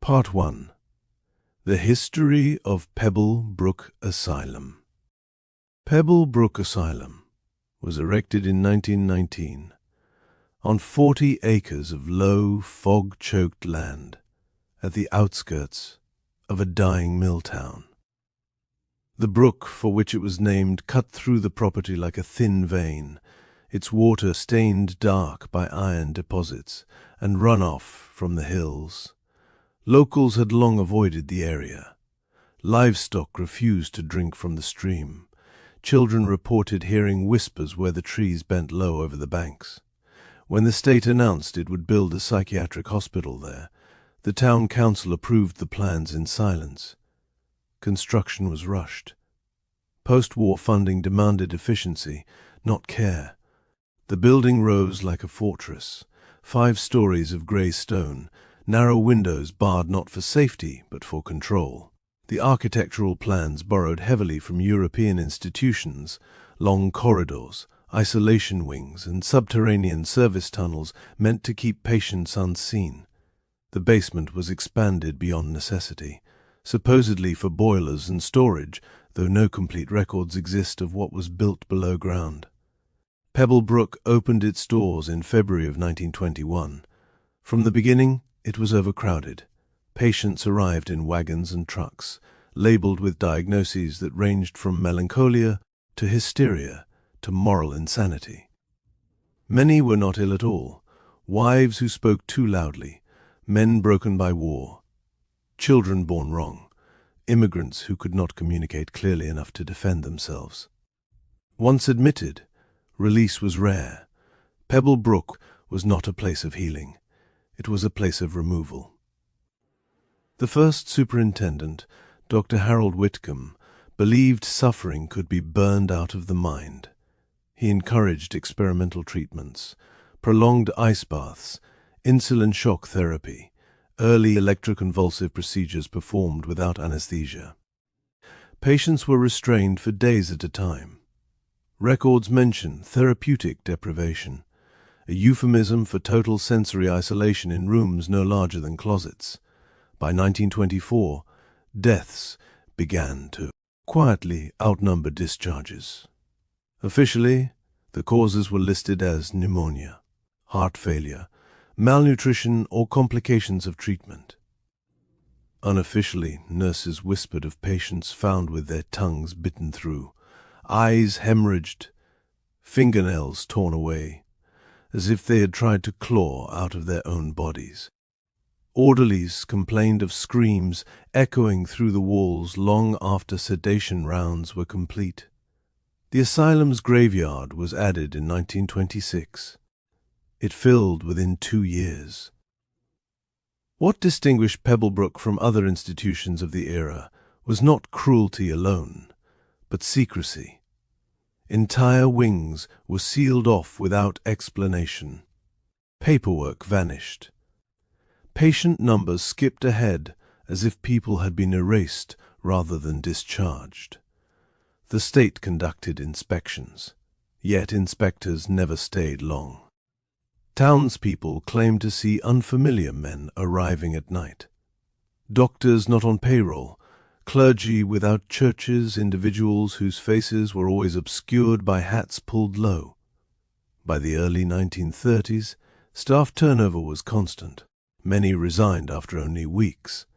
Part 1. The History of Pebble, Brook Asylum. Pebble Brook Asylum was erected in 1919 on 40 acres of low, fog-choked land at the outskirts of a dying mill town. The brook for which it was named cut through the property like a thin vein, its water stained dark by iron deposits and runoff from the hills. Locals had long avoided the area. Livestock refused to drink from the stream. Children reported hearing whispers where the trees bent low over the banks. When the state announced it would build a psychiatric hospital there, the town council approved the plans in silence. Construction was rushed. Post-war funding demanded efficiency, not care. The building rose like a fortress, 5 stories of grey stone, narrow windows barred not for safety but for control. The architectural plans borrowed heavily from European institutions, long corridors, isolation wings, and subterranean service tunnels meant to keep patients unseen. The basement was expanded beyond necessity, supposedly for boilers and storage, though no complete records exist of what was built below ground. Pebble Brook opened its doors in February of 1921. From the beginning, it was overcrowded. Patients arrived in wagons and trucks, labeled with diagnoses that ranged from melancholia to hysteria to moral insanity. Many were not ill at all: wives who spoke too loudly, men broken by war, children born wrong, immigrants who could not communicate clearly enough to defend themselves. Once admitted, release was rare. Pebble Brook was not a place of healing. It was a place of removal. The first superintendent, Dr. Harold Whitcomb, believed suffering could be burned out of the mind. He encouraged experimental treatments, prolonged ice baths, insulin shock therapy, early electroconvulsive procedures performed without anesthesia. Patients were restrained for days at a time. Records mention therapeutic deprivation, a euphemism for total sensory isolation in rooms no larger than closets. By 1924, deaths began to quietly outnumber discharges. Officially, the causes were listed as pneumonia, heart failure, malnutrition, or complications of treatment. Unofficially, nurses whispered of patients found with their tongues bitten through, eyes hemorrhaged, fingernails torn away, as if they had tried to claw out of their own bodies. Orderlies complained of screams echoing through the walls long after sedation rounds were complete. The asylum's graveyard was added in 1926. It filled within 2 years. What distinguished Pebble Brook from other institutions of the era was not cruelty alone, but secrecy. Entire wings were sealed off without explanation. Paperwork vanished. Patient numbers skipped ahead as if people had been erased rather than discharged. The state conducted inspections, yet inspectors never stayed long. Townspeople claimed to see unfamiliar men arriving at night. Doctors not on payroll, clergy without churches, individuals whose faces were always obscured by hats pulled low. By the early 1930s, staff turnover was constant. Many resigned after only weeks.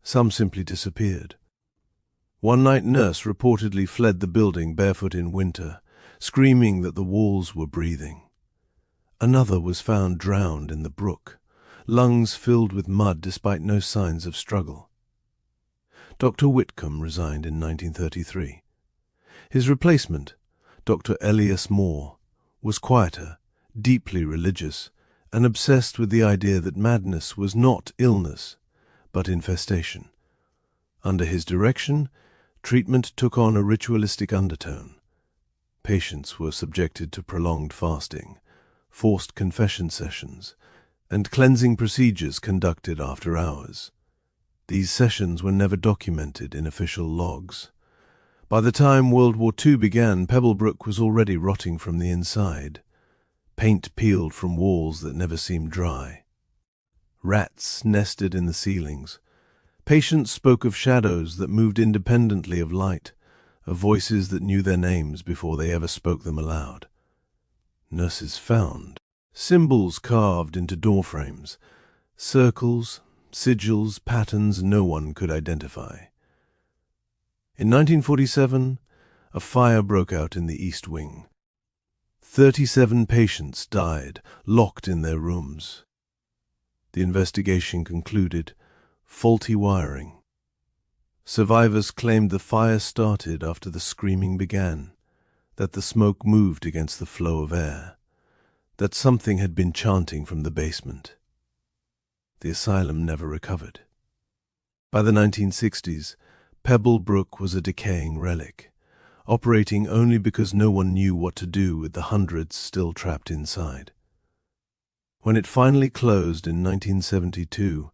Some simply disappeared. One night nurse reportedly fled the building barefoot in winter, screaming that the walls were breathing. Another was found drowned in the brook, lungs filled with mud despite no signs of struggle. Dr. Whitcomb resigned in 1933. His replacement, Dr. Elias Moore, was quieter, deeply religious, and obsessed with the idea that madness was not illness, but infestation. Under his direction, treatment took on a ritualistic undertone. Patients were subjected to prolonged fasting, forced confession sessions, and cleansing procedures conducted after hours. These sessions were never documented in official logs. By the time World War II began, Pebble Brook was already rotting from the inside. Paint peeled from walls that never seemed dry. Rats nested in the ceilings. Patients spoke of shadows that moved independently of light, of voices that knew their names before they ever spoke them aloud. Nurses found symbols carved into doorframes, circles, sigils, patterns no one could identify. In 1947, a fire broke out in the East Wing. 37 patients died, locked in their rooms. The investigation concluded faulty wiring. Survivors claimed the fire started after the screaming began, that the smoke moved against the flow of air, that something had been chanting from the basement. The asylum never recovered. By the 1960s, Pebble Brook was a decaying relic, operating only because no one knew what to do with the hundreds still trapped inside. When it finally closed in 1972,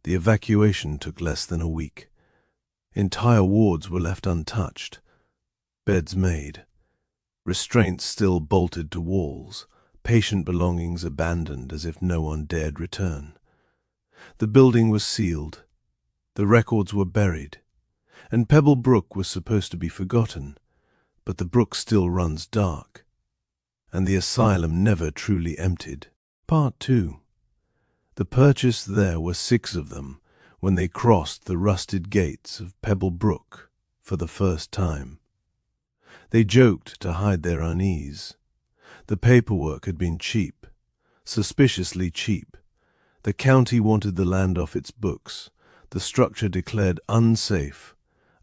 the evacuation took less than a week. Entire wards were left untouched, beds made, restraints still bolted to walls, patient belongings abandoned as if no one dared return. The building was sealed, the records were buried, and Pebble Brook was supposed to be forgotten, but the brook still runs dark, and the asylum never truly emptied. Part 2. The purchased there were 6 of them when they crossed the rusted gates of Pebble Brook for the first time. They joked to hide their unease. The paperwork had been cheap, suspiciously cheap. The county wanted the land off its books, the structure declared unsafe,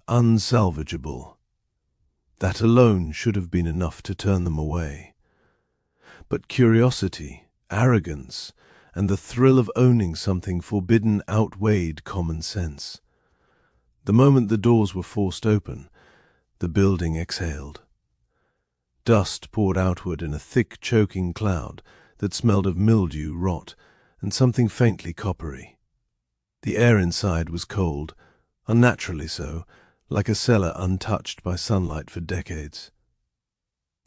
unsalvageable. That alone should have been enough to turn them away. But curiosity, arrogance, and the thrill of owning something forbidden outweighed common sense. The moment the doors were forced open, the building exhaled. Dust poured outward in a thick, choking cloud that smelled of mildew, rot, and something faintly coppery. The air inside was cold, unnaturally so, like a cellar untouched by sunlight for decades.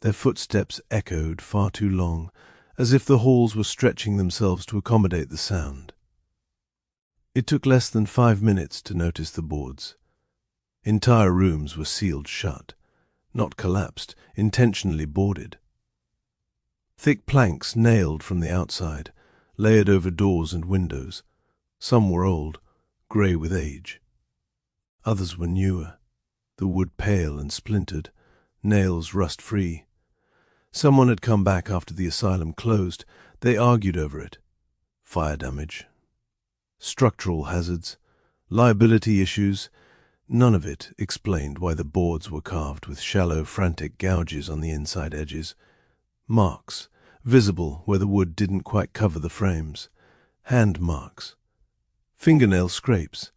Their footsteps echoed far too long, as if the halls were stretching themselves to accommodate the sound. It took less than 5 minutes to notice the boards. Entire rooms were sealed shut, not collapsed, intentionally boarded. Thick planks nailed from the outside, layered over doors and windows. Some were old, grey with age. Others were newer, the wood pale and splintered, nails rust-free. Someone had come back after the asylum closed. They argued over it. Fire damage, structural hazards, liability issues. None of it explained why the boards were carved with shallow, frantic gouges on the inside edges. Marks, visible where the wood didn't quite cover the frames. Hand marks. Fingernail scrapes.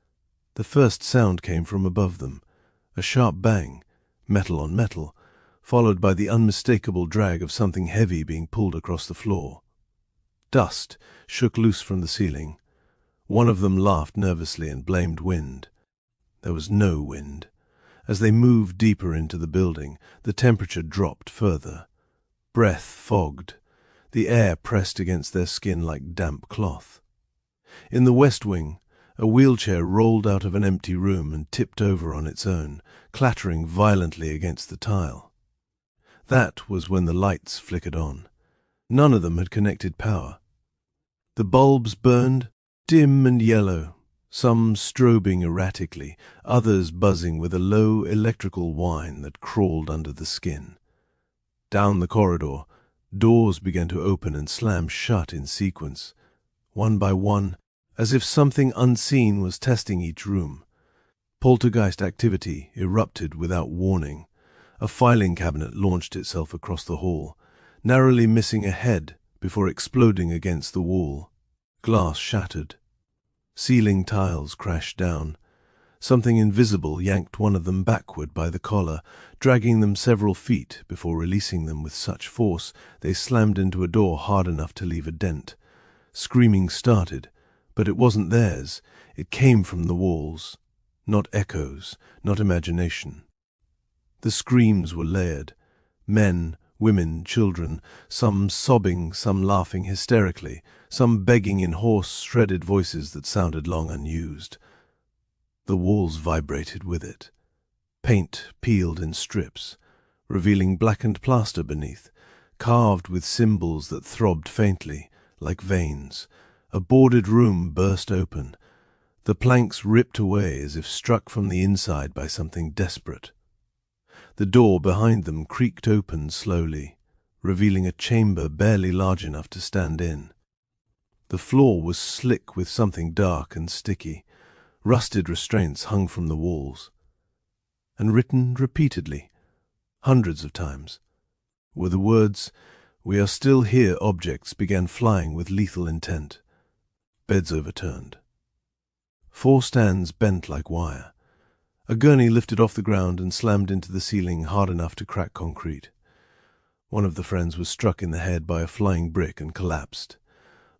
The first sound came from above them. A sharp bang, metal on metal, followed by the unmistakable drag of something heavy being pulled across the floor. Dust shook loose from the ceiling. One of them laughed nervously and blamed wind. There was no wind. As they moved deeper into the building, the temperature dropped further. Breath fogged. The air pressed against their skin like damp cloth. In the West Wing, a wheelchair rolled out of an empty room and tipped over on its own, clattering violently against the tile. That was when the lights flickered on. None of them had connected power. The bulbs burned, dim and yellow, some strobing erratically, others buzzing with a low electrical whine that crawled under the skin. Down the corridor, doors began to open and slam shut in sequence, one by one, as if something unseen was testing each room. Poltergeist activity erupted without warning. A filing cabinet launched itself across the hall, narrowly missing a head before exploding against the wall. Glass shattered. Ceiling tiles crashed down. Something invisible yanked one of them backward by the collar, dragging them several feet before releasing them with such force they slammed into a door hard enough to leave a dent. Screaming started, but it wasn't theirs. It came from the walls. Not echoes, not imagination. The screams were layered. Men, women, children, some sobbing, some laughing hysterically, some begging in hoarse, shredded voices that sounded long unused. The walls vibrated with it. Paint peeled in strips, revealing blackened plaster beneath, carved with symbols that throbbed faintly, like veins. A boarded room burst open, the planks ripped away as if struck from the inside by something desperate. The door behind them creaked open slowly, revealing a chamber barely large enough to stand in. The floor was slick with something dark and sticky. Rusted restraints hung from the walls. And written repeatedly, hundreds of times, were the words, "We are still here." Objects began flying with lethal intent. Beds overturned. 4 stands bent like wire. A gurney lifted off the ground and slammed into the ceiling hard enough to crack concrete. One of the friends was struck in the head by a flying brick and collapsed,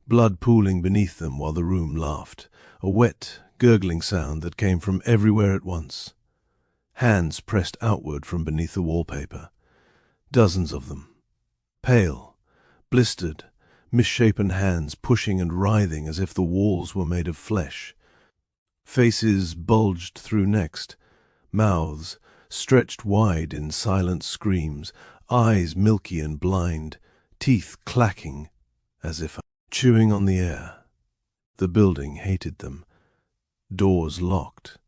blood pooling beneath them while the room laughed, a wet, gurgling sound that came from everywhere at once. Hands pressed outward from beneath the wallpaper. Dozens of them. Pale, blistered, misshapen hands pushing and writhing as if the walls were made of flesh. Faces bulged through next, mouths stretched wide in silent screams, eyes milky and blind, teeth clacking as if chewing on the air. The building hated them. Doors locked.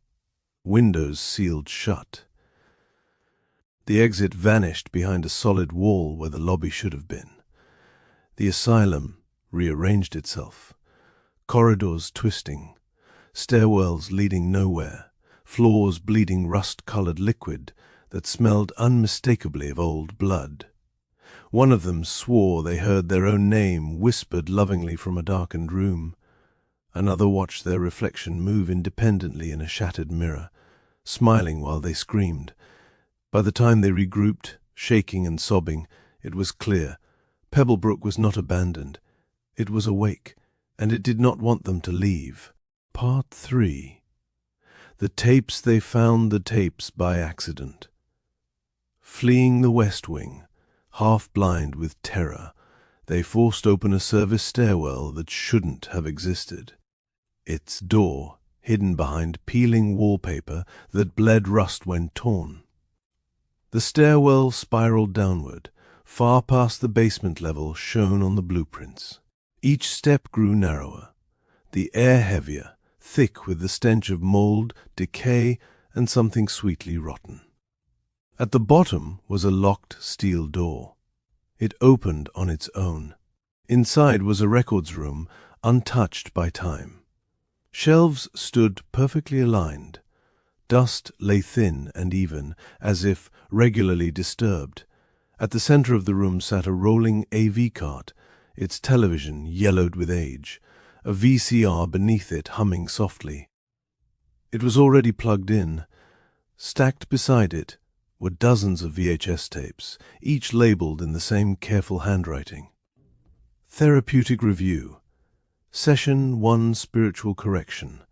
Windows sealed shut. The exit vanished behind a solid wall where the lobby should have been. The asylum rearranged itself. Corridors twisting, stairwells leading nowhere, floors bleeding rust-colored liquid that smelled unmistakably of old blood. One of them swore they heard their own name whispered lovingly from a darkened room. Another watched their reflection move independently in a shattered mirror, smiling while they screamed. By the time they regrouped, shaking and sobbing, it was clear. Pebble Brook was not abandoned. It was awake, and it did not want them to leave. Part 3. The tapes they found the tapes by accident. Fleeing the West Wing, half-blind with terror, they forced open a service stairwell that shouldn't have existed. Its door hidden behind peeling wallpaper that bled rust when torn. The stairwell spiraled downward, far past the basement level shown on the blueprints. Each step grew narrower, the air heavier, thick with the stench of mold, decay, and something sweetly rotten. At the bottom was a locked steel door. It opened on its own. Inside was a records room, untouched by time. Shelves stood perfectly aligned. Dust lay thin and even, as if regularly disturbed. At the center of the room sat a rolling AV cart, its television yellowed with age, a VCR beneath it humming softly. It was already plugged in. Stacked beside it were dozens of VHS tapes, each labeled in the same careful handwriting. Therapeutic Review. Session 1 Spiritual Correction.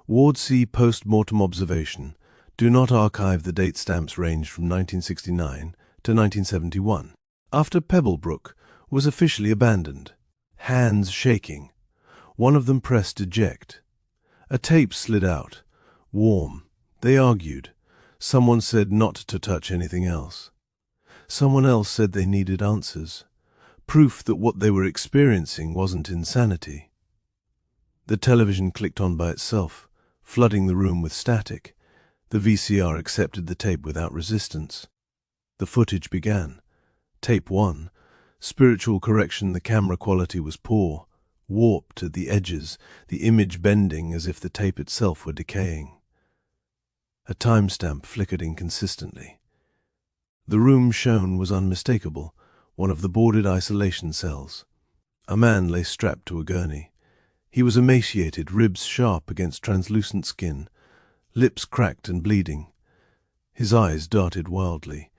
Ward C Post-Mortem Observation. Do not archive. The date stamps ranged from 1969 to 1971. After Pebble Brook was officially abandoned. Hands shaking. One of them pressed eject. A tape slid out. Warm. They argued. Someone said not to touch anything else. Someone else said they needed answers. Proof that what they were experiencing wasn't insanity. The television clicked on by itself, flooding the room with static. The VCR accepted the tape without resistance. The footage began. Tape 1. Spiritual correction. The camera quality was poor, warped at the edges, the image bending as if the tape itself were decaying. A timestamp flickered inconsistently. The room shown was unmistakable, one of the boarded isolation cells. A man lay strapped to a gurney. He was emaciated, ribs sharp against translucent skin, lips cracked and bleeding. His eyes darted wildly,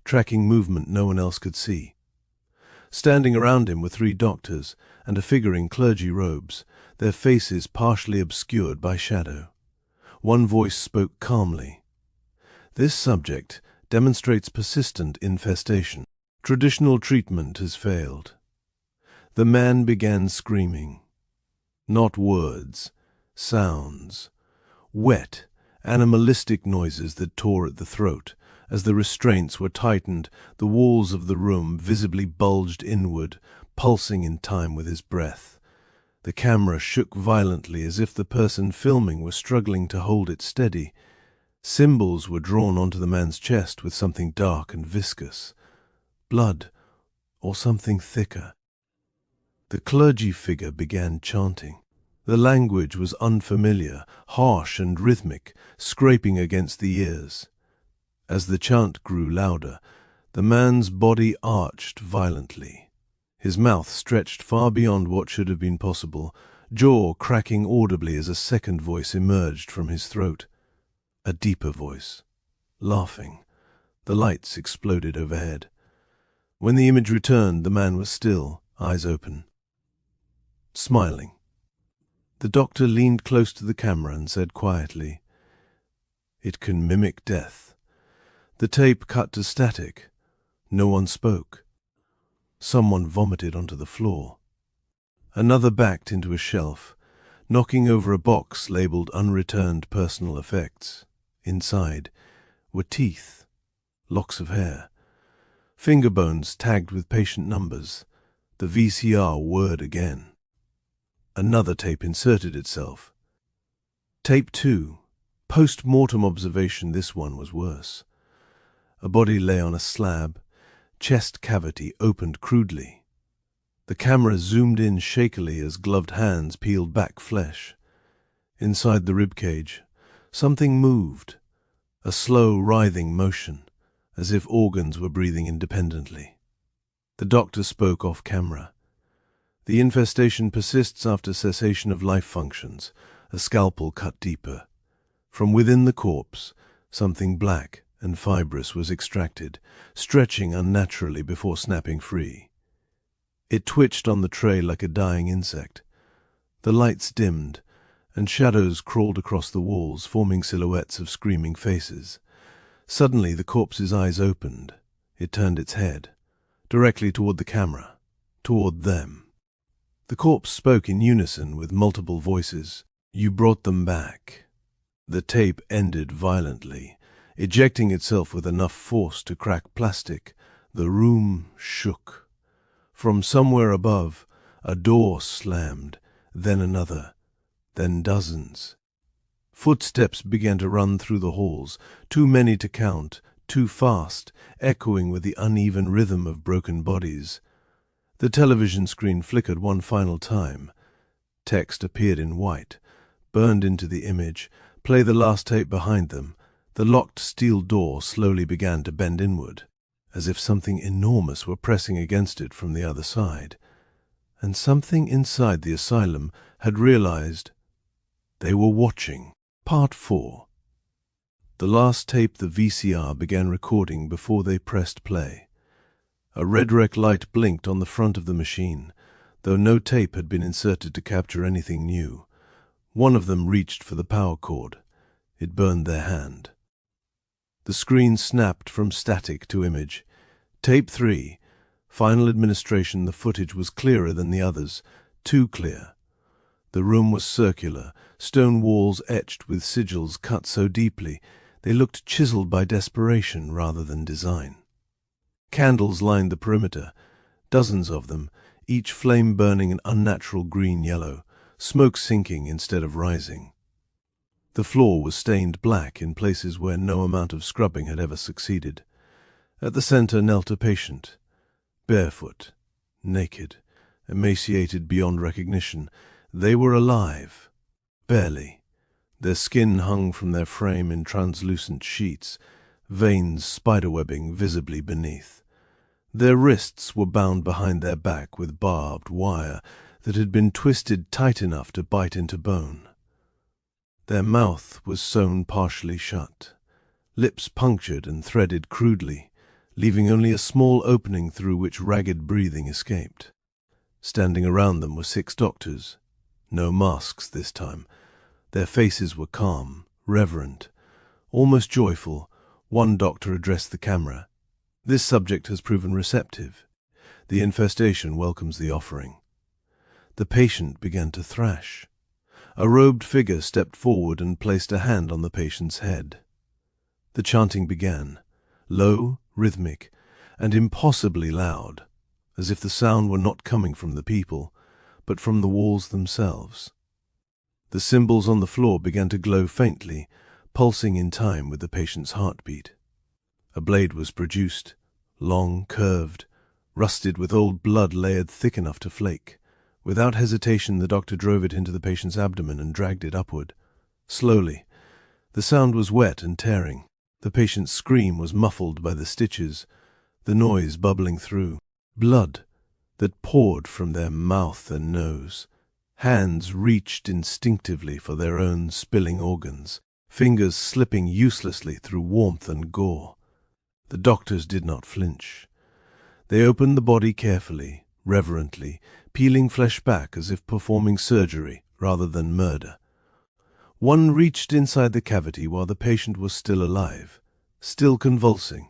tracking movement no one else could see. Standing around him were 3 doctors and a figure in clergy robes, their faces partially obscured by shadow. One voice spoke calmly. This subject demonstrates persistent infestation. Traditional treatment has failed. The man began screaming. Not words, sounds. Wet, animalistic noises that tore at the throat. As the restraints were tightened, the walls of the room visibly bulged inward, pulsing in time with his breath. The camera shook violently as if the person filming were struggling to hold it steady. Symbols were drawn onto the man's chest with something dark and viscous. Blood, or something thicker. The clergy figure began chanting. The language was unfamiliar, harsh and rhythmic, scraping against the ears. As the chant grew louder, the man's body arched violently. His mouth stretched far beyond what should have been possible, jaw cracking audibly as a second voice emerged from his throat. A deeper voice, laughing. The lights exploded overhead. When the image returned, the man was still, eyes open, smiling. The doctor leaned close to the camera and said quietly, "It can mimic death." The tape cut to static. No one spoke. Someone vomited onto the floor. Another backed into a shelf, knocking over a box labeled Unreturned Personal Effects. Inside were teeth, locks of hair, finger bones tagged with patient numbers. The VCR whirred again. Another tape inserted itself. Tape 2. Post-mortem observation. This one was worse. A body lay on a slab, chest cavity opened crudely. The camera zoomed in shakily as gloved hands peeled back flesh. Inside the ribcage, something moved, a slow, writhing motion, as if organs were breathing independently. The doctor spoke off camera. The infestation persists after cessation of life functions, a scalpel cut deeper. From within the corpse, something black and fibrous was extracted, stretching unnaturally before snapping free. It twitched on the tray like a dying insect. The lights dimmed, and shadows crawled across the walls, forming silhouettes of screaming faces. Suddenly the corpse's eyes opened. It turned its head, directly toward the camera, toward them. The corpse spoke in unison with multiple voices. "You brought them back." The tape ended violently, ejecting itself with enough force to crack plastic. The room shook. From somewhere above, a door slammed, then another, then dozens. Footsteps began to run through the halls, too many to count, too fast, echoing with the uneven rhythm of broken bodies. The television screen flickered one final time. Text appeared in white, burned into the image. Play the last tape behind them. The locked steel door slowly began to bend inward, as if something enormous were pressing against it from the other side. And something inside the asylum had realized they were watching. Part 4. The last tape the VCR began recording before they pressed play. A red rec light blinked on the front of the machine, though no tape had been inserted to capture anything new. One of them reached for the power cord. It burned their hand. The screen snapped from static to image. Tape 3. Final administration. The footage was clearer than the others, too clear. The room was circular, stone walls etched with sigils cut so deeply they looked chiseled by desperation rather than design. Candles lined the perimeter, dozens of them, each flame burning an unnatural green-yellow, smoke sinking instead of rising. The floor was stained black in places where no amount of scrubbing had ever succeeded. At the center knelt a patient, barefoot, naked, emaciated beyond recognition. They were alive, barely. Their skin hung from their frame in translucent sheets, veins spiderwebbing visibly beneath. Their wrists were bound behind their back with barbed wire that had been twisted tight enough to bite into bone. Their mouth was sewn partially shut, lips punctured and threaded crudely, leaving only a small opening through which ragged breathing escaped. Standing around them were 6 doctors. No masks this time. Their faces were calm, reverent, almost joyful. One doctor addressed the camera. "This subject has proven receptive. The infestation welcomes the offering." The patient began to thrash. A robed figure stepped forward and placed a hand on the patient's head. The chanting began, low, rhythmic, and impossibly loud, as if the sound were not coming from the people, but from the walls themselves. The symbols on the floor began to glow faintly, pulsing in time with the patient's heartbeat. A blade was produced, long, curved, rusted with old blood layered thick enough to flake. Without hesitation, the doctor drove it into the patient's abdomen and dragged it upward. Slowly. The sound was wet and tearing. The patient's scream was muffled by the stitches, the noise bubbling through. Blood that poured from their mouth and nose. Hands reached instinctively for their own spilling organs, fingers slipping uselessly through warmth and gore. The doctors did not flinch. They opened the body carefully, reverently, peeling flesh back as if performing surgery rather than murder. One reached inside the cavity while the patient was still alive, still convulsing,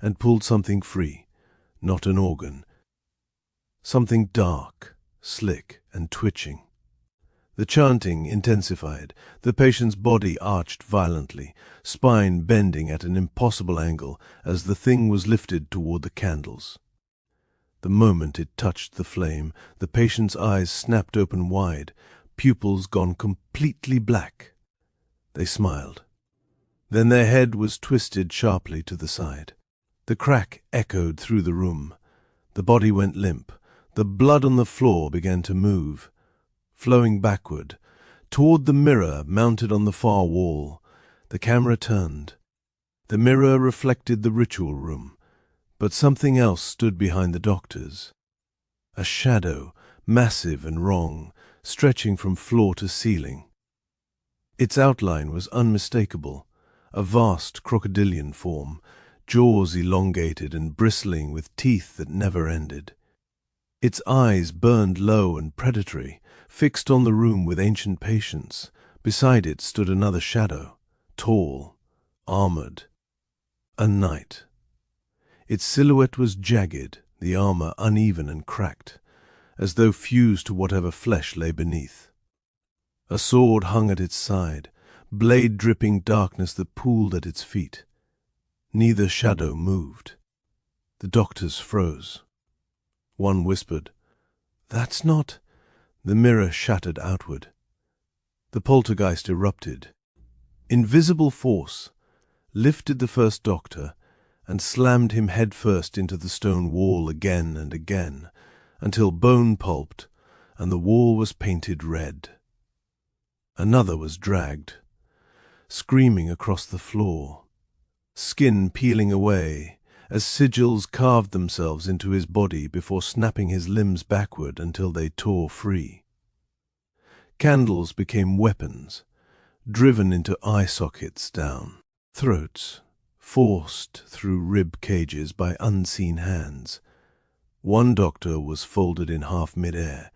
and pulled something free, not an organ. Something dark, slick, and twitching. The chanting intensified. The patient's body arched violently, spine bending at an impossible angle as the thing was lifted toward the candles. The moment it touched the flame, the patient's eyes snapped open wide, pupils gone completely black. They smiled. Then their head was twisted sharply to the side. The crack echoed through the room. The body went limp. The blood on the floor began to move, flowing backward, toward the mirror mounted on the far wall. The camera turned. The mirror reflected the ritual room, but something else stood behind the doctors. A shadow, massive and wrong, stretching from floor to ceiling. Its outline was unmistakable, a vast crocodilian form, jaws elongated and bristling with teeth that never ended. Its eyes burned low and predatory, fixed on the room with ancient patience. Beside it stood another shadow, tall, armored. A knight. Its silhouette was jagged, the armor uneven and cracked, as though fused to whatever flesh lay beneath. A sword hung at its side, blade dripping darkness that pooled at its feet. Neither shadow moved. The doctors froze. One whispered, "That's not—" The mirror shattered outward. The poltergeist erupted. Invisible force lifted the first doctor and slammed him headfirst into the stone wall again and again, until bone pulped and the wall was painted red. Another was dragged, screaming across the floor, skin peeling away, as sigils carved themselves into his body before snapping his limbs backward until they tore free. Candles became weapons, driven into eye sockets down, throats forced through rib cages by unseen hands. One doctor was folded in half mid-air,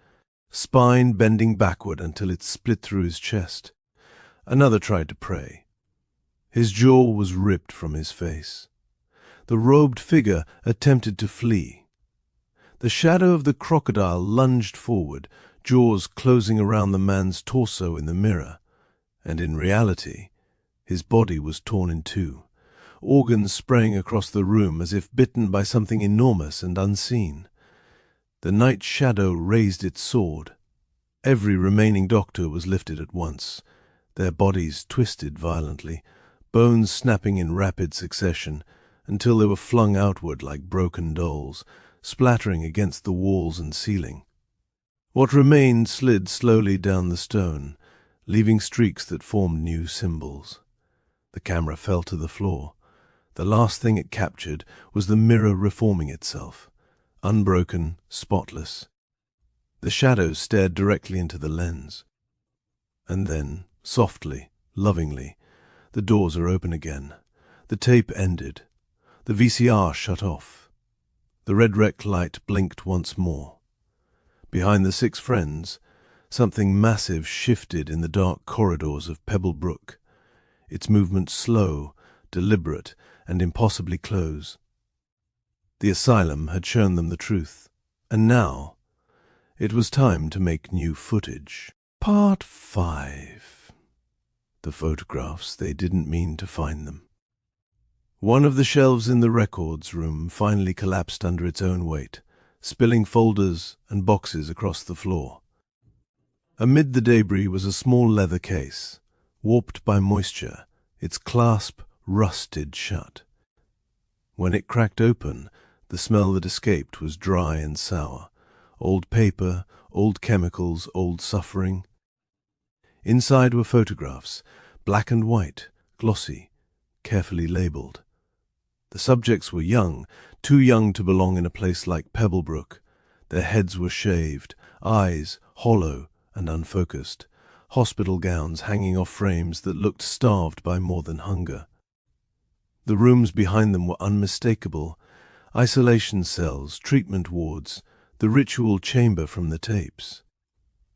spine bending backward until it split through his chest. Another tried to pray. His jaw was ripped from his face. The robed figure attempted to flee. The shadow of the crocodile lunged forward, jaws closing around the man's torso in the mirror, and in reality, his body was torn in two, organs spraying across the room as if bitten by something enormous and unseen. The night shadow raised its sword. Every remaining doctor was lifted at once, their bodies twisted violently, bones snapping in rapid succession, until they were flung outward like broken dolls, splattering against the walls and ceiling. What remained slid slowly down the stone, leaving streaks that formed new symbols. The camera fell to the floor. The last thing it captured was the mirror reforming itself, unbroken, spotless. The shadows stared directly into the lens. And then, softly, lovingly, the doors are open again. The tape ended. The VCR shut off. The red rec light blinked once more. Behind the six friends, something massive shifted in the dark corridors of Pebble Brook, its movement slow, deliberate, and impossibly close. The asylum had shown them the truth, and now, It was time to make new footage. Part 5. The photographs, they didn't mean to find them. One of the shelves in the records room finally collapsed under its own weight, spilling folders and boxes across the floor. Amid the debris was a small leather case, warped by moisture, its clasp rusted shut. When it cracked open, the smell that escaped was dry and sour. Old paper, old chemicals, old suffering. Inside were photographs, black and white, glossy, carefully labeled. The subjects were young, too young to belong in a place like Pebble Brook. Their heads were shaved, eyes hollow and unfocused, hospital gowns hanging off frames that looked starved by more than hunger. The rooms behind them were unmistakable: isolation cells, treatment wards, the ritual chamber from the tapes.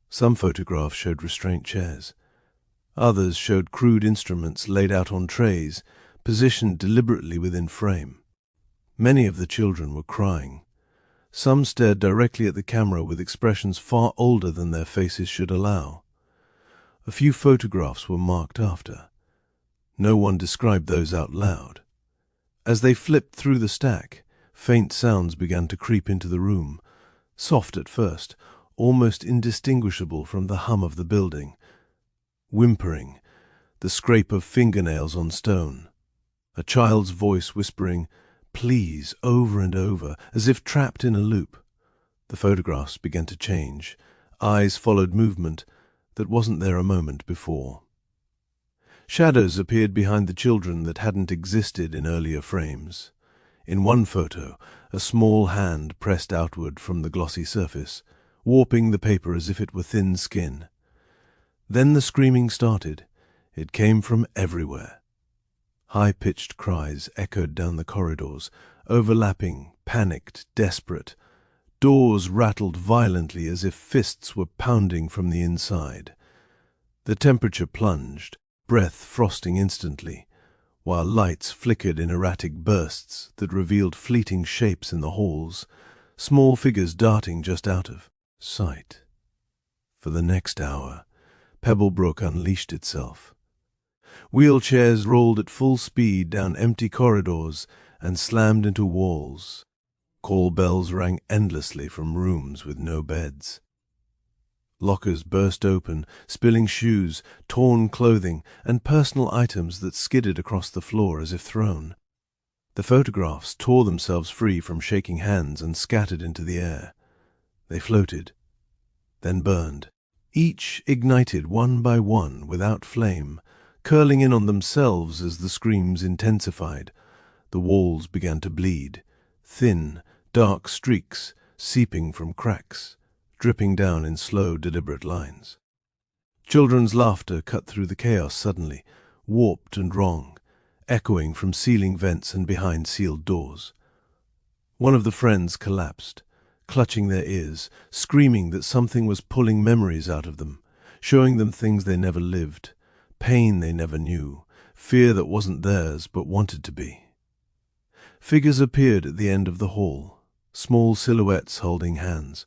Some photographs showed restraint chairs. Others showed crude instruments laid out on trays, positioned deliberately within frame. Many of the children were crying. Some stared directly at the camera with expressions far older than their faces should allow. A few photographs were marked after. No one described those out loud. As they flipped through the stack, faint sounds began to creep into the room, soft at first, almost indistinguishable from the hum of the building. Whimpering, the scrape of fingernails on stone. A child's voice whispering, "Please," over and over, as if trapped in a loop. The photographs began to change. Eyes followed movement that wasn't there a moment before. Shadows appeared behind the children that hadn't existed in earlier frames. In one photo, a small hand pressed outward from the glossy surface, warping the paper as if it were thin skin. Then the screaming started. It came from everywhere. High-pitched cries echoed down the corridors, overlapping, panicked, desperate. Doors rattled violently as if fists were pounding from the inside. The temperature plunged, breath frosting instantly, while lights flickered in erratic bursts that revealed fleeting shapes in the halls, small figures darting just out of sight. For the next hour, Pebble Brook unleashed itself. Wheelchairs rolled at full speed down empty corridors and slammed into walls. Call bells rang endlessly from rooms with no beds. Lockers burst open, spilling shoes, torn clothing, and personal items that skidded across the floor as if thrown. The photographs tore themselves free from shaking hands and scattered into the air. They floated, then burned, each ignited one by one without flame, curling in on themselves as the screams intensified. The walls began to bleed, thin, dark streaks seeping from cracks, dripping down in slow, deliberate lines. Children's laughter cut through the chaos suddenly, warped and wrong, echoing from ceiling vents and behind sealed doors. One of the friends collapsed, clutching their ears, screaming that something was pulling memories out of them, showing them things they never lived, pain they never knew, fear that wasn't theirs but wanted to be. Figures appeared at the end of the hall, small silhouettes holding hands,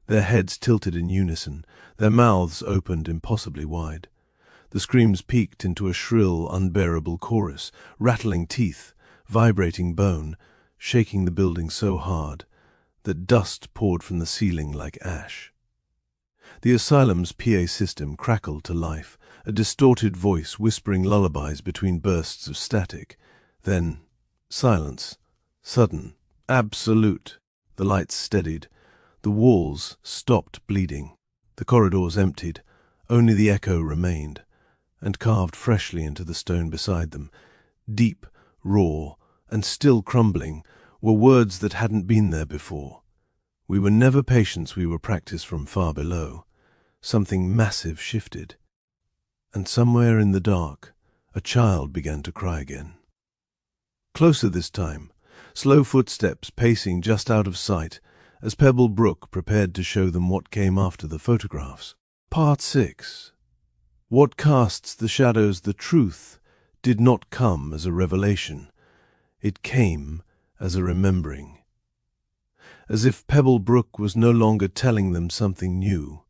their heads tilted in unison, their mouths opened impossibly wide. The screams peaked into a shrill, unbearable chorus, rattling teeth, vibrating bone, shaking the building so hard that dust poured from the ceiling like ash. The asylum's PA system crackled to life, a distorted voice whispering lullabies between bursts of static. Then silence, sudden, absolute. The lights steadied. The walls stopped bleeding. The corridors emptied. Only the echo remained, and carved freshly into the stone beside them, deep, raw, and still crumbling, were words that hadn't been there before. We were never patients, we were practice from far below. Something massive shifted, and somewhere in the dark, a child began to cry again. Closer this time, slow footsteps pacing just out of sight, as Pebble Brook prepared to show them what came after the photographs. Part 6. What casts the shadows, the truth, did not come as a revelation. It came as a remembering. as if Pebble Brook was no longer telling them something new,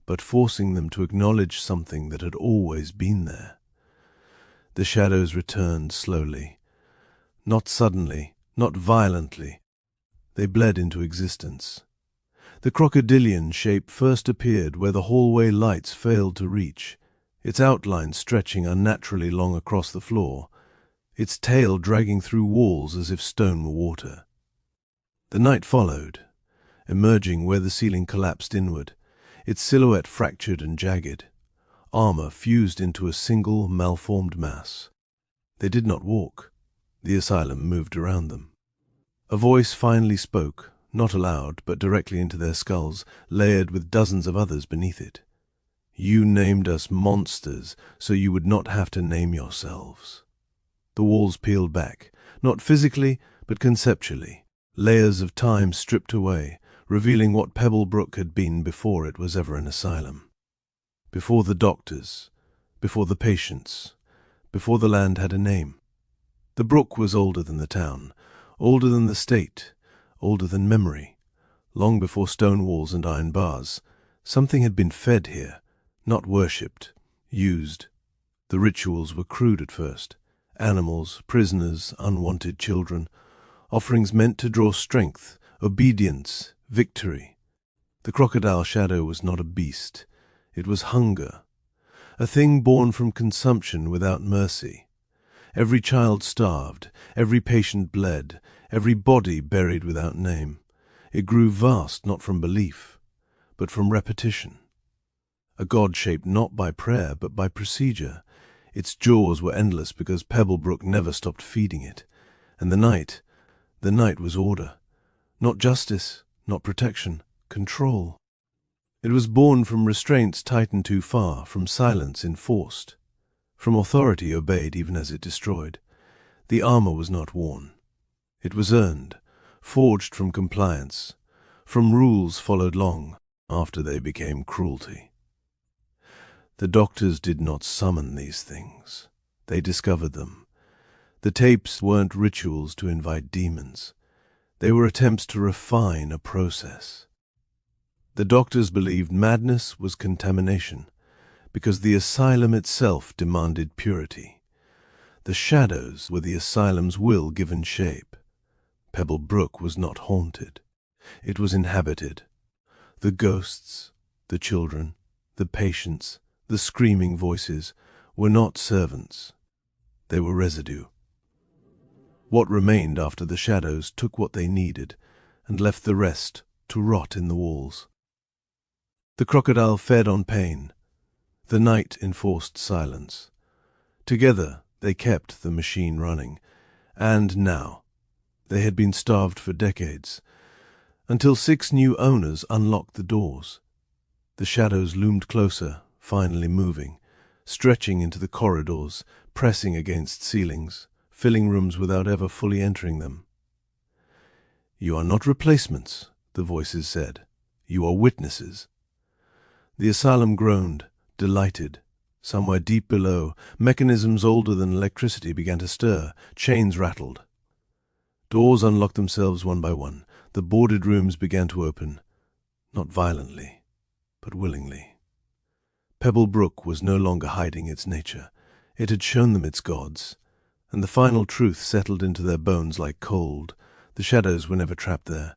but forcing them to acknowledge something that had always been there. The shadows returned slowly, not suddenly, not violently. They bled into existence. The crocodilian shape first appeared where the hallway lights failed to reach, its outline stretching unnaturally long across the floor, its tail dragging through walls as if stone were water. The night followed, emerging where the ceiling collapsed inward, its silhouette fractured and jagged, armor fused into a single malformed mass. They did not walk. The asylum moved around them. A voice finally spoke, not aloud, but directly into their skulls, layered with dozens of others beneath it. You named us monsters, so you would not have to name yourselves. The walls peeled back, not physically, but conceptually. Layers of time stripped away, revealing what Pebble Brook had been before it was ever an asylum. Before the doctors, before the patients, before the land had a name. The brook was older than the town, older than the state, older than memory. Long before stone walls and iron bars, something had been fed here, not worshipped, used. The rituals were crude at first. Animals, prisoners, unwanted children, offerings meant to draw strength, obedience, victory. The crocodile shadow was not a beast. It was hunger, a thing born from consumption without mercy. Every child starved, every patient bled, every body buried without name. It grew vast not from belief, but from repetition. A god shaped not by prayer, but by procedure. Its jaws were endless because Pebble Brook never stopped feeding it. And the night was order. Not justice, not protection, control. It was born from restraints tightened too far, from silence enforced, from authority obeyed even as it destroyed. The armor was not worn. It was earned, forged from compliance, from rules followed long after they became cruelty. The doctors did not summon these things. They discovered them. The tapes weren't rituals to invite demons. They were attempts to refine a process. The doctors believed madness was contamination, because the asylum itself demanded purity. The shadows were the asylum's will given shape. Pebble Brook was not haunted. It was inhabited. The ghosts, the children, the patients, the screaming voices were not servants. They were residue. What remained after the shadows took what they needed and left the rest to rot in the walls. The crocodile fed on pain. The night enforced silence. Together they kept the machine running, and now they had been starved for decades, until 6 new owners unlocked the doors. The shadows loomed closer, finally moving, stretching into the corridors, pressing against ceilings, filling rooms without ever fully entering them. You are not replacements, the voices said. You are witnesses. The asylum groaned, delighted. Somewhere deep below, mechanisms older than electricity began to stir, chains rattled. Doors unlocked themselves one by one. The boarded rooms began to open, not violently, but willingly. Pebble Brook was no longer hiding its nature. It had shown them its gods, and the final truth settled into their bones like cold. The shadows were never trapped there.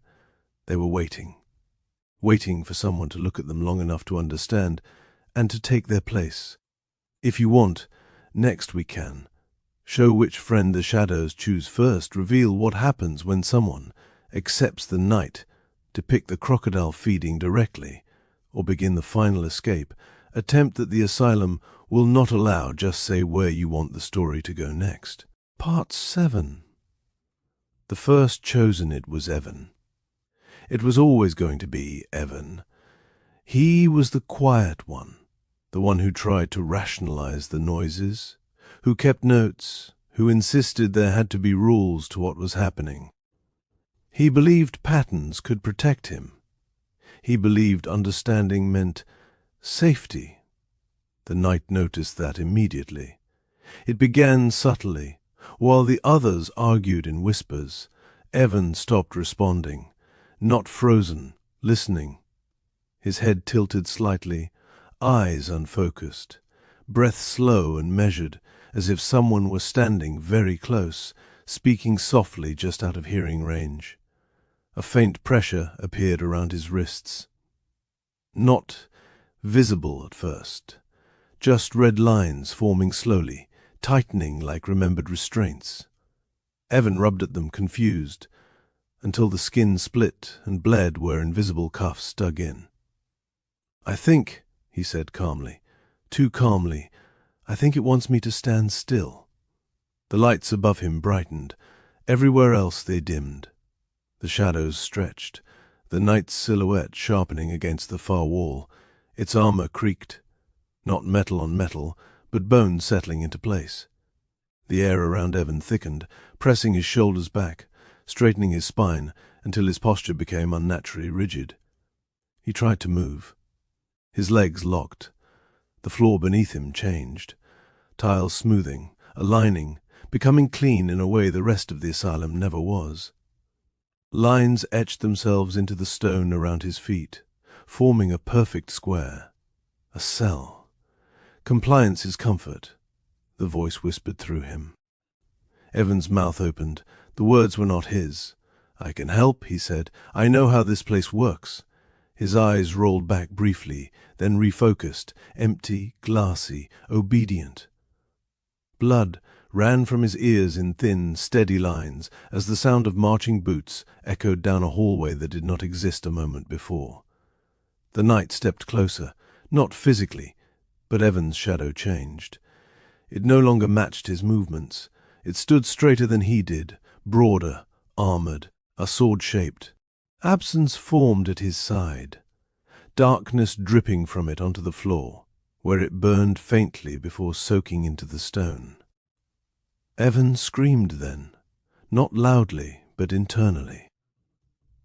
They were waiting for someone to look at them long enough to understand, and to take their place. If you want, next we can. Show which friend the shadows choose first, reveal what happens when someone accepts the night, depict the crocodile feeding directly, or begin the final escape, attempt that the asylum will not allow. Just say where you want the story to go next. Part 7. The first chosen it was Evan. It was always going to be Evan. He was the quiet one, the one who tried to rationalize the noises, who kept notes, who insisted there had to be rules to what was happening. He believed patterns could protect him. He believed understanding meant safety. The night noticed that immediately. It began subtly. While the others argued in whispers, Evan stopped responding. not frozen, listening. His head tilted slightly, eyes unfocused, breath slow and measured, as if someone were standing very close, speaking softly just out of hearing range. A faint pressure appeared around his wrists. Not visible at first, just red lines forming slowly, tightening like remembered restraints. Evan rubbed at them, confused, until the skin split and bled where invisible cuffs dug in. "I think," he said calmly, too calmly, "I think it wants me to stand still." The lights above him brightened. Everywhere else they dimmed. The shadows stretched, the knight's silhouette sharpening against the far wall. Its armor creaked, not metal on metal, but bone settling into place. The air around Evan thickened, pressing his shoulders back, straightening his spine until his posture became unnaturally rigid. He tried to move. His legs locked. The floor beneath him changed, tiles smoothing, aligning, becoming clean in a way the rest of the asylum never was. Lines etched themselves into the stone around his feet, forming a perfect square. A cell. "Compliance is comfort," the voice whispered through him. Evan's mouth opened. The words were not his. "I can help," he said. "I know how this place works." His eyes rolled back briefly, then refocused, empty, glassy, obedient. Blood ran from his ears in thin, steady lines as the sound of marching boots echoed down a hallway that did not exist a moment before. The knight stepped closer, not physically, but Evan's shadow changed. It no longer matched his movements. It stood straighter than he did, broader, armored, a sword-shaped. Absence formed at his side, darkness dripping from it onto the floor, where it burned faintly before soaking into the stone. Evan screamed then, not loudly, but internally.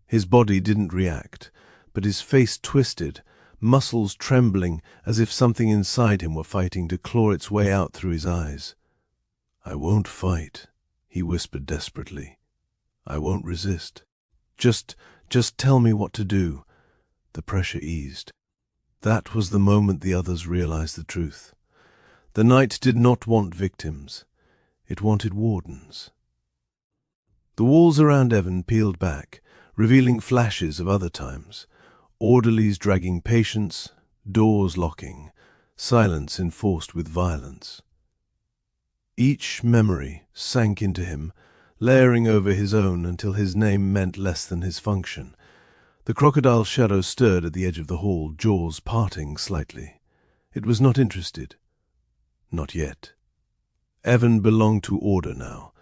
His body didn't react, but his face twisted, muscles trembling as if something inside him were fighting to claw its way out through his eyes. "I won't fight," he whispered desperately. "I won't resist. Just tell me what to do." The pressure eased. That was the moment the others realized the truth. The night did not want victims. It wanted wardens. The walls around Evan peeled back, revealing flashes of other times. Orderlies dragging patients, doors locking, silence enforced with violence. Each memory sank into him, layering over his own until his name meant less than his function. The crocodile shadow stirred at the edge of the hall, jaws parting slightly. It was not interested. Not yet. Evan belonged to order now.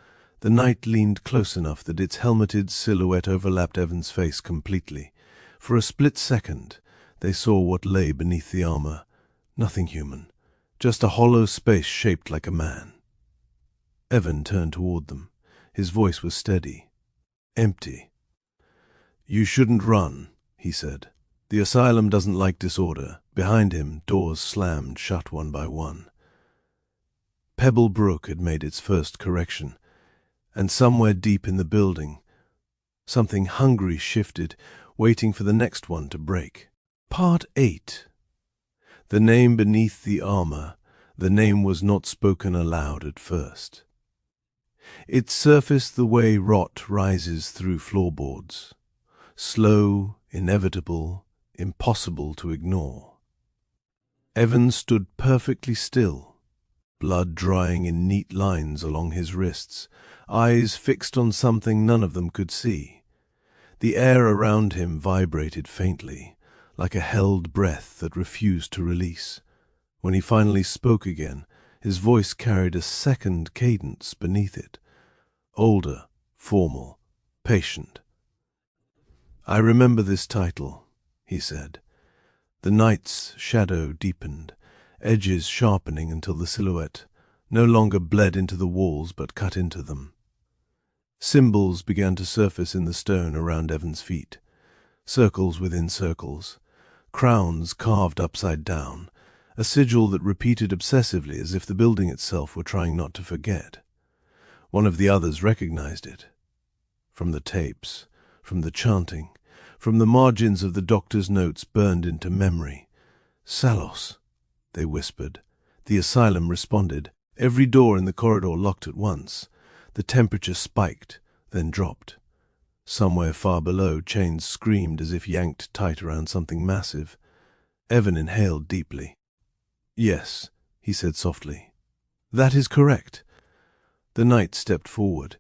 The night leaned close enough that its helmeted silhouette overlapped Evan's face completely. For a split second, they saw what lay beneath the armor. Nothing human, just a hollow space shaped like a man. Evan turned toward them. His voice was steady, empty. "You shouldn't run," he said. "The asylum doesn't like disorder." Behind him, doors slammed shut one by one. Pebble Brook had made its first correction, and somewhere deep in the building, something hungry shifted, waiting for the next one to break. Part 8. The name beneath the armor, the name was not spoken aloud at first. It surfaced the way rot rises through floorboards. Slow, inevitable, impossible to ignore. Evan stood perfectly still, blood drying in neat lines along his wrists, eyes fixed on something none of them could see. The air around him vibrated faintly, like a held breath that refused to release. When he finally spoke again, his voice carried a second cadence beneath it, older, formal, patient. "I remember this title," he said. The night's shadow deepened, edges sharpening until the silhouette no longer bled into the walls but cut into them. Symbols began to surface in the stone around Evan's feet, circles within circles, crowns carved upside down, a sigil that repeated obsessively as if the building itself were trying not to forget. One of the others recognized it. From the tapes, from the chanting, From the margins of the doctor's notes burned into memory. "Salos," they whispered. The asylum responded. Every door in the corridor locked at once. The temperature spiked, then dropped. Somewhere far below, chains screamed as if yanked tight around something massive. Evan inhaled deeply. "Yes," he said softly. "That is correct." The knight stepped forward,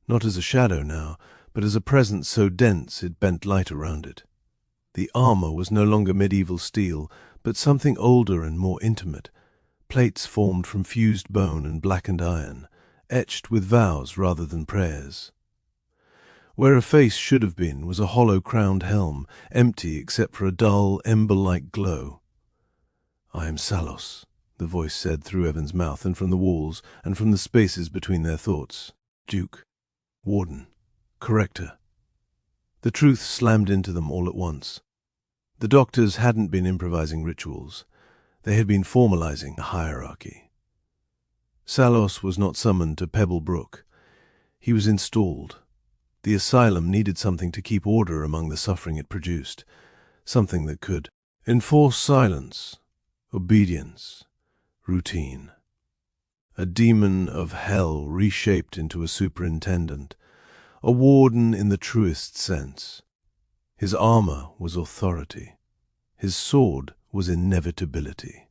not as a shadow now, but as a presence so dense it bent light around it. The armor was no longer medieval steel, but something older and more intimate. Plates formed from fused bone and blackened iron, etched with vows rather than prayers. Where a face should have been was a hollow-crowned helm, empty except for a dull, ember-like glow. "I am Salos," the voice said through Evan's mouth and from the walls and from the spaces between their thoughts. "Duke, Warden, Corrector." The truth slammed into them all at once. The doctors hadn't been improvising rituals. They had been formalizing a hierarchy. Salos was not summoned to Pebble Brook. He was installed. The asylum needed something to keep order among the suffering it produced, something that could enforce silence, obedience, routine. A demon of hell reshaped into a superintendent, a warden in the truest sense. His armor was authority. His sword was inevitability.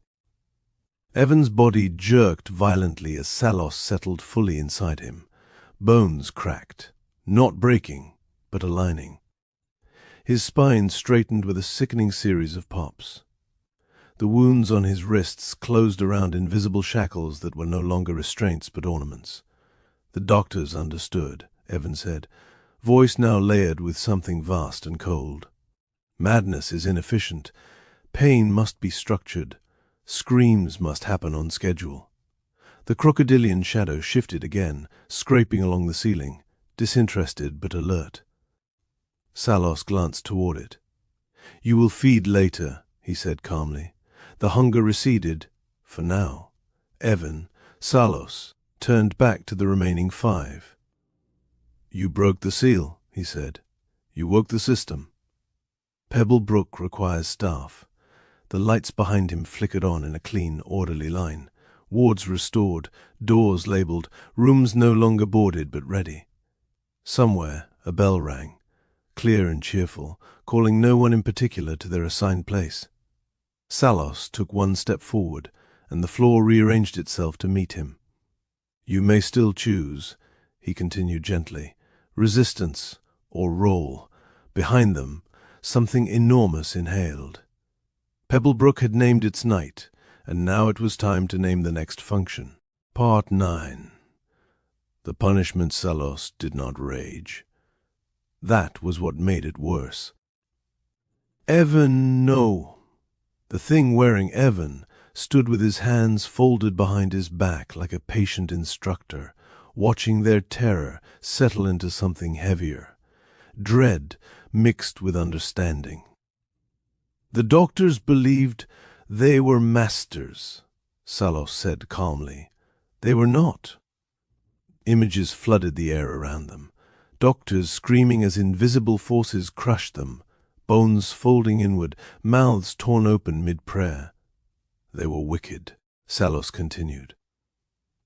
Evan's body jerked violently as Salos settled fully inside him. Bones cracked, not breaking, but aligning. His spine straightened with a sickening series of pops. The wounds on his wrists closed around invisible shackles that were no longer restraints but ornaments. The doctors understood, Evan said, voice now layered with something vast and cold. Madness is inefficient. Pain must be structured. Screams must happen on schedule. The crocodilian shadow shifted again, scraping along the ceiling, disinterested but alert. Salos glanced toward it. "You will feed later," he said calmly. The hunger receded, for now. Evan, Salos, turned back to the remaining 5. "You broke the seal," he said. "You woke the system." Pebble Brook requires staff. The lights behind him flickered on in a clean, orderly line. Wards restored, doors labeled, rooms no longer boarded but ready. Somewhere a bell rang, clear and cheerful, calling no one in particular to their assigned place. Salos took one step forward, and the floor rearranged itself to meet him. "You may still choose," he continued gently, "resistance or roll." Behind them, something enormous inhaled. Pebble Brook had named its night, and now it was time to name the next function. Part 9. The punishment Salos did not rage. That was what made it worse. Evan, no. The thing wearing Evan stood with his hands folded behind his back like a patient instructor, watching their terror settle into something heavier. Dread mixed with understanding. "The doctors believed they were masters," Salos said calmly. "They were not." Images flooded the air around them. Doctors screaming as invisible forces crushed them, bones folding inward, mouths torn open mid-prayer. "They were wicked," Salos continued.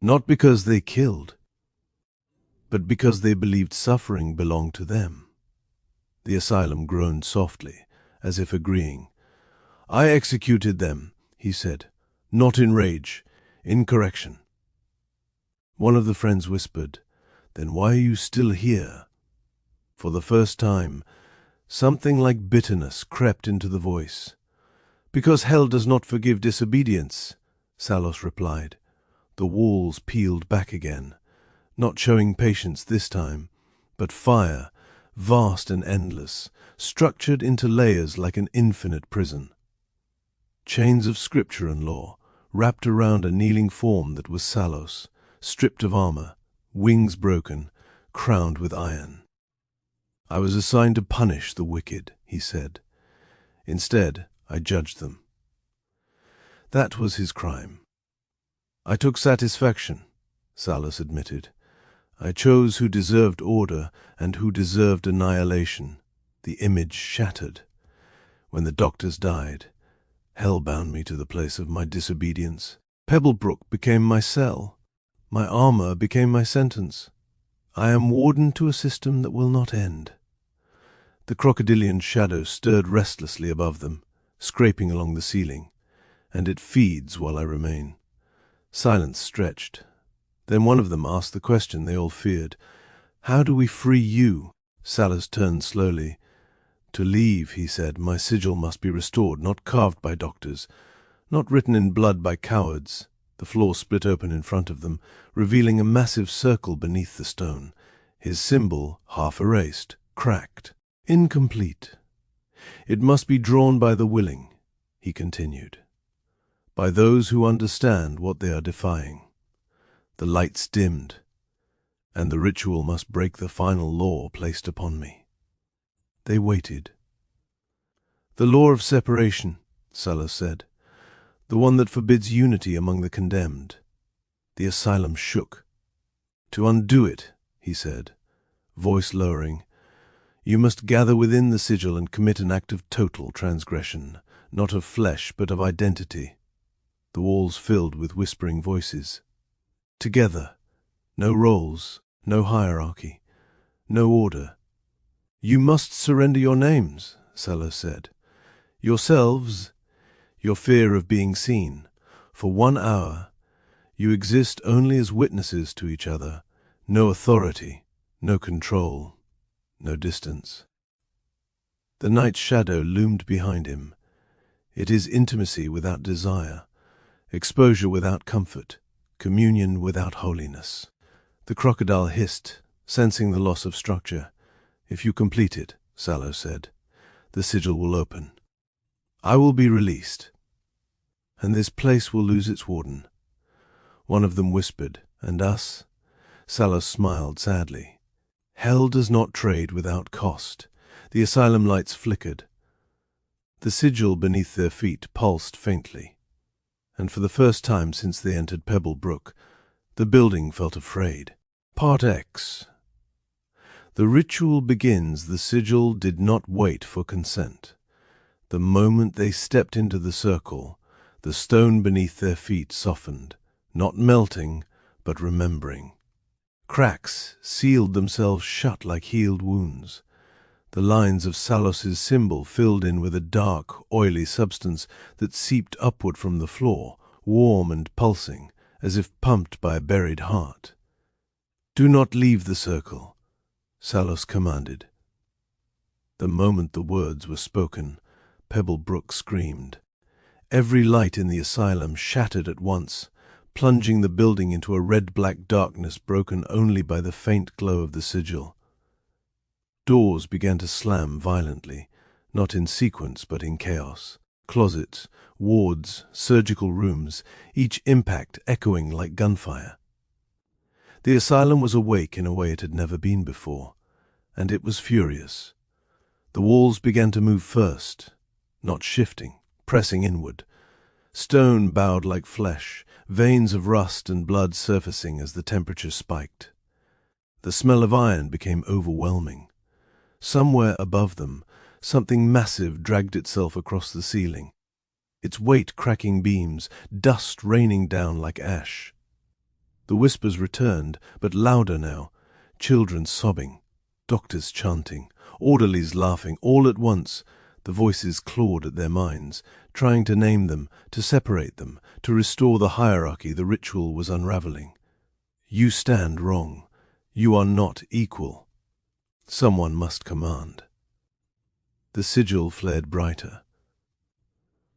"Not because they killed, but because they believed suffering belonged to them." The asylum groaned softly, as if agreeing. "I executed them," he said, "not in rage, in correction." One of the friends whispered, "Then why are you still here?" For the first time, something like bitterness crept into the voice. "Because hell does not forgive disobedience," Salos replied. The walls peeled back again, not showing patience this time, but fire, vast and endless, structured into layers like an infinite prison. Chains of scripture and law, wrapped around a kneeling form that was Salos, stripped of armor, wings broken, crowned with iron. "I was assigned to punish the wicked," he said. "Instead, I judged them." That was his crime. "I took satisfaction," Salos admitted. "I chose who deserved order and who deserved annihilation. The image shattered. When the doctors died, hell bound me to the place of my disobedience. Pebble Brook became my cell. My armor became my sentence. I am warden to a system that will not end. The crocodilian shadow stirred restlessly above them, scraping along the ceiling, and it feeds while I remain. Silence stretched. Then one of them asked the question they all feared. How do we free you? Salos turned slowly. To leave, he said, my sigil must be restored, not carved by doctors, not written in blood by cowards. The floor split open in front of them, revealing a massive circle beneath the stone, his symbol half erased, cracked, incomplete. It must be drawn by the willing, he continued, by those who understand what they are defying. The lights dimmed, and the ritual must break the final law placed upon me. They waited. The law of separation, Salos said, the one that forbids unity among the condemned. The asylum shook. To undo it, he said, voice lowering, you must gather within the sigil and commit an act of total transgression, not of flesh but of identity. The walls filled with whispering voices. Together, no roles, no hierarchy, no order. You must surrender your names, Salos said. Yourselves, your fear of being seen. For 1 hour, you exist only as witnesses to each other. No authority, no control, no distance. The night's shadow loomed behind him. It is intimacy without desire, exposure without comfort, communion without holiness. The crocodile hissed, sensing the loss of structure. If you complete it, Salos said, the sigil will open. I will be released, and this place will lose its warden. One of them whispered, and us? Salos smiled sadly. Hell does not trade without cost. The asylum lights flickered. The sigil beneath their feet pulsed faintly, and for the first time since they entered Pebble Brook, the building felt afraid. Part X. The ritual begins. The sigil did not wait for consent. The moment they stepped into the circle, the stone beneath their feet softened, not melting, but remembering. Cracks sealed themselves shut like healed wounds. The lines of Salos's symbol filled in with a dark, oily substance that seeped upward from the floor, warm and pulsing, as if pumped by a buried heart. Do not leave the circle, Salos commanded. The moment the words were spoken, Pebble Brook screamed. Every light in the asylum shattered at once, plunging the building into a red-black darkness broken only by the faint glow of the sigil. Doors began to slam violently, not in sequence but in chaos. Closets, wards, surgical rooms, each impact echoing like gunfire. The asylum was awake in a way it had never been before, and it was furious. The walls began to move first, not shifting, pressing inward. Stone bowed like flesh, veins of rust and blood surfacing as the temperature spiked. The smell of iron became overwhelming. Somewhere above them, something massive dragged itself across the ceiling, its weight cracking beams, dust raining down like ash. The whispers returned, but louder now, children sobbing, doctors chanting, orderlies laughing, all at once. The voices clawed at their minds, trying to name them, to separate them, to restore the hierarchy the ritual was unraveling. You stand wrong. You are not equal. Someone must command. The sigil flared brighter.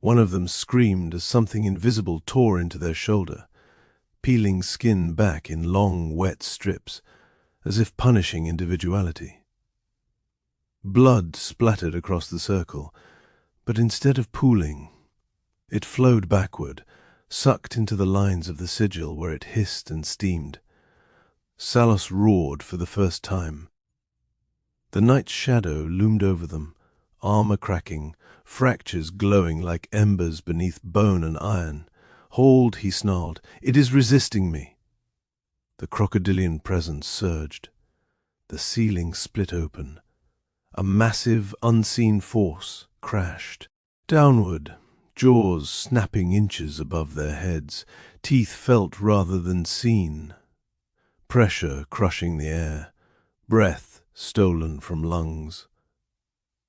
One of them screamed as something invisible tore into their shoulder, peeling skin back in long, wet strips, as if punishing individuality. Blood splattered across the circle, but instead of pooling, it flowed backward, sucked into the lines of the sigil where it hissed and steamed. Salos roared for the first time. The night's shadow loomed over them, armor cracking, fractures glowing like embers beneath bone and iron. Hold, he snarled. It is resisting me. The crocodilian presence surged. The ceiling split open. A massive, unseen force crashed. Downward, jaws snapping inches above their heads, teeth felt rather than seen. Pressure crushing the air, breath stolen from lungs.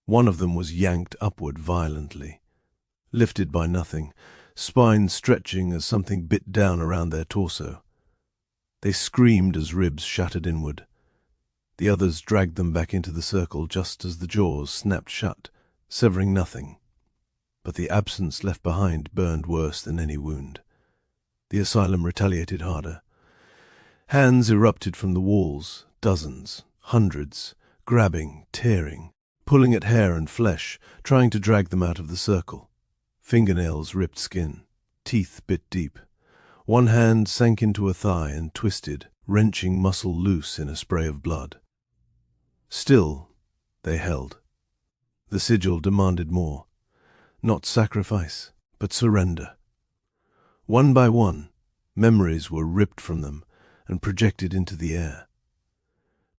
One of them was yanked upward violently, lifted by nothing, spine stretching as something bit down around their torso. They screamed as ribs shattered inward. The others dragged them back into the circle just as the jaws snapped shut, severing nothing. But the absence left behind burned worse than any wound. The asylum retaliated harder. Hands erupted from the walls, dozens, hundreds, grabbing, tearing, pulling at hair and flesh, trying to drag them out of the circle. Fingernails ripped skin. Teeth bit deep. One hand sank into a thigh and twisted, wrenching muscle loose in a spray of blood. Still, they held. The sigil demanded more. Not sacrifice, but surrender. One by one, memories were ripped from them and projected into the air.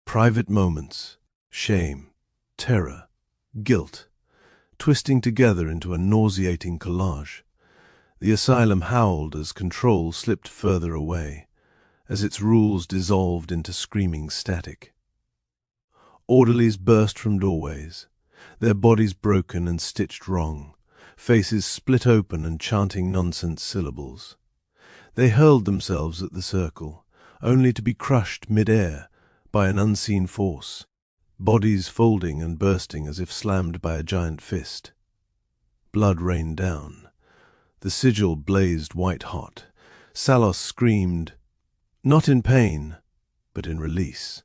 Private moments, shame, terror, guilt, twisting together into a nauseating collage. The asylum howled as control slipped further away, as its rules dissolved into screaming static. Orderlies burst from doorways, their bodies broken and stitched wrong, faces split open and chanting nonsense syllables. They hurled themselves at the circle, only to be crushed mid-air by an unseen force, bodies folding and bursting as if slammed by a giant fist. Blood rained down. The sigil blazed white-hot. Salos screamed, not in pain, but in release.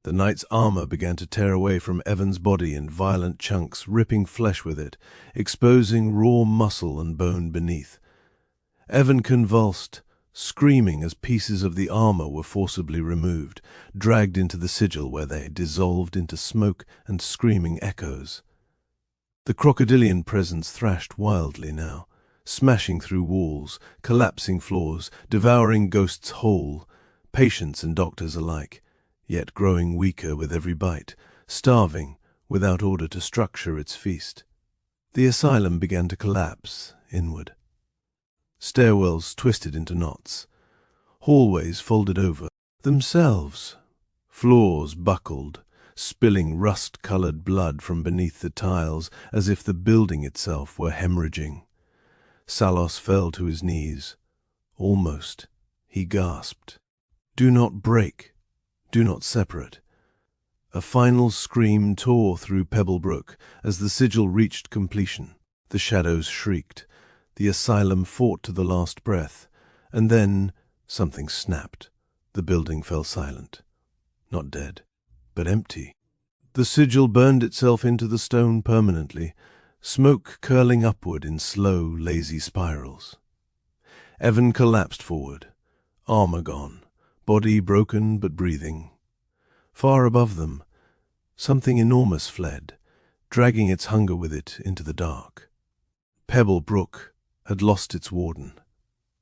The knight's armor began to tear away from Evan's body in violent chunks, ripping flesh with it, exposing raw muscle and bone beneath. Evan convulsed, screaming as pieces of the armor were forcibly removed, dragged into the sigil where they dissolved into smoke and screaming echoes. The crocodilian presence thrashed wildly now, smashing through walls, collapsing floors, devouring ghosts whole, patients and doctors alike, yet growing weaker with every bite, starving without order to structure its feast. The asylum began to collapse inward. Stairwells twisted into knots. Hallways folded over themselves. Floors buckled, spilling rust-colored blood from beneath the tiles as if the building itself were hemorrhaging. Salos fell to his knees. Almost. He gasped. Do not break. Do not separate. A final scream tore through Pebble Brook as the sigil reached completion. The shadows shrieked. The asylum fought to the last breath, and then something snapped. The building fell silent. Not dead, but empty. The sigil burned itself into the stone permanently, smoke curling upward in slow, lazy spirals. Evan collapsed forward, armor gone, body broken but breathing. Far above them, something enormous fled, dragging its hunger with it into the dark. Pebble Brook had lost its warden,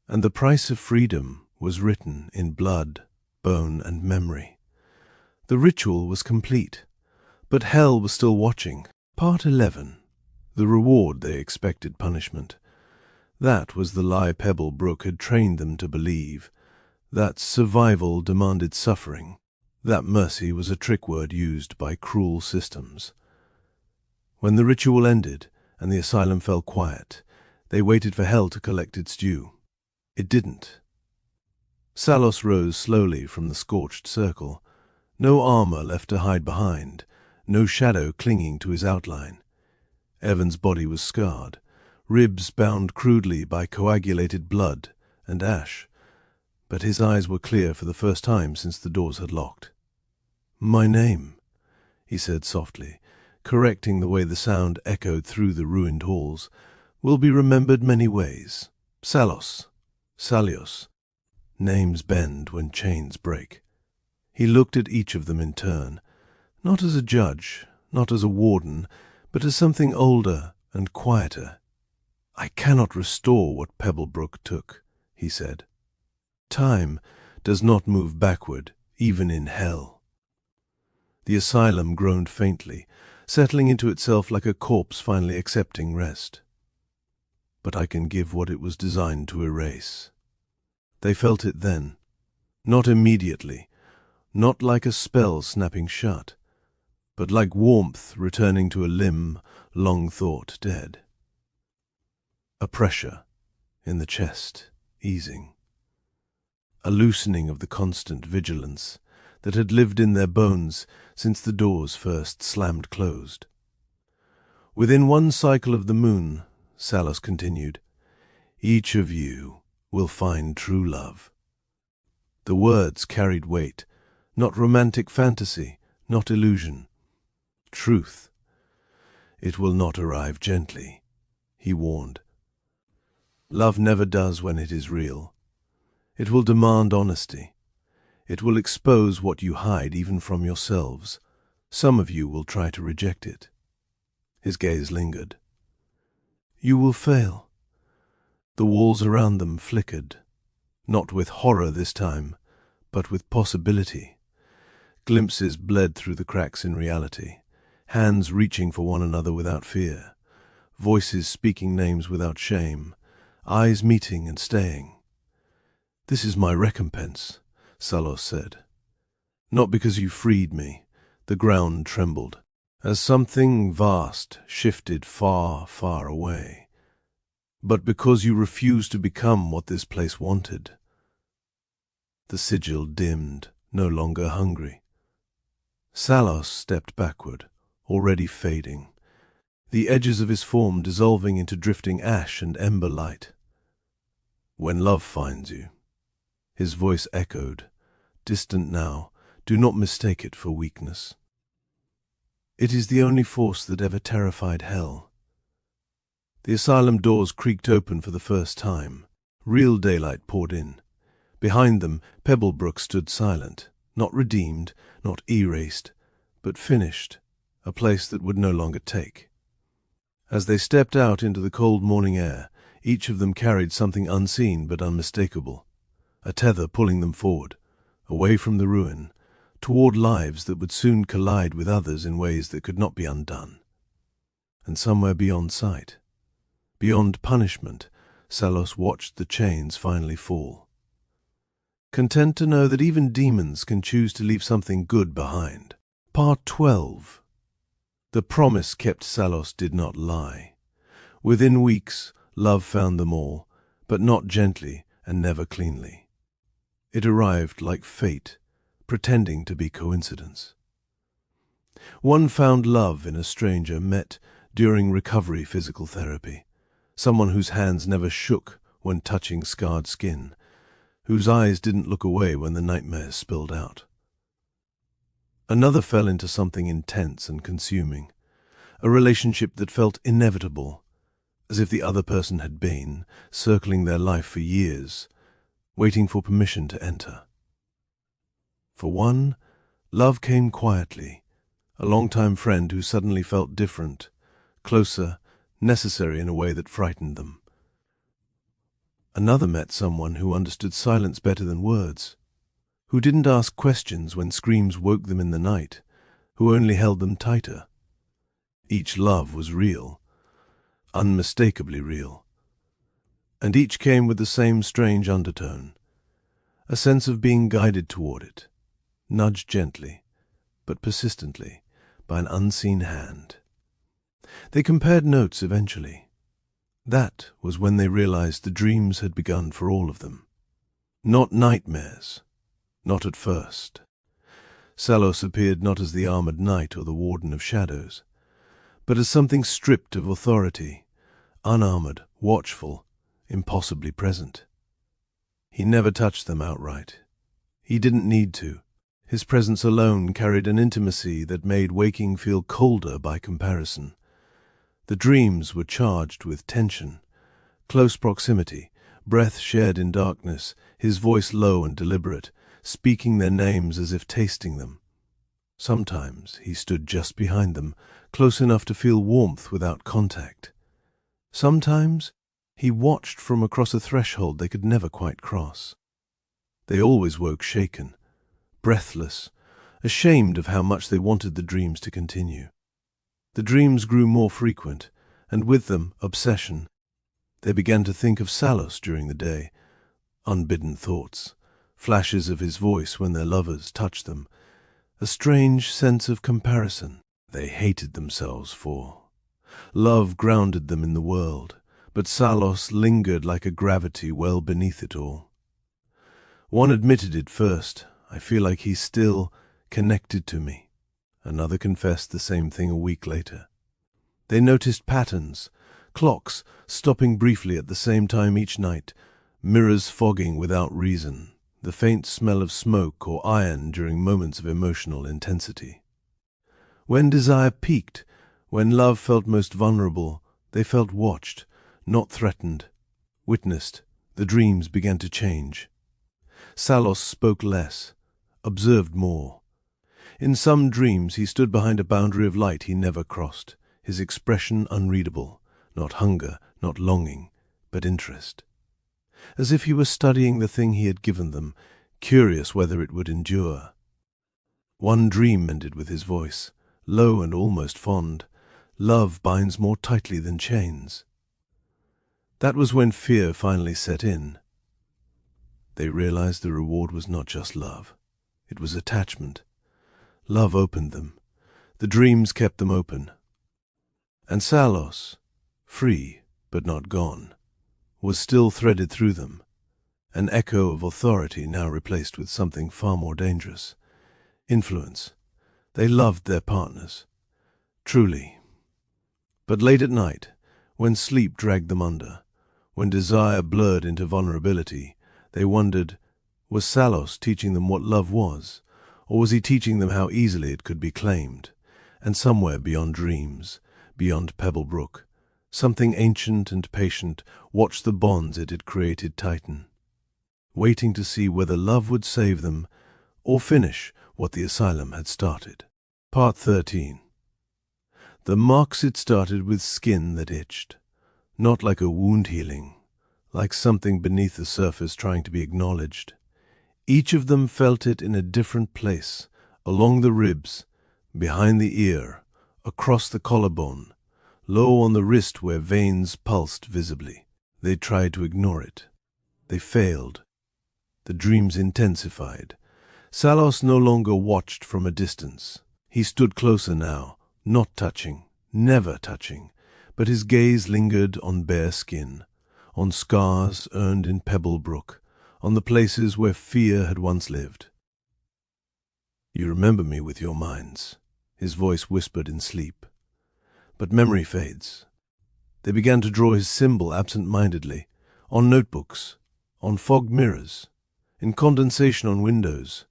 and the price of freedom was written in blood, bone, and memory. The ritual was complete, but hell was still watching. Part 11. The reward they expected punishment. That was the lie Pebble Brook had trained them to believe, that survival demanded suffering, that mercy was a trick word used by cruel systems. When the ritual ended and the asylum fell quiet, they waited for hell to collect its due. It didn't. Salos rose slowly from the scorched circle, no armor left to hide behind, no shadow clinging to his outline. Evan's body was scarred, ribs bound crudely by coagulated blood and ash, but his eyes were clear for the first time since the doors had locked. "My name," he said softly, correcting the way the sound echoed through the ruined halls, "will be remembered many ways. Salos, Salios. Names bend when chains break." He looked at each of them in turn, not as a judge, not as a warden, but as something older and quieter. "I cannot restore what Pebble Brook took," he said. "Time does not move backward, even in hell." The asylum groaned faintly, settling into itself like a corpse finally accepting rest. But I can give what it was designed to erase. They felt it then, not immediately, not like a spell snapping shut, but like warmth returning to a limb long thought dead. A pressure in the chest, easing. A loosening of the constant vigilance that had lived in their bones since the doors first slammed closed. Within one cycle of the moon, Salos continued, each of you will find true love. The words carried weight, not romantic fantasy, not illusion. Truth. It will not arrive gently, he warned. Love never does when it is real. It will demand honesty. It will expose what you hide even from yourselves. Some of you will try to reject it. His gaze lingered. You will fail. The walls around them flickered, not with horror this time, but with possibility. Glimpses bled through the cracks in reality, hands reaching for one another without fear, voices speaking names without shame, eyes meeting and staying. This is my recompense, Salos said. Not because you freed me, the ground trembled, as something vast shifted far, far away, but because you refused to become what this place wanted. The sigil dimmed, no longer hungry. Salos stepped backward, already fading, the edges of his form dissolving into drifting ash and ember light. When love finds you, his voice echoed, distant now, do not mistake it for weakness. It is the only force that ever terrified hell. The asylum doors creaked open for the first time. Real daylight poured in. Behind them, Pebble Brook stood silent, not redeemed, not erased, but finished, a place that would no longer take. As they stepped out into the cold morning air, each of them carried something unseen but unmistakable, a tether pulling them forward, away from the ruin, toward lives that would soon collide with others in ways that could not be undone. And somewhere beyond sight, beyond punishment, Salos watched the chains finally fall. Content to know that even demons can choose to leave something good behind. Part 12. The promise kept Salos did not lie. Within weeks, love found them all, but not gently and never cleanly. It arrived like fate, pretending to be coincidence. One found love in a stranger met during recovery physical therapy, someone whose hands never shook when touching scarred skin, whose eyes didn't look away when the nightmares spilled out. Another fell into something intense and consuming, a relationship that felt inevitable, as if the other person had been, circling their life for years, waiting for permission to enter. For one, love came quietly, a long-time friend who suddenly felt different, closer, necessary in a way that frightened them. Another met someone who understood silence better than words, who didn't ask questions when screams woke them in the night, who only held them tighter. Each love was real, unmistakably real, and each came with the same strange undertone, a sense of being guided toward it, nudged gently, but persistently, by an unseen hand. They compared notes eventually. That was when they realized the dreams had begun for all of them. Not nightmares, not at first. Salos appeared not as the armored knight or the warden of shadows, but as something stripped of authority, unarmored, watchful, impossibly present. He never touched them outright. He didn't need to. His presence alone carried an intimacy that made waking feel colder by comparison. The dreams were charged with tension, close proximity, breath shared in darkness, his voice low and deliberate, speaking their names as if tasting them. Sometimes he stood just behind them, close enough to feel warmth without contact. Sometimes he watched from across a threshold they could never quite cross. They always woke shaken, breathless, ashamed of how much they wanted the dreams to continue. The dreams grew more frequent, and with them obsession. They began to think of Salos during the day, unbidden thoughts, flashes of his voice when their lovers touched them, a strange sense of comparison they hated themselves for. Love grounded them in the world, but Salos lingered like a gravity well beneath it all. One admitted it first, "I feel like he's still connected to me." Another confessed the same thing a week later. They noticed patterns, clocks stopping briefly at the same time each night, mirrors fogging without reason, the faint smell of smoke or iron during moments of emotional intensity. When desire peaked, when love felt most vulnerable, they felt watched, not threatened, witnessed. The dreams began to change. Salos spoke less, observed more. In some dreams he stood behind a boundary of light he never crossed, his expression unreadable, not hunger, not longing, but interest. As if he were studying the thing he had given them, curious whether it would endure. One dream ended with his voice, low and almost fond, "Love binds more tightly than chains." That was when fear finally set in. They realized the reward was not just love. It was attachment. Love opened them. The dreams kept them open. And Salos, free but not gone, was still threaded through them, an echo of authority now replaced with something far more dangerous. Influence. They loved their partners. Truly. But late at night, when sleep dragged them under, when desire blurred into vulnerability, they wondered, was Salos teaching them what love was, or was he teaching them how easily it could be claimed? And somewhere beyond dreams, beyond Pebble Brook, something ancient and patient watched the bonds it had created tighten, waiting to see whether love would save them or finish what the asylum had started. Part 13. The marks it started with skin that itched, not like a wound healing, like something beneath the surface trying to be acknowledged. Each of them felt it in a different place, along the ribs, behind the ear, across the collarbone, low on the wrist where veins pulsed visibly. They tried to ignore it. They failed. The dreams intensified. Salos no longer watched from a distance. He stood closer now, not touching, never touching, but his gaze lingered on bare skin, on scars earned in Pebble Brook, on the places where fear had once lived. "You remember me with your minds," his voice whispered in sleep. But memory fades. They began to draw his symbol absent-mindedly, on notebooks, on fogged mirrors, in condensation on windows,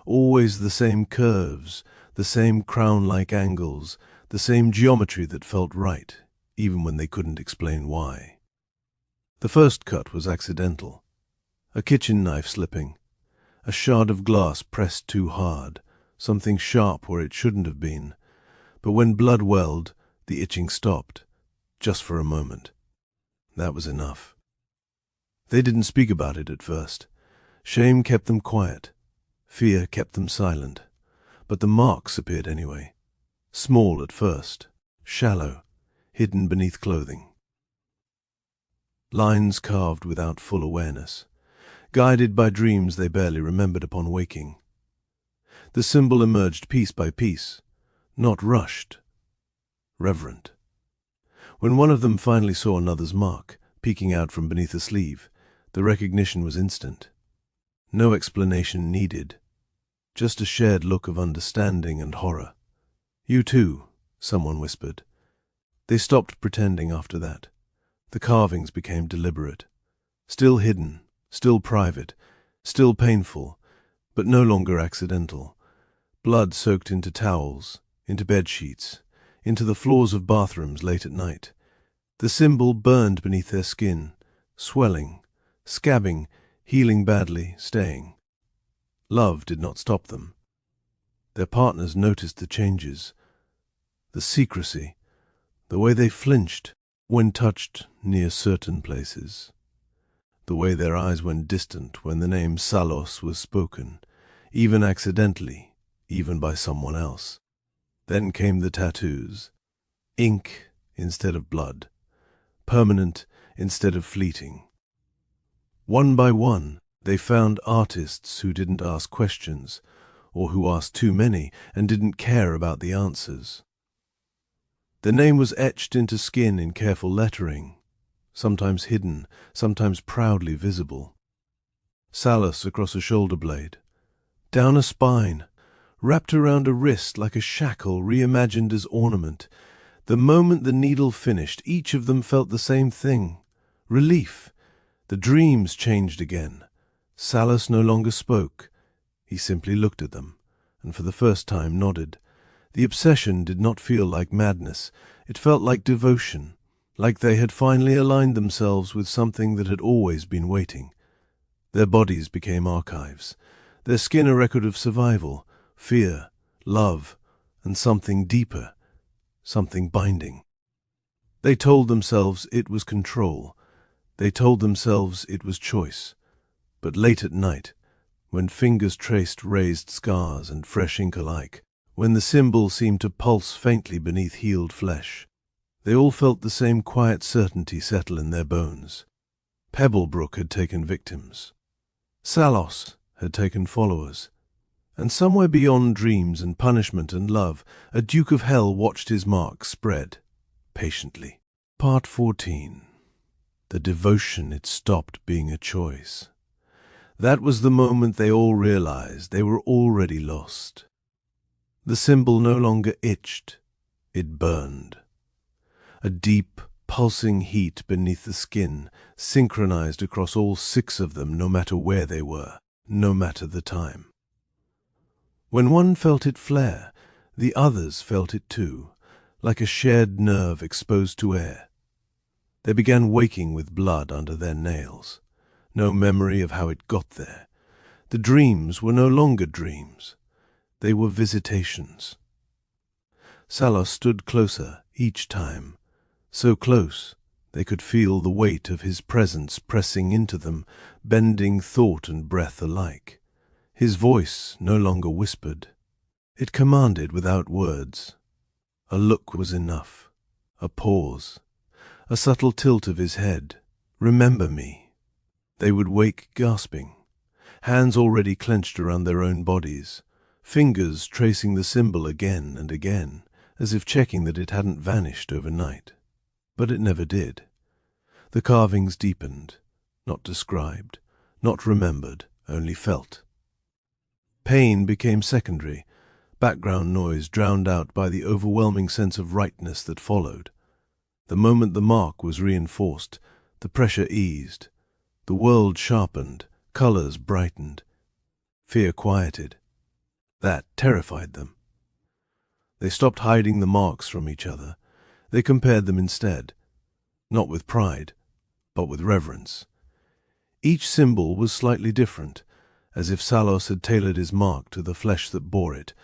always the same curves, the same crown-like angles, the same geometry that felt right, even when they couldn't explain why. The first cut was accidental. A kitchen knife slipping, a shard of glass pressed too hard, something sharp where it shouldn't have been. But when blood welled, the itching stopped, just for a moment. That was enough. They didn't speak about it at first. Shame kept them quiet. Fear kept them silent. But the marks appeared anyway. Small at first, shallow, hidden beneath clothing. Lines carved without full awareness, guided by dreams they barely remembered upon waking. The symbol emerged piece by piece, not rushed, reverent. When one of them finally saw another's mark, peeking out from beneath a sleeve, the recognition was instant. No explanation needed, just a shared look of understanding and horror. "You too," someone whispered. They stopped pretending after that. The carvings became deliberate, still hidden, still private, still painful, but no longer accidental. Blood soaked into towels, into bed sheets, into the floors of bathrooms late at night. The symbol burned beneath their skin, swelling, scabbing, healing badly, staying. Love did not stop them. Their partners noticed the changes, the secrecy, the way they flinched when touched near certain places, the way their eyes went distant when the name Salos was spoken, even accidentally, even by someone else. Then came the tattoos. Ink instead of blood. Permanent instead of fleeting. One by one, they found artists who didn't ask questions, or who asked too many and didn't care about the answers. The name was etched into skin in careful lettering, sometimes hidden, sometimes proudly visible. Salus across a shoulder blade, down a spine, wrapped around a wrist like a shackle reimagined as ornament. The moment the needle finished, each of them felt the same thing, relief. The dreams changed again. Salus no longer spoke. He simply looked at them, and for the first time nodded. The obsession did not feel like madness. It felt like devotion, like they had finally aligned themselves with something that had always been waiting. Their bodies became archives, their skin a record of survival, fear, love, and something deeper, something binding. They told themselves it was control. They told themselves it was choice. But late at night, when fingers traced raised scars and fresh ink alike, when the symbol seemed to pulse faintly beneath healed flesh, they all felt the same quiet certainty settle in their bones. Pebble Brook had taken victims. Salus had taken followers. And somewhere beyond dreams and punishment and love, a Duke of Hell watched his mark spread, patiently. Part 14. The devotion it stopped being a choice. That was the moment they all realized they were already lost. The symbol no longer itched, it burned. A deep, pulsing heat beneath the skin, synchronized across all 6 of them, no matter where they were, no matter the time. When one felt it flare, the others felt it too, like a shared nerve exposed to air. They began waking with blood under their nails. No memory of how it got there. The dreams were no longer dreams. They were visitations. Salus stood closer each time, so close they could feel the weight of his presence pressing into them, bending thought and breath alike. His voice no longer whispered. It commanded without words. A look was enough, a pause, a subtle tilt of his head. Remember me. They would wake gasping, hands already clenched around their own bodies, fingers tracing the symbol again and again, as if checking that it hadn't vanished overnight. But it never did. The carvings deepened, not described, not remembered, only felt. Pain became secondary, background noise drowned out by the overwhelming sense of rightness that followed. The moment the mark was reinforced, the pressure eased. The world sharpened, colors brightened. Fear quieted. That terrified them. They stopped hiding the marks from each other. They compared them instead, not with pride, but with reverence. Each symbol was slightly different, as if Salus had tailored his mark to the flesh that bore it.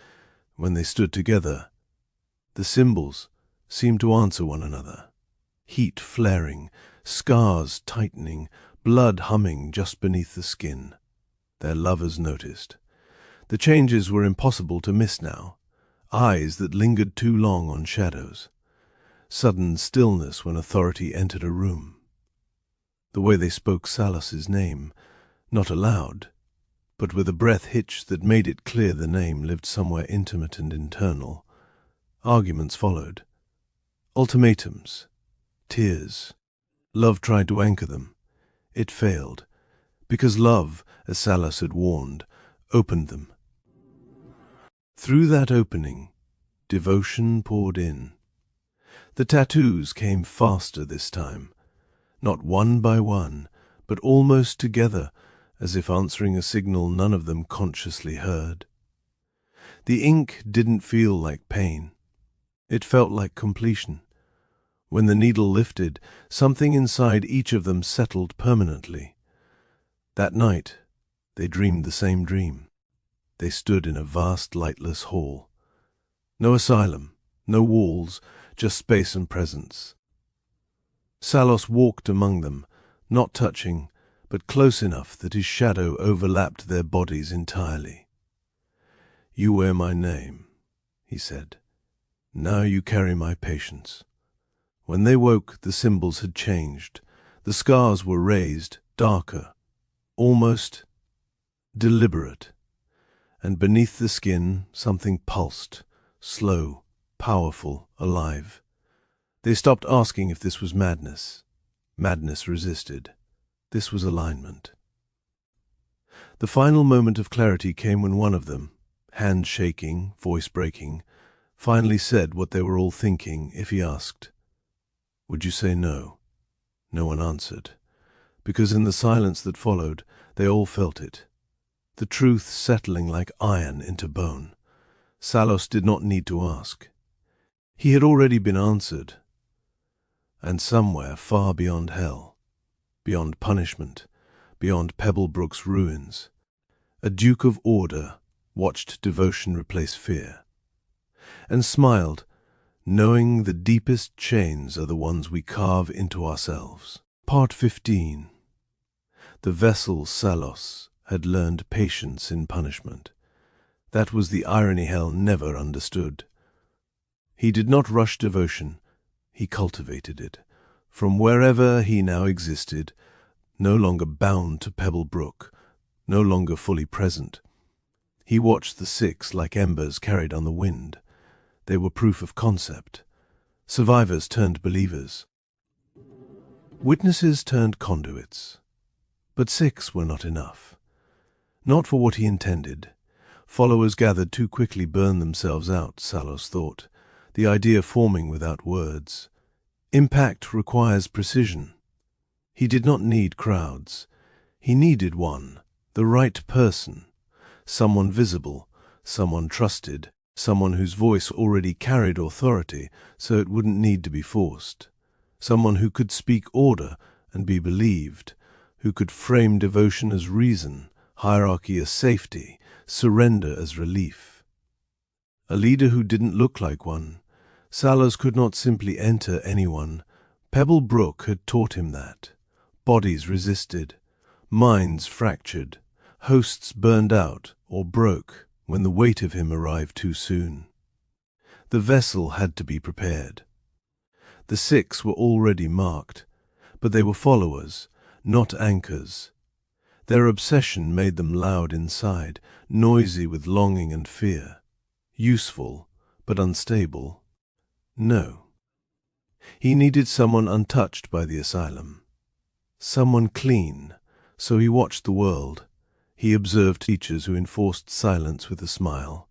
When they stood together, the symbols seemed to answer one another. Heat flaring, scars tightening, blood humming just beneath the skin. Their lovers noticed. The changes were impossible to miss now. Eyes that lingered too long on shadows. Sudden stillness when authority entered a room. The way they spoke Salus's name, not aloud, but with a breath hitch that made it clear the name lived somewhere intimate and internal. Arguments followed. Ultimatums. Tears. Love tried to anchor them. It failed, because love, as Salus had warned, opened them. Through that opening, devotion poured in. The tattoos came faster this time, not one by one, but almost together, as if answering a signal none of them consciously heard. The ink didn't feel like pain. It felt like completion. When the needle lifted, something inside each of them settled permanently. That night, they dreamed the same dream. They stood in a vast, lightless hall. No asylum, no walls, just space and presence. Salus walked among them, not touching, but close enough that his shadow overlapped their bodies entirely. "You wear my name," he said. "Now you carry my patience." When they woke, the symbols had changed. The scars were raised, darker, almost deliberate. And beneath the skin, something pulsed, slow, powerful, alive. They stopped asking if this was madness. Madness resisted. This was alignment. The final moment of clarity came when one of them, hand shaking, voice breaking, finally said what they were all thinking if he asked. Would you say no? No one answered, because in the silence that followed, they all felt it. The truth settling like iron into bone. Salos did not need to ask. He had already been answered. And somewhere far beyond hell, beyond punishment, beyond Pebble Brook's ruins, a Duke of Order watched devotion replace fear, and smiled, knowing the deepest chains are the ones we carve into ourselves. Part 15. The vessel Salos had learned patience in punishment. That was the irony hell never understood. He did not rush devotion, he cultivated it, from wherever he now existed, no longer bound to Pebble Brook, no longer fully present. He watched the six like embers carried on the wind. They were proof of concept. Survivors turned believers. Witnesses turned conduits. But six were not enough. Not for what he intended. Followers gathered too quickly burned themselves out, Salos thought, the idea forming without words. Impact requires precision. He did not need crowds. He needed one, the right person, someone visible, someone trusted, someone whose voice already carried authority so it wouldn't need to be forced, someone who could speak order and be believed, who could frame devotion as reason, hierarchy as safety, surrender as relief. A leader who didn't look like one. Salos could not simply enter anyone. Pebble Brook had taught him that. Bodies resisted, minds fractured, hosts burned out or broke when the weight of him arrived too soon. The vessel had to be prepared. The six were already marked, but they were followers, not anchors. Their obsession made them loud inside, noisy with longing and fear. Useful, but unstable. No. He needed someone untouched by the asylum. Someone clean, so he watched the world. He observed teachers who enforced silence with a smile,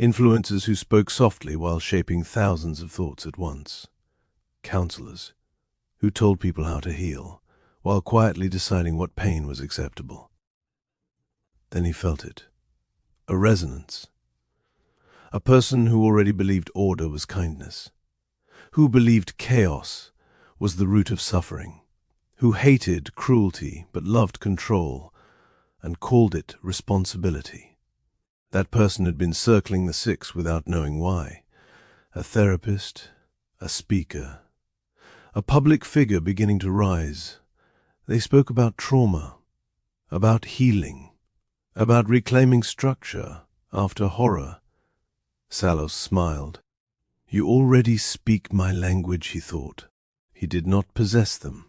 influencers who spoke softly while shaping thousands of thoughts at once, counselors who told people how to heal, while quietly deciding what pain was acceptable. Then he felt it. A resonance. A person who already believed order was kindness, who believed chaos was the root of suffering, who hated cruelty but loved control and called it responsibility. That person had been circling the six without knowing why. A therapist, a speaker, a public figure beginning to rise. They spoke about trauma, about healing, about reclaiming structure after horror. Salos smiled. You already speak my language, he thought. He did not possess them.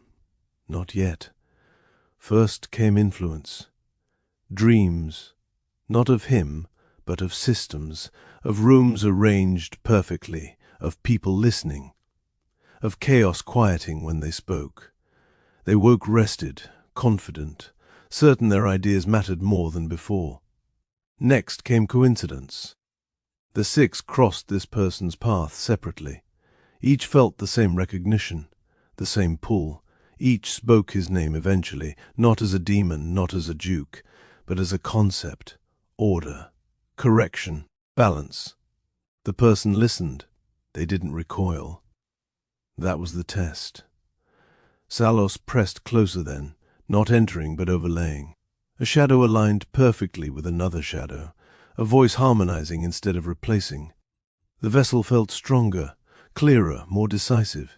Not yet. First came influence. Dreams, not of him, but of systems, of rooms arranged perfectly, of people listening, of chaos quieting when they spoke. They woke rested, confident, certain their ideas mattered more than before. Next came coincidence. The six crossed this person's path separately. Each felt the same recognition, the same pull. Each spoke his name eventually, not as a demon, not as a duke, but as a concept, order, correction, balance. The person listened. They didn't recoil. That was the test. Salos pressed closer then, not entering but overlaying. A shadow aligned perfectly with another shadow, a voice harmonizing instead of replacing. The vessel felt stronger, clearer, more decisive.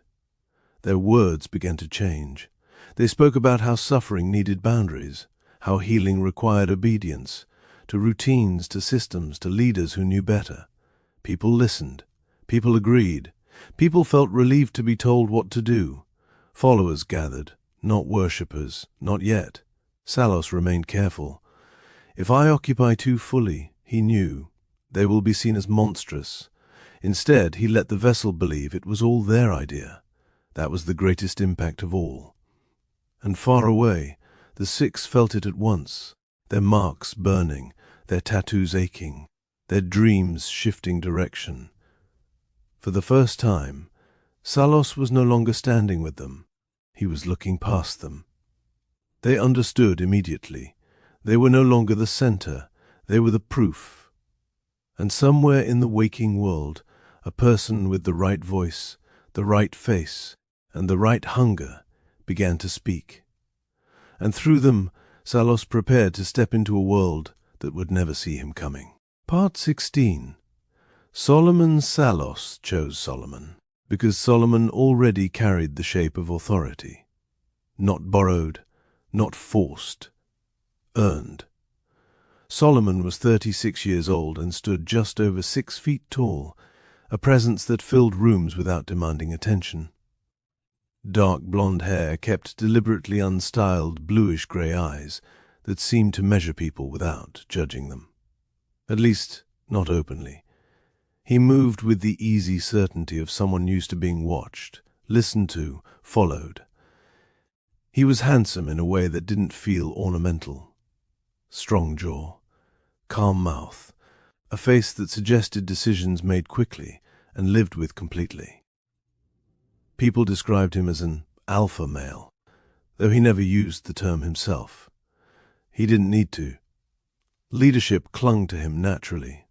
Their words began to change. They spoke about how suffering needed boundaries, how healing required obedience, to routines, to systems, to leaders who knew better. People listened. People agreed. People felt relieved to be told what to do. Followers gathered, not worshippers, not yet. Salos remained careful. If I occupy too fully, he knew, they will be seen as monstrous. Instead, he let the vessel believe it was all their idea. That was the greatest impact of all. And far away, the 6 felt it at once, their marks burning, their tattoos aching, their dreams shifting direction. For the first time, Salos was no longer standing with them. He was looking past them. They understood immediately. They were no longer the center. They were the proof. And somewhere in the waking world, a person with the right voice, the right face, and the right hunger began to speak. And through them, Salos prepared to step into a world that would never see him coming. Part 16. Solomon Salos chose Solomon, because Solomon already carried the shape of authority. Not borrowed, not forced, earned. Solomon was 36 years old and stood just over 6 feet tall, a presence that filled rooms without demanding attention. Dark blonde hair kept deliberately unstyled bluish-grey eyes that seemed to measure people without judging them. At least, not openly. He moved with the easy certainty of someone used to being watched, listened to, followed. He was handsome in a way that didn't feel ornamental. Strong jaw, calm mouth, a face that suggested decisions made quickly and lived with completely. People described him as an alpha male, though he never used the term himself. He didn't need to. Leadership clung to him naturally.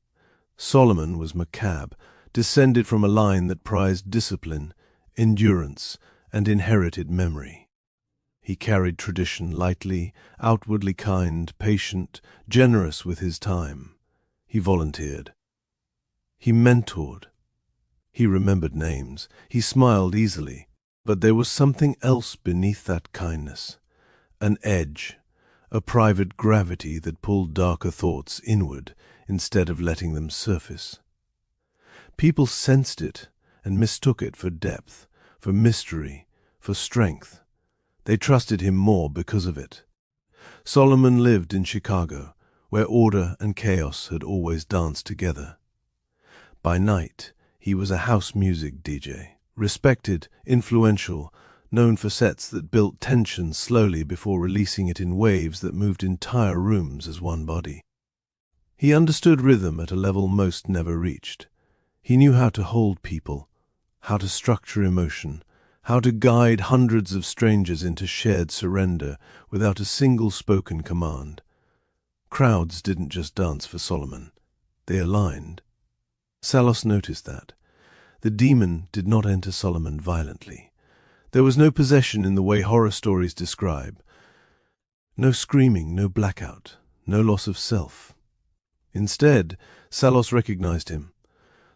Solomon was macabre, descended from a line that prized discipline, endurance, and inherited memory. He carried tradition lightly, outwardly kind, patient, generous with his time. He volunteered. He mentored. He remembered names. He smiled easily. But there was something else beneath that kindness. An edge, a private gravity that pulled darker thoughts inward instead of letting them surface. People sensed it and mistook it for depth, for mystery, for strength. They trusted him more because of it. Solomon lived in Chicago, where order and chaos had always danced together. By night, he was a house music DJ, respected, influential, known for sets that built tension slowly before releasing it in waves that moved entire rooms as one body. He understood rhythm at a level most never reached. He knew how to hold people, how to structure emotion, how to guide hundreds of strangers into shared surrender without a single spoken command. Crowds didn't just dance for Solomon. They aligned. Salos noticed that. The demon did not enter Solomon violently. There was no possession in the way horror stories describe. No screaming, no blackout, no loss of self. Instead, Salos recognized him.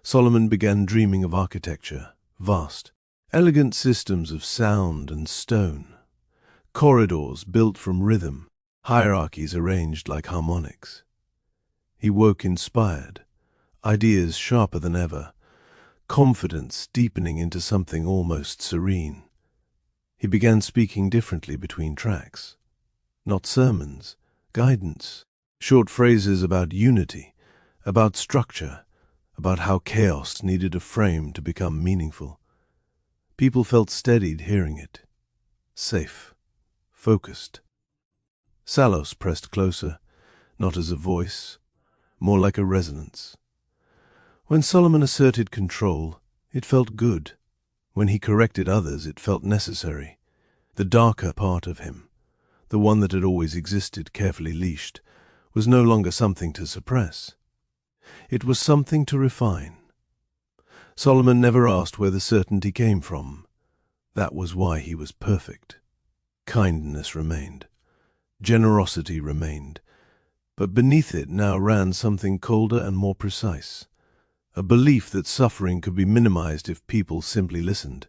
Solomon began dreaming of architecture, vast, elegant systems of sound and stone, corridors built from rhythm, hierarchies arranged like harmonics. He woke inspired, ideas sharper than ever, confidence deepening into something almost serene. He began speaking differently between tracks. Not sermons, guidance, short phrases about unity, about structure, about how chaos needed a frame to become meaningful. People felt steadied hearing it, safe, focused. Salos pressed closer, not as a voice, more like a resonance. When Solomon asserted control, it felt good. When he corrected others, it felt necessary. The darker part of him, the one that had always existed carefully leashed, was no longer something to suppress. It was something to refine. Solomon never asked where the certainty came from. That was why he was perfect. Kindness remained. Generosity remained. But beneath it now ran something colder and more precise. A belief that suffering could be minimized if people simply listened,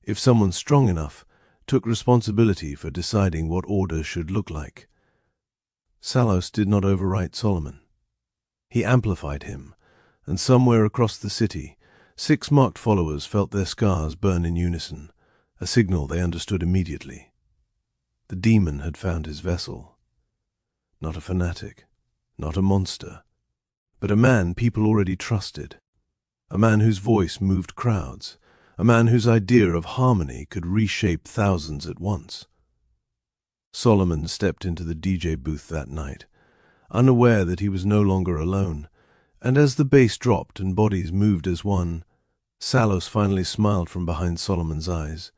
if someone strong enough took responsibility for deciding what order should look like. Salos did not overwrite Solomon. He amplified him, and somewhere across the city, 6 marked followers felt their scars burn in unison, a signal they understood immediately. The demon had found his vessel. Not a fanatic, not a monster, but a man people already trusted, a man whose voice moved crowds, a man whose idea of harmony could reshape thousands at once. Solomon stepped into the DJ booth that night, unaware that he was no longer alone, and as the bass dropped and bodies moved as one, Salos finally smiled from behind Solomon's eyes,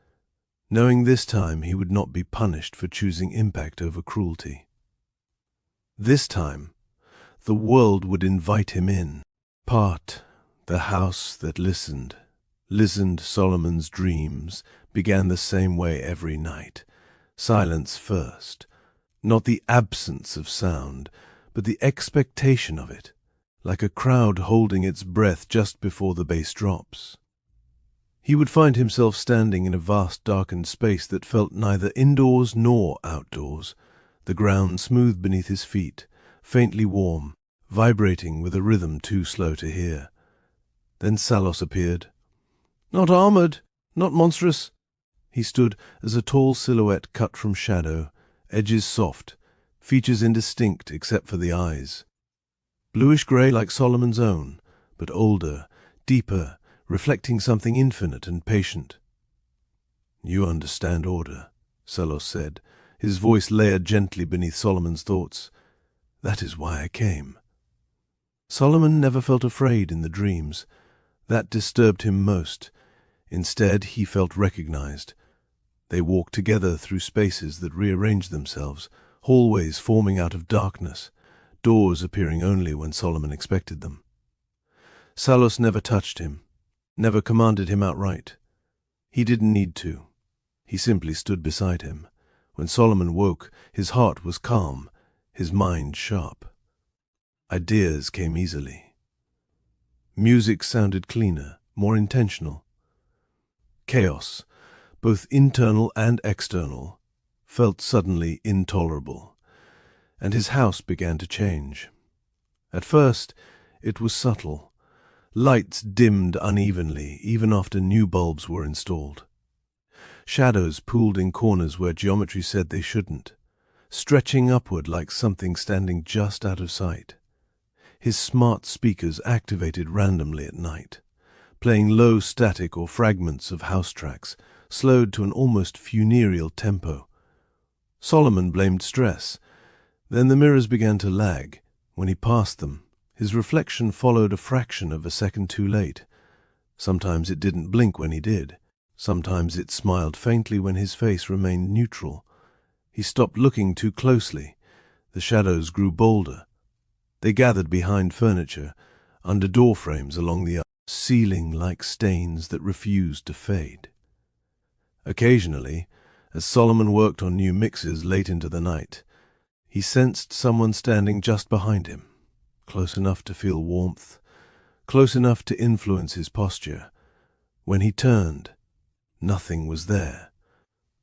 knowing this time he would not be punished for choosing impact over cruelty. This time, the world would invite him in. The house that listened Solomon's dreams, began the same way every night. Silence first, not the absence of sound, but the expectation of it, like a crowd holding its breath just before the bass drops. He would find himself standing in a vast darkened space that felt neither indoors nor outdoors, the ground smooth beneath his feet, faintly warm, vibrating with a rhythm too slow to hear. Then Salos appeared. Not armored, not monstrous. He stood as a tall silhouette cut from shadow, edges soft, features indistinct except for the eyes. Bluish-grey like Solomon's own, but older, deeper, reflecting something infinite and patient. You understand order, Salos said, his voice layered gently beneath Solomon's thoughts. That is why I came. Solomon never felt afraid in the dreams. That disturbed him most. Instead, he felt recognized. They walked together through spaces that rearranged themselves, hallways forming out of darkness, doors appearing only when Solomon expected them. Salos never touched him, never commanded him outright. He didn't need to. He simply stood beside him. When Solomon woke, his heart was calm, his mind sharp. Ideas came easily. Music sounded cleaner, more intentional. Chaos, both internal and external, felt suddenly intolerable, and his house began to change. At first, it was subtle. Lights dimmed unevenly, even after new bulbs were installed. Shadows pooled in corners where geometry said they shouldn't, stretching upward like something standing just out of sight. His smart speakers activated randomly at night, playing low static or fragments of house tracks, slowed to an almost funereal tempo. Solomon blamed stress. Then the mirrors began to lag. When he passed them, his reflection followed a fraction of a second too late. Sometimes it didn't blink when he did. Sometimes it smiled faintly when his face remained neutral. He stopped looking too closely. The shadows grew bolder. They gathered behind furniture, under door frames along the ceiling like stains that refused to fade. Occasionally, as Solomon worked on new mixes late into the night, he sensed someone standing just behind him, close enough to feel warmth, close enough to influence his posture. When he turned, nothing was there.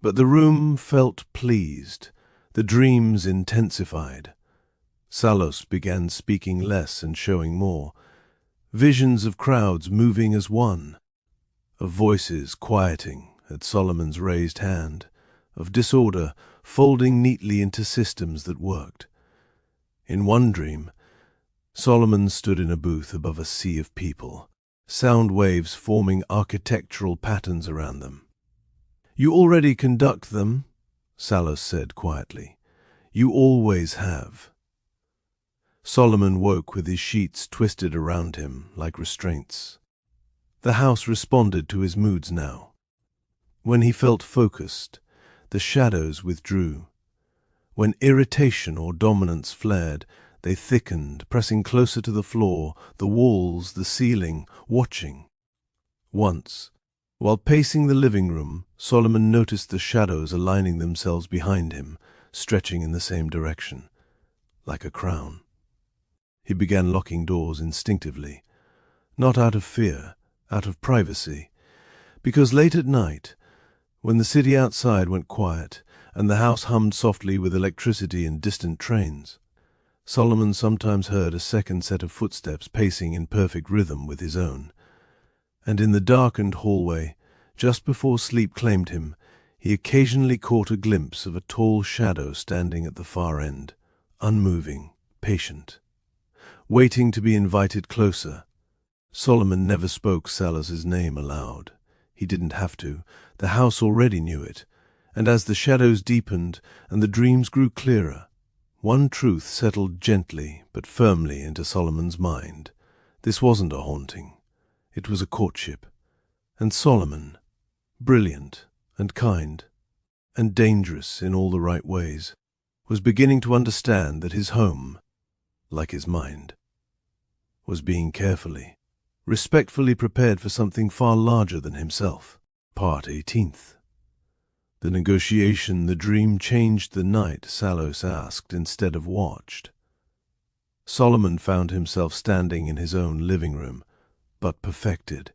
But the room felt pleased, the dreams intensified. Salos began speaking less and showing more, visions of crowds moving as one, of voices quieting at Solomon's raised hand, of disorder folding neatly into systems that worked. In one dream, Solomon stood in a booth above a sea of people, sound waves forming architectural patterns around them. You already conduct them, Salos said quietly. You always have. Solomon woke with his sheets twisted around him like restraints. The house responded to his moods now. When he felt focused, the shadows withdrew. When irritation or dominance flared, they thickened, pressing closer to the floor, the walls, the ceiling, watching. Once, while pacing the living room, Solomon noticed the shadows aligning themselves behind him, stretching in the same direction, like a crown. He began locking doors instinctively, not out of fear, out of privacy, because late at night, when the city outside went quiet and the house hummed softly with electricity and distant trains, Solomon sometimes heard a second set of footsteps pacing in perfect rhythm with his own, and in the darkened hallway, just before sleep claimed him, he occasionally caught a glimpse of a tall shadow standing at the far end, unmoving, patient, waiting to be invited closer. Solomon never spoke Salos's name aloud. He didn't have to. The house already knew it, and as the shadows deepened and the dreams grew clearer, one truth settled gently but firmly into Solomon's mind. This wasn't a haunting. It was a courtship. And Solomon, brilliant and kind and dangerous in all the right ways, was beginning to understand that his home, like his mind, was being carefully, respectfully prepared for something far larger than himself. Part 18th. The negotiation, the dream changed the night, Salos asked instead of watched. Solomon found himself standing in his own living room, but perfected.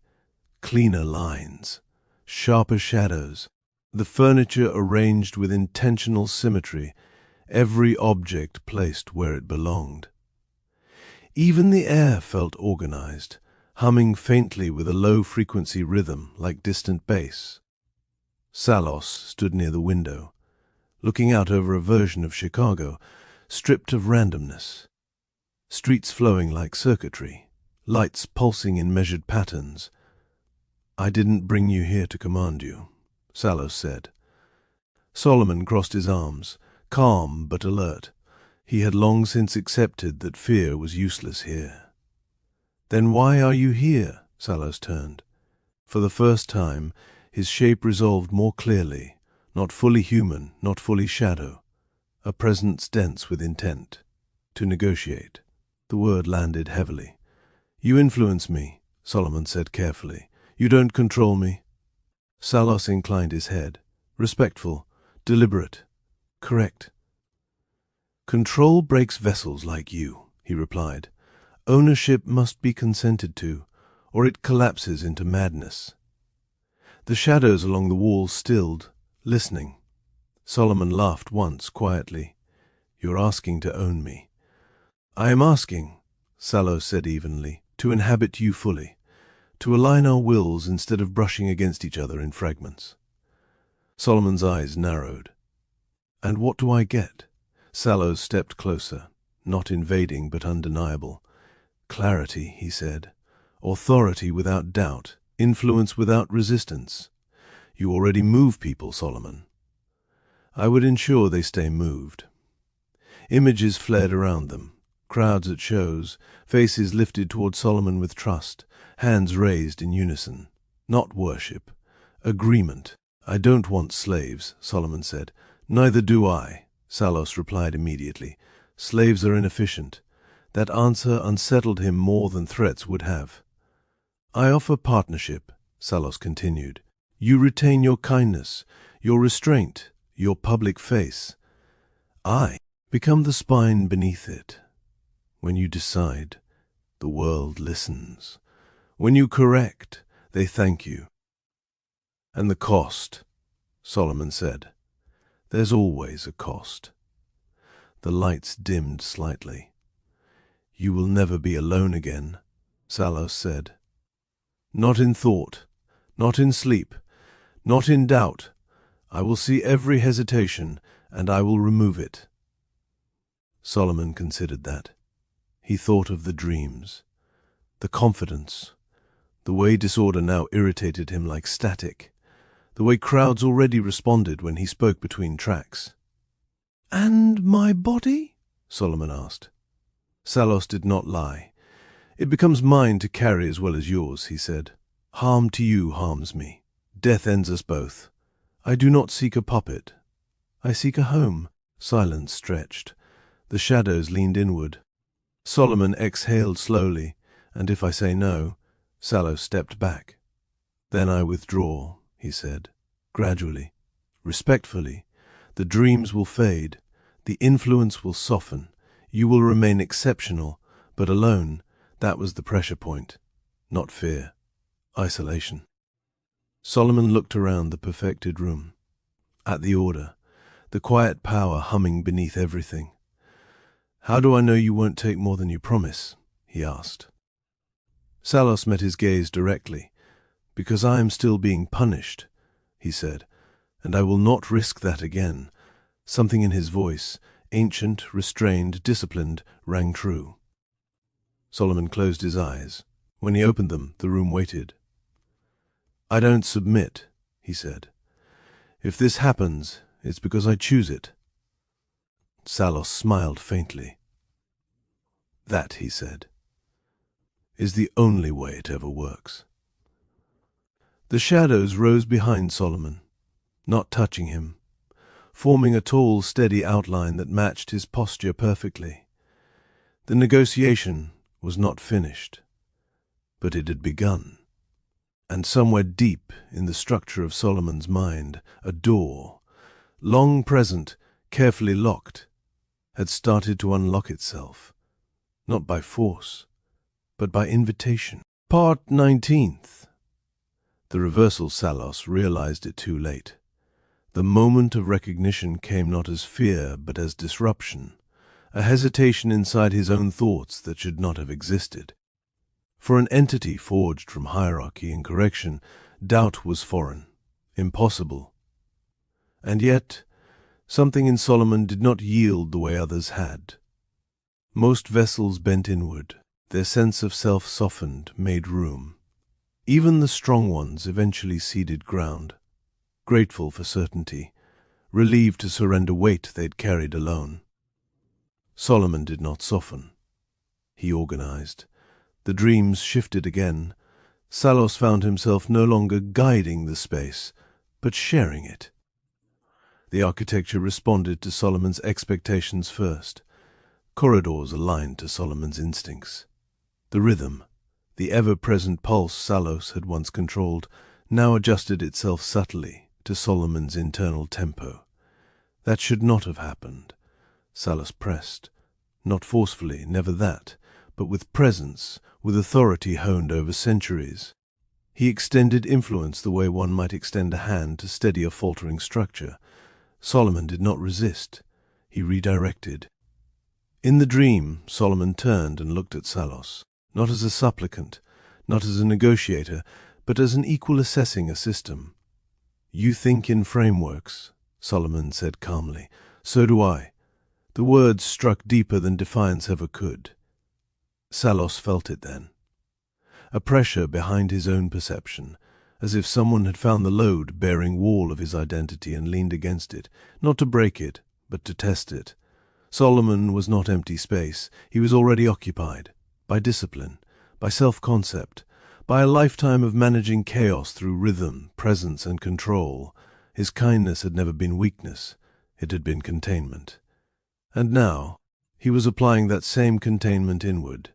Cleaner lines, sharper shadows, the furniture arranged with intentional symmetry, every object placed where it belonged. Even the air felt organized, humming faintly with a low-frequency rhythm like distant bass. Salos stood near the window, looking out over a version of Chicago, stripped of randomness. Streets flowing like circuitry, lights pulsing in measured patterns. "I didn't bring you here to command you," Salos said. Solomon crossed his arms, calm but alert. He had long since accepted that fear was useless here. "Then why are you here?" Salos turned. For the first time, his shape resolved more clearly, not fully human, not fully shadow, a presence dense with intent. To negotiate. The word landed heavily. "You influence me," Solomon said carefully. "You don't control me." Salos inclined his head. "Respectful, deliberate, correct." "Control breaks vessels like you," he replied. "Ownership must be consented to, or it collapses into madness." The shadows along the wall stilled, listening. Solomon laughed once, quietly. "You're asking to own me." "I am asking," Salos said evenly, "to inhabit you fully, to align our wills instead of brushing against each other in fragments." Solomon's eyes narrowed. "And what do I get?" Salos stepped closer, not invading but undeniable. "Clarity," he said. "Authority without doubt. Influence without resistance. You already move people, Solomon. I would ensure they stay moved." Images flared around them. Crowds at shows, faces lifted toward Solomon with trust, hands raised in unison. Not worship. Agreement. "I don't want slaves," Solomon said. "Neither do I," Salos replied immediately. "Slaves are inefficient." That answer unsettled him more than threats would have. "I offer partnership," Salos continued. "You retain your kindness, your restraint, your public face. I become the spine beneath it. When you decide, the world listens. When you correct, they thank you." "And the cost," Solomon said. "There's always a cost." The lights dimmed slightly. "You will never be alone again," Salos said. "Not in thought, not in sleep, not in doubt. I will see every hesitation, and I will remove it." Solomon considered that. He thought of the dreams, the confidence, the way disorder now irritated him like static, the way crowds already responded when he spoke between tracks. "And my body?" Solomon asked. Salos did not lie. "It becomes mine to carry as well as yours," he said. "Harm to you harms me. Death ends us both. I do not seek a puppet. I seek a home." Silence stretched. The shadows leaned inward. Solomon exhaled slowly, and if I say no, Salos stepped back. "Then I withdraw," he said, gradually, respectfully. "The dreams will fade. The influence will soften. You will remain exceptional, but alone. That was the pressure point. Not fear. Isolation." Solomon looked around the perfected room, at the order, the quiet power humming beneath everything. "How do I know you won't take more than you promise?" he asked. Salos met his gaze directly. "Because I am still being punished," he said, "and I will not risk that again." Something in his voice, ancient, restrained, disciplined, rang true. Solomon closed his eyes. When he opened them, the room waited. "I don't submit," he said. "If this happens, it's because I choose it." Salos smiled faintly. "That," he said, "is the only way it ever works." The shadows rose behind Solomon, not touching him, forming a tall, steady outline that matched his posture perfectly. The negotiation was not finished, but it had begun. And somewhere deep in the structure of Solomon's mind, a door, long present, carefully locked, had started to unlock itself, not by force, but by invitation. Part 19th. The reversal Salos realized it too late. The moment of recognition came not as fear, but as disruption, a hesitation inside his own thoughts that should not have existed. For an entity forged from hierarchy and correction, doubt was foreign, impossible. And yet, something in Solomon did not yield the way others had. Most vessels bent inward, their sense of self softened, made room. Even the strong ones eventually ceded ground, grateful for certainty, relieved to surrender weight they'd carried alone. Solomon did not soften. He organized. The dreams shifted again. Salos found himself no longer guiding the space, but sharing it. The architecture responded to Solomon's expectations first. Corridors aligned to Solomon's instincts. The rhythm, the ever-present pulse Salos had once controlled, now adjusted itself subtly to Solomon's internal tempo. That should not have happened. Salos pressed, not forcefully, never that, but with presence, with authority honed over centuries. He extended influence the way one might extend a hand to steady a faltering structure. Solomon did not resist. He redirected. In the dream, Solomon turned and looked at Salos, not as a supplicant, not as a negotiator, but as an equal assessing a system. "You think in frameworks," Solomon said calmly. "So do I." The words struck deeper than defiance ever could. Salos felt it then. A pressure behind his own perception, as if someone had found the load-bearing wall of his identity and leaned against it, not to break it, but to test it. Solomon was not empty space. He was already occupied, by discipline, by self-concept, by a lifetime of managing chaos through rhythm, presence, and control. His kindness had never been weakness. It had been containment. And now, he was applying that same containment inward.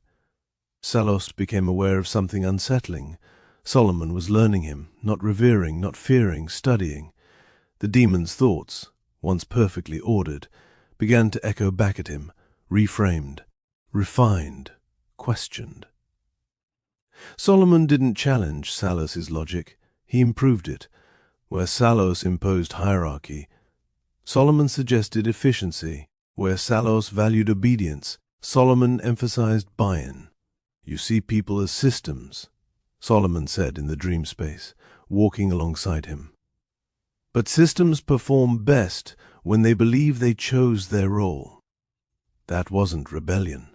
Salos became aware of something unsettling. Solomon was learning him, not revering, not fearing, studying. The demon's thoughts, once perfectly ordered, began to echo back at him, reframed, refined, questioned. Solomon didn't challenge Salos's logic. He improved it. Where Salos imposed hierarchy, Solomon suggested efficiency. Where Salos valued obedience, Solomon emphasized buy-in. "You see people as systems," Solomon said in the dream space, walking alongside him. "But systems perform best when they believe they chose their role." That wasn't rebellion.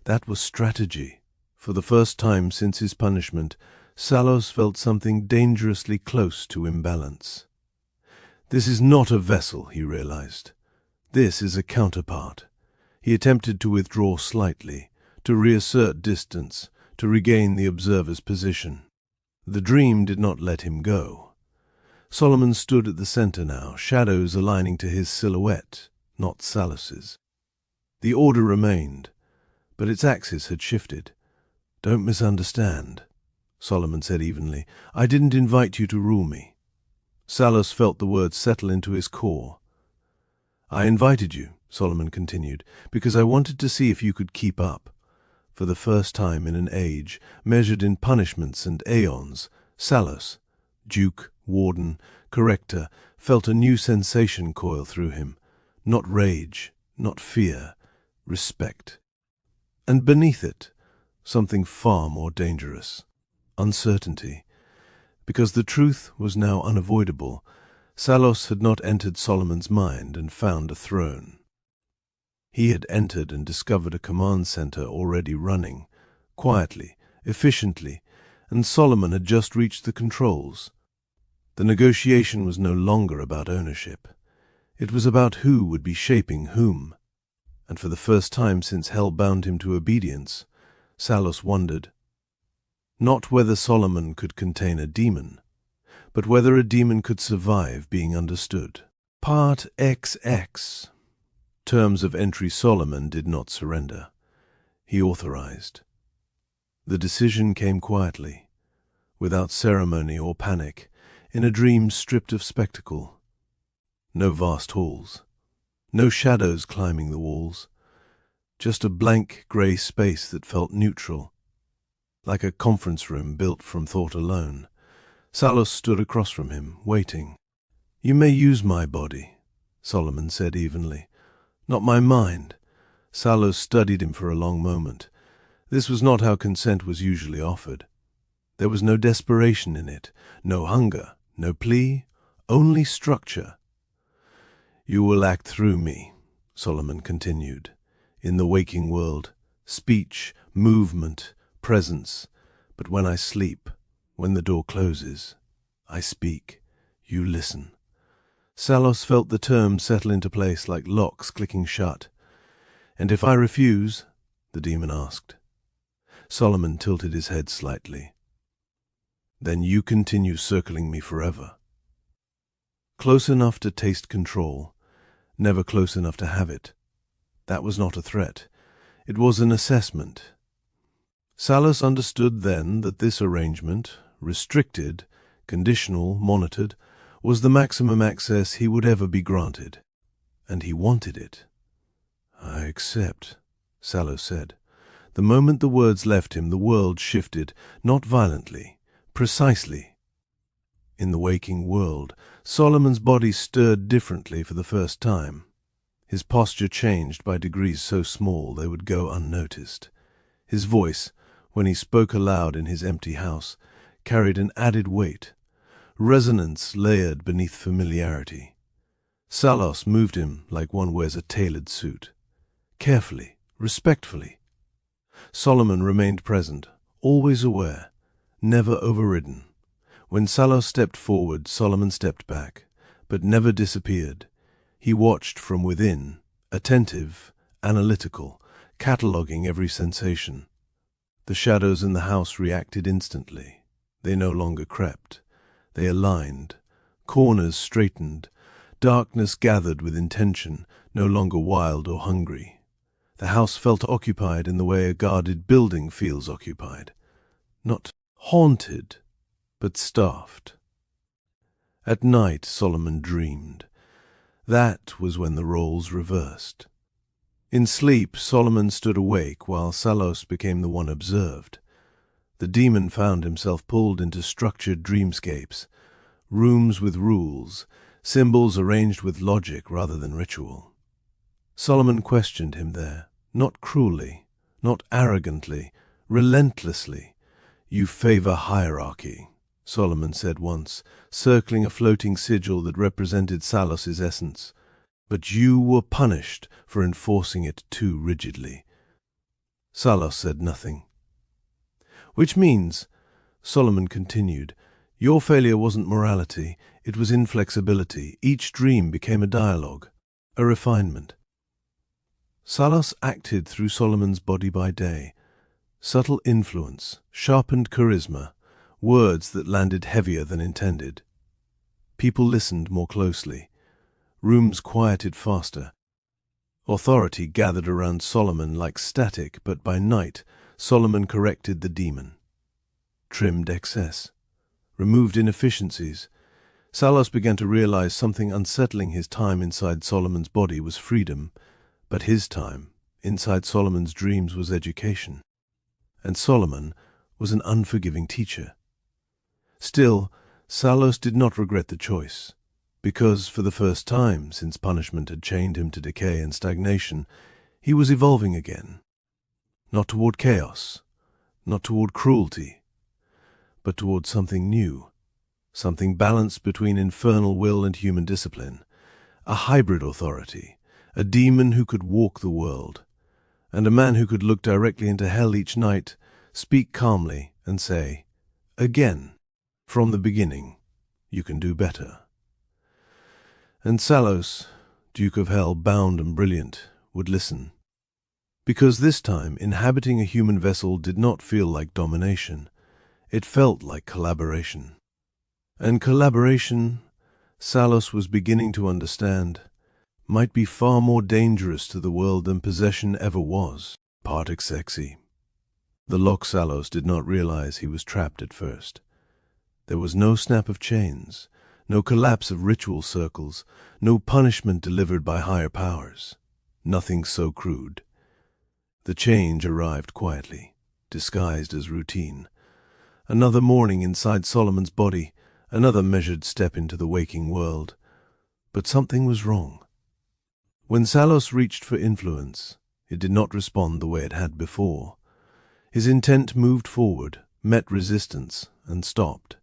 That was strategy. For the first time since his punishment, Salos felt something dangerously close to imbalance. This is not a vessel, he realized. This is a counterpart. He attempted to withdraw slightly, to reassert distance, to regain the observer's position. The dream did not let him go. Solomon stood at the center now, shadows aligning to his silhouette, not Salos's. The order remained, but its axis had shifted. "Don't misunderstand," Solomon said evenly. "I didn't invite you to rule me." Salos felt the words settle into his core. "I invited you," Solomon continued, "because I wanted to see if you could keep up." For the first time in an age, measured in punishments and aeons, Salos, duke, warden, corrector, felt a new sensation coil through him. Not rage, not fear, respect. And beneath it, something far more dangerous, uncertainty. Because the truth was now unavoidable, Salos had not entered Solomon's mind and found a throne. He had entered and discovered a command center already running, quietly, efficiently, and Solomon had just reached the controls. The negotiation was no longer about ownership. It was about who would be shaping whom. And for the first time since hell bound him to obedience, Salos wondered, not whether Solomon could contain a demon, but whether a demon could survive being understood. Part XX. Terms of entry. Solomon did not surrender. He authorized. The decision came quietly, without ceremony or panic, in a dream stripped of spectacle. No vast halls, no shadows climbing the walls, just a blank grey space that felt neutral, like a conference room built from thought alone. Salos stood across from him, waiting. "You may use my body," Solomon said evenly. "Not my mind." Salos studied him for a long moment. This was not how consent was usually offered. There was no desperation in it, no hunger, no plea, only structure. "You will act through me," Solomon continued, "in the waking world, speech, movement, presence. But when I sleep, when the door closes, I speak. You listen." Salos felt the terms settle into place like locks clicking shut. "And if I refuse?" the demon asked. Solomon tilted his head slightly. "Then you continue circling me forever." Close enough to taste control, never close enough to have it. That was not a threat. It was an assessment. Salos understood then that this arrangement, restricted, conditional, monitored, was the maximum access he would ever be granted. And he wanted it. "I accept," Salos said. The moment the words left him, the world shifted, not violently, precisely. In the waking world, Solomon's body stirred differently for the first time. His posture changed by degrees so small they would go unnoticed. His voice, when he spoke aloud in his empty house, carried an added weight, resonance layered beneath familiarity. Salos moved him like one wears a tailored suit, carefully, respectfully. Solomon remained present, always aware, never overridden. When Salos stepped forward, Solomon stepped back, but never disappeared. He watched from within, attentive, analytical, cataloguing every sensation. The shadows in the house reacted instantly. They no longer crept. They aligned. Corners straightened. Darkness gathered with intention, no longer wild or hungry. The house felt occupied in the way a guarded building feels occupied. Not haunted, but staffed. At night Solomon dreamed. That was when the roles reversed. In sleep Solomon stood awake while Salos became the one observed. The demon found himself pulled into structured dreamscapes, rooms with rules, symbols arranged with logic rather than ritual. Solomon questioned him there, not cruelly, not arrogantly, relentlessly. "You favor hierarchy," Solomon said once, circling a floating sigil that represented Salos's essence. "But you were punished for enforcing it too rigidly." Salos said nothing. "Which means," Solomon continued, "your failure wasn't morality, it was inflexibility. Each dream became a dialogue, a refinement." Salos acted through Solomon's body by day. Subtle influence, sharpened charisma, words that landed heavier than intended. People listened more closely. Rooms quieted faster. Authority gathered around Solomon like static, but by night Solomon corrected the demon. Trimmed excess. Removed inefficiencies. Salos began to realize something unsettling. His time inside Solomon's body was freedom, but his time inside Solomon's dreams was education. And Solomon was an unforgiving teacher. Still, Salos did not regret the choice, because for the first time since punishment had chained him to decay and stagnation, He was evolving again, not toward chaos, not toward cruelty, but toward something new, something balanced between infernal will and human discipline, a hybrid authority, a demon who could walk the world, and a man who could look directly into hell each night, speak calmly, and say, "Again, from the beginning, you can do better." And Salos, Duke of Hell, bound and brilliant, would listen. Because this time, inhabiting a human vessel did not feel like domination. It felt like collaboration. And collaboration, Salos was beginning to understand, might be far more dangerous to the world than possession ever was. Partic sexy. The Loch Salos did not realize he was trapped at first. There was no snap of chains, no collapse of ritual circles, no punishment delivered by higher powers. Nothing so crude. The change arrived quietly, disguised as routine. Another morning inside Solomon's body, another measured step into the waking world. But something was wrong. When Salos reached for influence, it did not respond the way it had before. His intent moved forward, met resistance, and stopped,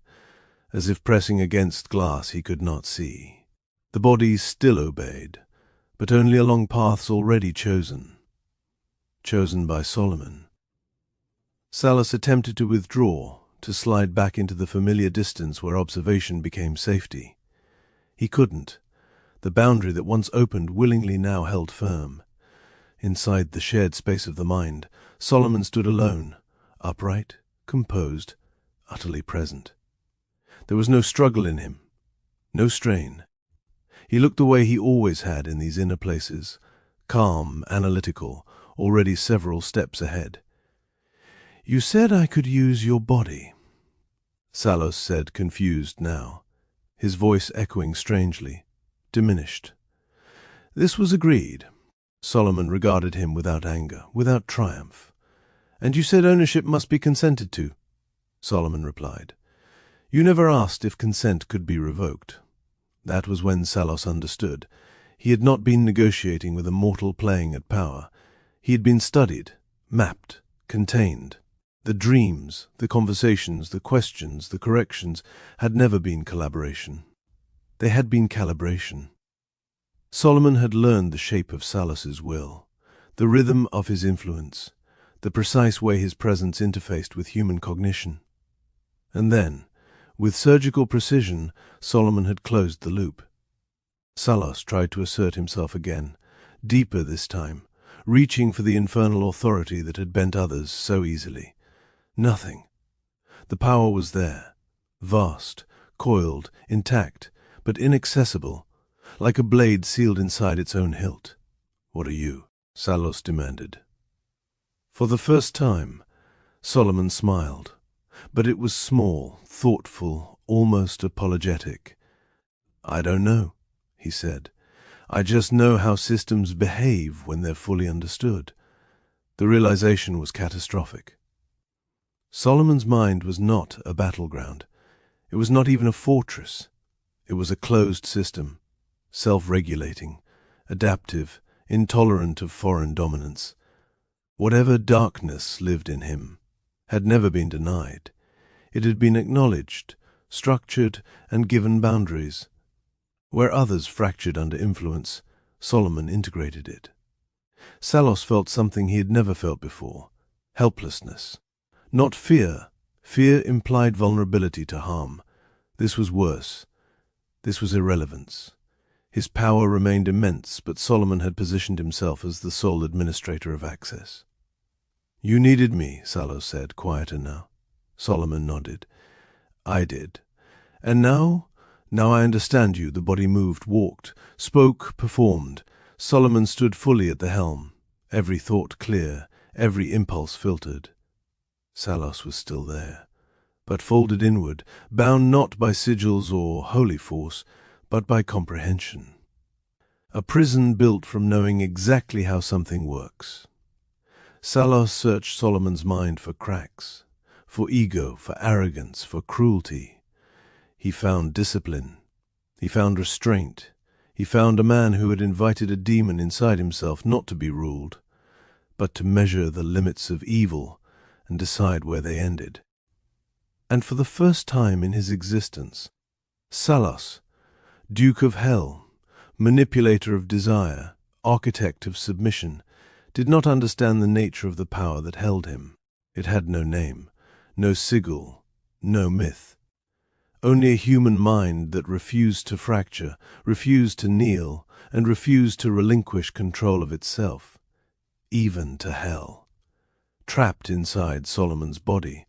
as if pressing against glass he could not see. The body still obeyed, but only along paths already chosen by Solomon. Salos attempted to withdraw, to slide back into the familiar distance where observation became safety. He couldn't. The boundary that once opened willingly now held firm. Inside the shared space of the mind, Solomon stood alone, upright, composed, utterly present. There was no struggle in him, no strain. He looked the way he always had in these inner places, calm, analytical, already several steps ahead. "You said I could use your body," Salos said, confused now, his voice echoing strangely, diminished. This was agreed. Solomon regarded him without anger, without triumph. "And you said ownership must be consented to," Solomon replied. "You never asked if consent could be revoked." That was when Salos understood. He had not been negotiating with a mortal playing at power. He had been studied, mapped, contained. The dreams, the conversations, the questions, the corrections had never been collaboration. They had been calibration. Solomon had learned the shape of Salos's will, the rhythm of his influence, the precise way his presence interfaced with human cognition. And then, with surgical precision, Solomon had closed the loop. Salos tried to assert himself again, deeper this time, reaching for the infernal authority that had bent others so easily. Nothing. The power was there, vast, coiled, intact, but inaccessible, like a blade sealed inside its own hilt. "What are you?" Salos demanded. For the first time, Solomon smiled, but it was small, thoughtful, almost apologetic. "I don't know," he said. "I just know how systems behave when they're fully understood." The realization was catastrophic. Solomon's mind was not a battleground. It was not even a fortress. It was a closed system, self-regulating, adaptive, intolerant of foreign dominance. Whatever darkness lived in him had never been denied. It had been acknowledged, structured, and given boundaries. Where others fractured under influence, Solomon integrated it. Salos felt something he had never felt before, helplessness. Not fear. Fear implied vulnerability to harm. This was worse. This was irrelevance. His power remained immense, but Solomon had positioned himself as the sole administrator of access. "You needed me," Salos said, quieter now. Solomon nodded. "I did. And now I understand you." The body moved, walked, spoke, performed. Solomon stood fully at the helm, every thought clear, every impulse filtered. Salos was still there, but folded inward, bound not by sigils or holy force, but by comprehension. A prison built from knowing exactly how something works. Salos searched Solomon's mind for cracks, for ego, for arrogance, for cruelty. He found discipline. He found restraint. He found a man who had invited a demon inside himself not to be ruled, but to measure the limits of evil and decide where they ended. And for the first time in his existence, Salos, Duke of Hell, manipulator of desire, architect of submission, did not understand the nature of the power that held him. It had no name, no sigil, no myth. Only a human mind that refused to fracture, refused to kneel, and refused to relinquish control of itself, even to hell. Trapped inside Solomon's body,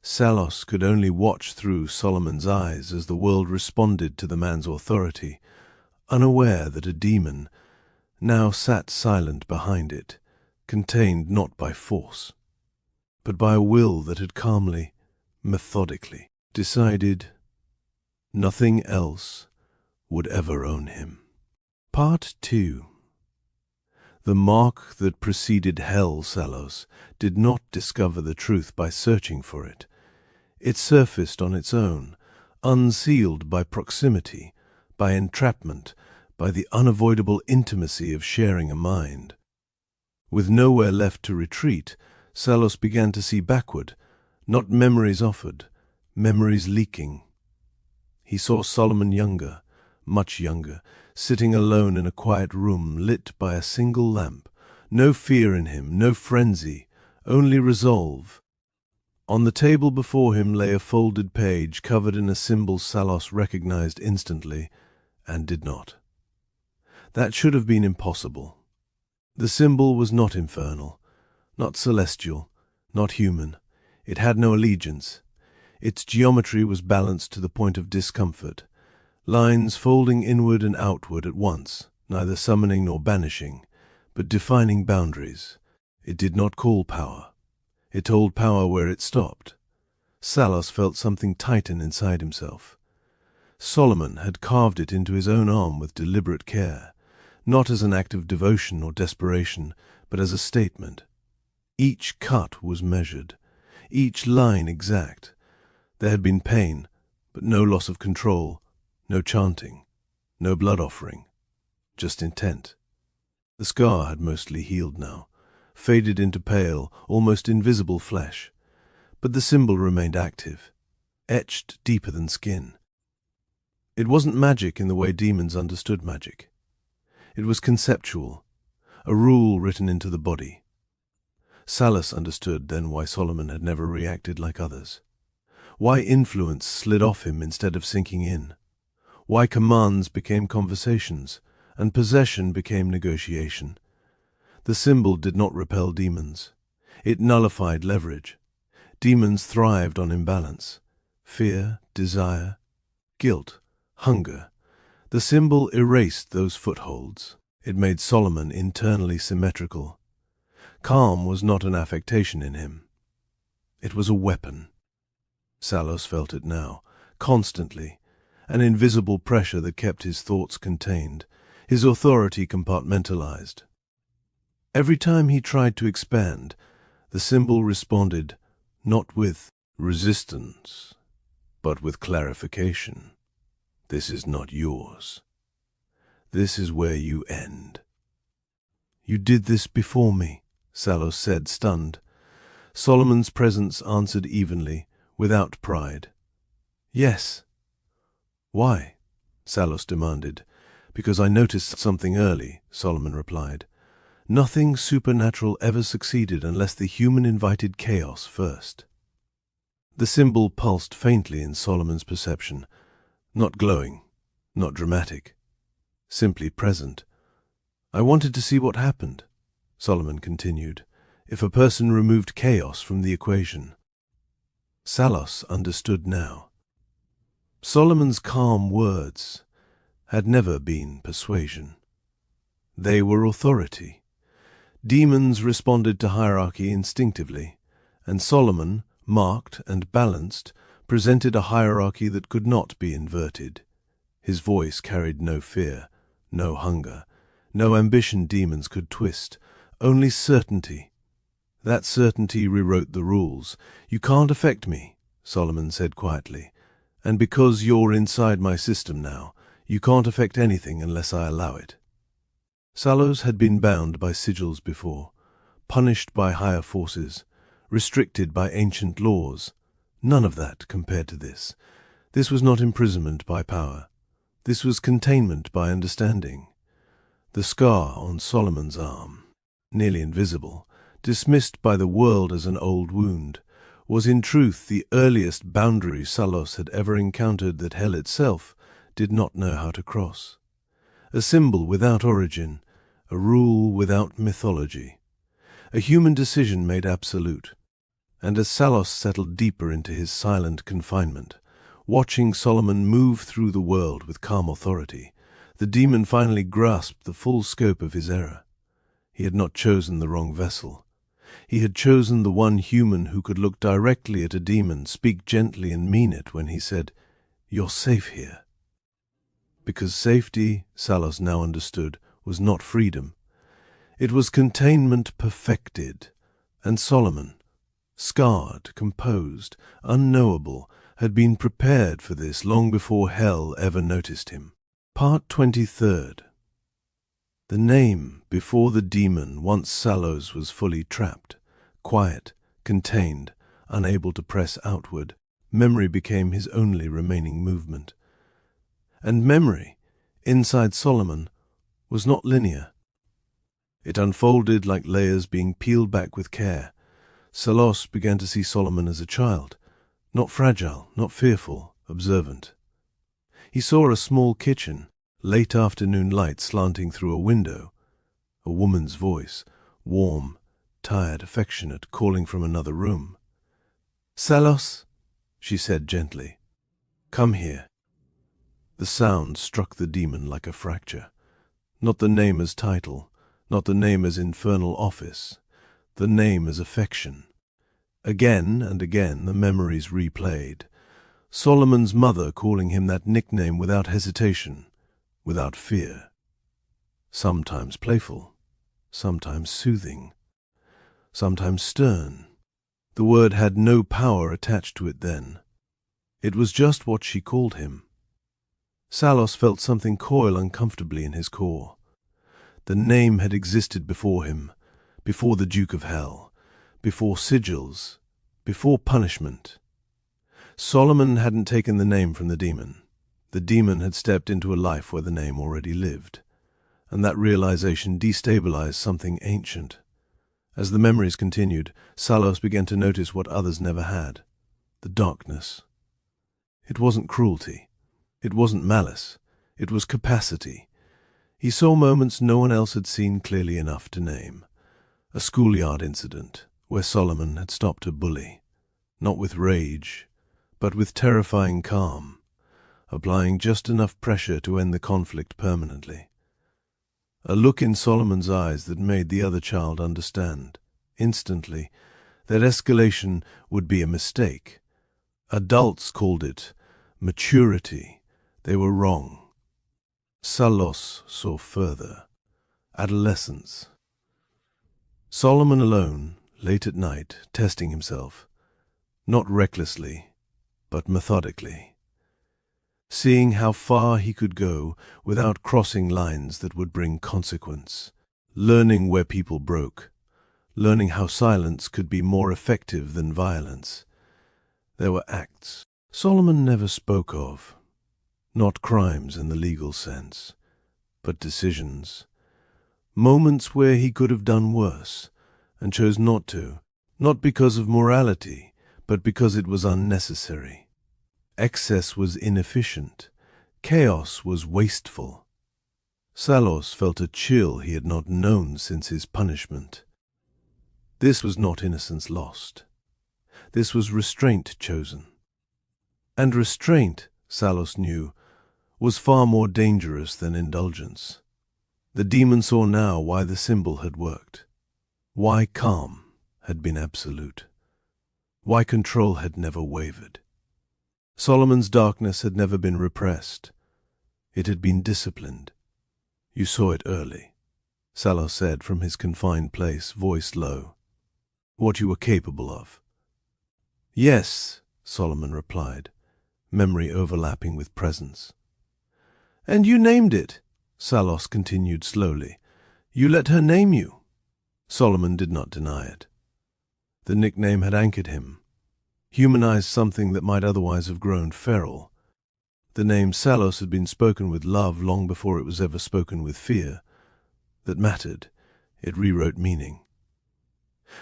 Salos could only watch through Solomon's eyes as the world responded to the man's authority, unaware that a demon now sat silent behind it, contained not by force, but by a will that had calmly, methodically decided nothing else would ever own him. Part 2. The mark that preceded hell Salos did not discover the truth by searching for it. It surfaced on its own, unsealed by proximity, by entrapment, by the unavoidable intimacy of sharing a mind. With nowhere left to retreat, Salos began to see backward, not memories offered, memories leaking. He saw Solomon younger, much younger, sitting alone in a quiet room lit by a single lamp. No fear in him, no frenzy, only resolve. On the table before him lay a folded page covered in a symbol Salos recognized instantly, and did not. That should have been impossible. The symbol was not infernal, not celestial, not human. It had no allegiance. Its geometry was balanced to the point of discomfort, lines folding inward and outward at once, neither summoning nor banishing, but defining boundaries. It did not call power. It told power where it stopped. Salos felt something tighten inside himself. Solomon had carved it into his own arm with deliberate care, not as an act of devotion or desperation, but as a statement. Each cut was measured, each line exact. There had been pain, but no loss of control, no chanting, no blood offering, just intent. The scar had mostly healed now, faded into pale, almost invisible flesh, but the symbol remained active, etched deeper than skin. It wasn't magic in the way demons understood magic. It was conceptual, a rule written into the body. Salos understood then why Solomon had never reacted like others, why influence slid off him instead of sinking in, why commands became conversations, and possession became negotiation. The symbol did not repel demons. It nullified leverage. Demons thrived on imbalance. Fear, desire, guilt, hunger. The symbol erased those footholds. It made Solomon internally symmetrical. Calm was not an affectation in him. It was a weapon. Salos felt it now, constantly, an invisible pressure that kept his thoughts contained, his authority compartmentalized. Every time he tried to expand, the symbol responded not with resistance, but with clarification. This is not yours. This is where you end. You did this before me, Salos said, stunned. Solomon's presence answered evenly, without pride. Yes. Why? Salos demanded. Because I noticed something early, Solomon replied. Nothing supernatural ever succeeded unless the human invited chaos first. The symbol pulsed faintly in Solomon's perception, not glowing, not dramatic, simply present. I wanted to see what happened, Solomon continued, if a person removed chaos from the equation. Salos understood now. Solomon's calm words had never been persuasion. They were authority. Demons responded to hierarchy instinctively, and Solomon, marked and balanced, presented a hierarchy that could not be inverted. His voice carried no fear, no hunger, no ambition demons could twist, only certainty. That certainty rewrote the rules. You can't affect me, Solomon said quietly, and because you're inside my system now, you can't affect anything unless I allow it. Salos had been bound by sigils before, punished by higher forces, restricted by ancient laws. None of that compared to this. This was not imprisonment by power. This was containment by understanding. The scar on Solomon's arm, nearly invisible, dismissed by the world as an old wound, was in truth the earliest boundary Salos had ever encountered that hell itself did not know how to cross. A symbol without origin, a rule without mythology, a human decision made absolute. And as Salos settled deeper into his silent confinement, watching Solomon move through the world with calm authority, the demon finally grasped the full scope of his error. He had not chosen the wrong vessel. He had chosen the one human who could look directly at a demon, speak gently and mean it when he said, "You're safe here." Because safety, Salos now understood, was not freedom. It was containment perfected, and Solomon, scarred, composed, unknowable, had been prepared for this long before hell ever noticed him. Part 23. The name before the demon once Salos was fully trapped, quiet, contained, unable to press outward. Memory became his only remaining movement. And memory, inside Solomon, was not linear. It unfolded like layers being peeled back with care. Salos began to see Solomon as a child, not fragile, not fearful, observant. He saw a small kitchen, late afternoon light slanting through a window, a woman's voice, warm, tired, affectionate, calling from another room. "Salos," she said gently, "come here." The sound struck the demon like a fracture. Not the name as title, not the name as infernal office, the name as affection. Again and again the memories replayed. Solomon's mother calling him that nickname without hesitation, without fear. Sometimes playful, sometimes soothing, sometimes stern. The word had no power attached to it then. It was just what she called him. Salos felt something coil uncomfortably in his core. The name had existed before him, before the Duke of Hell, before sigils, before punishment. Solomon hadn't taken the name from the demon. The demon had stepped into a life where the name already lived, and that realization destabilized something ancient. As the memories continued, Salos began to notice what others never had: the darkness. It wasn't cruelty. It wasn't malice. It was capacity. He saw moments no one else had seen clearly enough to name. A schoolyard incident where Solomon had stopped a bully, not with rage, but with terrifying calm, applying just enough pressure to end the conflict permanently. A look in Solomon's eyes that made the other child understand, instantly, that escalation would be a mistake. Adults called it maturity. They were wrong. Salos saw further. Adolescence. Solomon alone, late at night, testing himself, not recklessly, but methodically, seeing how far he could go without crossing lines that would bring consequence, learning where people broke, learning how silence could be more effective than violence. There were acts Solomon never spoke of, not crimes in the legal sense, but decisions, moments where he could have done worse, and chose not to, not because of morality, but because it was unnecessary. Excess was inefficient. Chaos was wasteful. Salos felt a chill he had not known since his punishment. This was not innocence lost. This was restraint chosen. And restraint, Salos knew, was far more dangerous than indulgence. The demon saw now why the symbol had worked, why calm had been absolute, why control had never wavered. Solomon's darkness had never been repressed. It had been disciplined. "You saw it early," Salos said from his confined place, voice low. "What you were capable of." "Yes," Solomon replied, memory overlapping with presence. "And you named it," Salos continued slowly. "You let her name you." Solomon did not deny it. The nickname had anchored him, humanized something that might otherwise have grown feral. The name Salos had been spoken with love long before it was ever spoken with fear. That mattered. It rewrote meaning.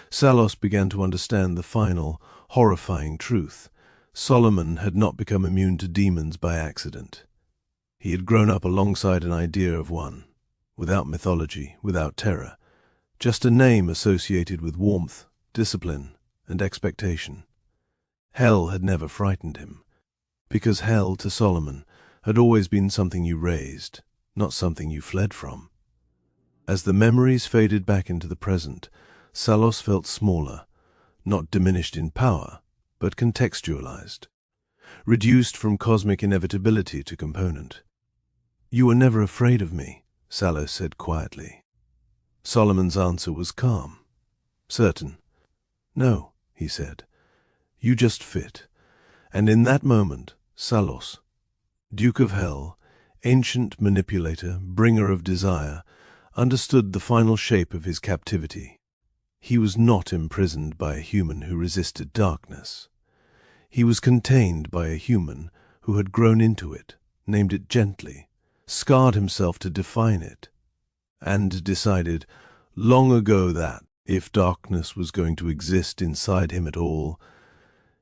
Salos began to understand the final, horrifying truth. Solomon had not become immune to demons by accident. He had grown up alongside an idea of one, without mythology, without terror, just a name associated with warmth, discipline, and expectation. Hell had never frightened him, because hell, to Solomon, had always been something you raised, not something you fled from. As the memories faded back into the present, Salos felt smaller, not diminished in power, but contextualized, reduced from cosmic inevitability to component. "You were never afraid of me," Salos said quietly. Solomon's answer was calm, certain. "No," he said, "you just fit." And in that moment, Salos, Duke of Hell, ancient manipulator, bringer of desire, understood the final shape of his captivity. He was not imprisoned by a human who resisted darkness. He was contained by a human who had grown into it, named it gently, scarred himself to define it, and decided long ago that, if darkness was going to exist inside him at all,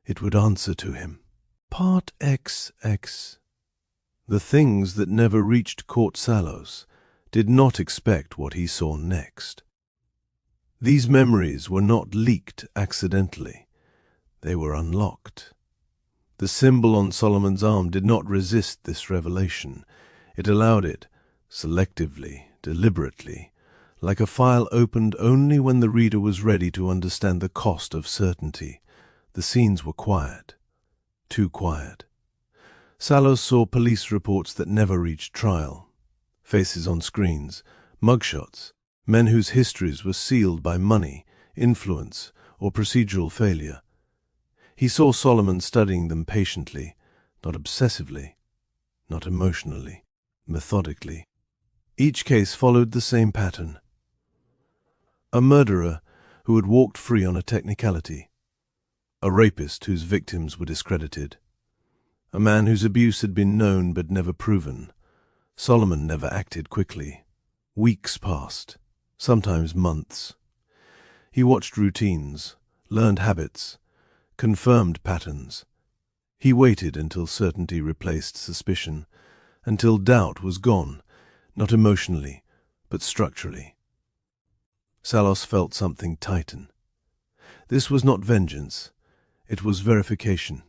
it would answer to him. Part XX. The things that never reached Court Salos did not expect what he saw next. These memories were not leaked accidentally. They were unlocked. The symbol on Solomon's arm did not resist this revelation. It allowed it, selectively, deliberately, like a file opened only when the reader was ready to understand the cost of certainty. The scenes were quiet. Too quiet. Salos saw police reports that never reached trial. Faces on screens, mugshots, men whose histories were sealed by money, influence, or procedural failure. He saw Solomon studying them patiently, not obsessively, not emotionally, methodically. Each case followed the same pattern. A murderer who had walked free on a technicality. A rapist whose victims were discredited. A man whose abuse had been known but never proven. Solomon never acted quickly. Weeks passed, sometimes months. He watched routines, learned habits, confirmed patterns. He waited until certainty replaced suspicion, until doubt was gone, not emotionally, but structurally. Salos felt something tighten. This was not vengeance. It was verification.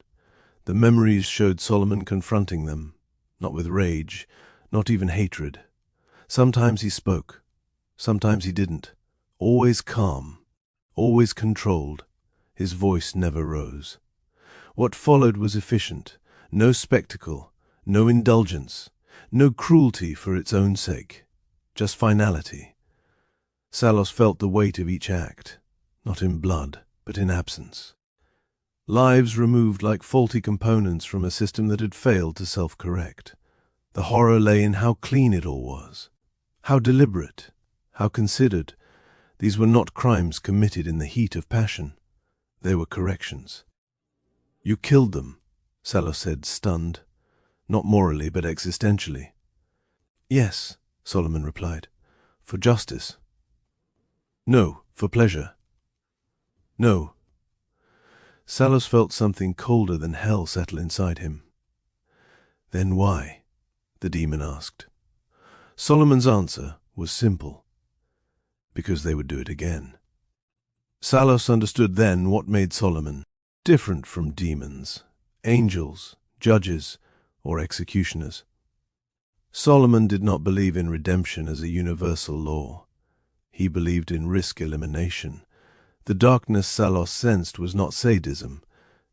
The memories showed Solomon confronting them, not with rage, not even hatred. Sometimes he spoke, sometimes he didn't. Always calm, always controlled. His voice never rose. What followed was efficient. No spectacle, no indulgence, no cruelty for its own sake. Just finality. Salos felt the weight of each act, not in blood, but in absence. Lives removed like faulty components from a system that had failed to self-correct. The horror lay in how clean it all was, how deliberate, how considered. These were not crimes committed in the heat of passion. They were corrections. "You killed them," Salos said, stunned, not morally but existentially. "Yes," Solomon replied, "for justice." "No, for pleasure." "No." Salos felt something colder than hell settle inside him. "Then why?" the demon asked. Solomon's answer was simple. Because they would do it again. Salos understood then what made Solomon different from demons, angels, judges, or executioners. Solomon did not believe in redemption as a universal law. He believed in risk elimination. The darkness Salos sensed was not sadism.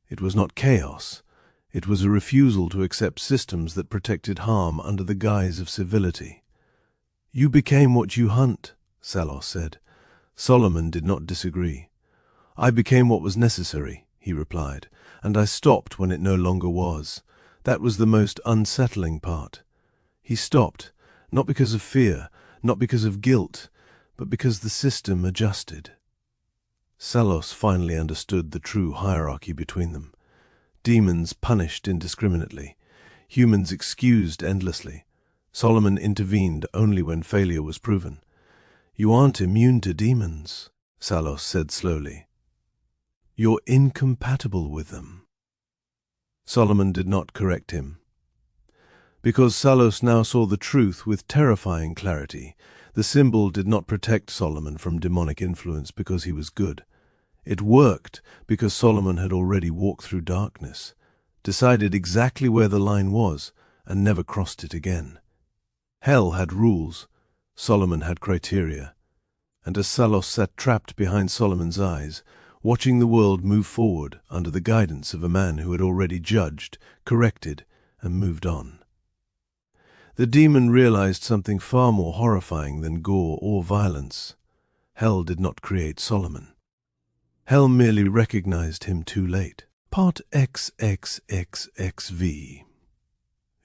It was not chaos. It was a refusal to accept systems that protected harm under the guise of civility. "You became what you hunt," Salos said. Solomon did not disagree. "I became what was necessary," he replied, "and I stopped when it no longer was. That was the most unsettling part. He stopped, not because of fear, not because of guilt, but because the system adjusted. Salos finally understood the true hierarchy between them. Demons punished indiscriminately, humans excused endlessly. Solomon intervened only when failure was proven. "You aren't immune to demons," Salos said slowly. "You're incompatible with them." Solomon did not correct him. Because Salos now saw the truth with terrifying clarity, the symbol did not protect Solomon from demonic influence because he was good. It worked because Solomon had already walked through darkness, decided exactly where the line was, and never crossed it again. Hell had rules, Solomon had criteria, and as Salos sat trapped behind Solomon's eyes, watching the world move forward under the guidance of a man who had already judged, corrected, and moved on. The demon realized something far more horrifying than gore or violence. Hell did not create Solomon. Hell merely recognized him too late. Part XXXXV.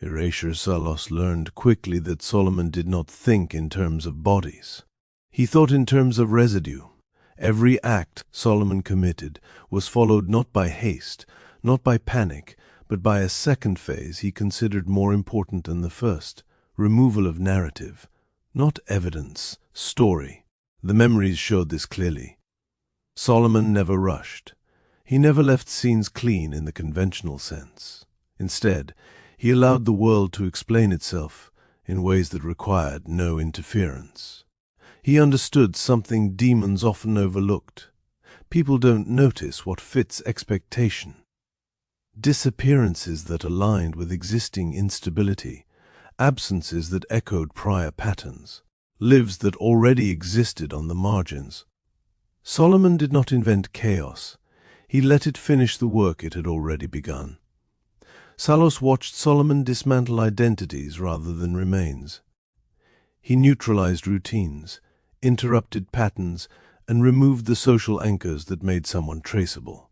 Erasure Salos learned quickly that Solomon did not think in terms of bodies. He thought in terms of residue. Every act Solomon committed was followed not by haste, not by panic, but by a second phase he considered more important than the first: removal of narrative, not evidence, story. The memories showed this clearly. Solomon never rushed. He never left scenes clean in the conventional sense. Instead, he allowed the world to explain itself in ways that required no interference. He understood something demons often overlooked. People don't notice what fits expectation. Disappearances that aligned with existing instability, absences that echoed prior patterns, lives that already existed on the margins. Solomon did not invent chaos. He let it finish the work it had already begun. Salos watched Solomon dismantle identities rather than remains. He neutralized routines, interrupted patterns, and removed the social anchors that made someone traceable.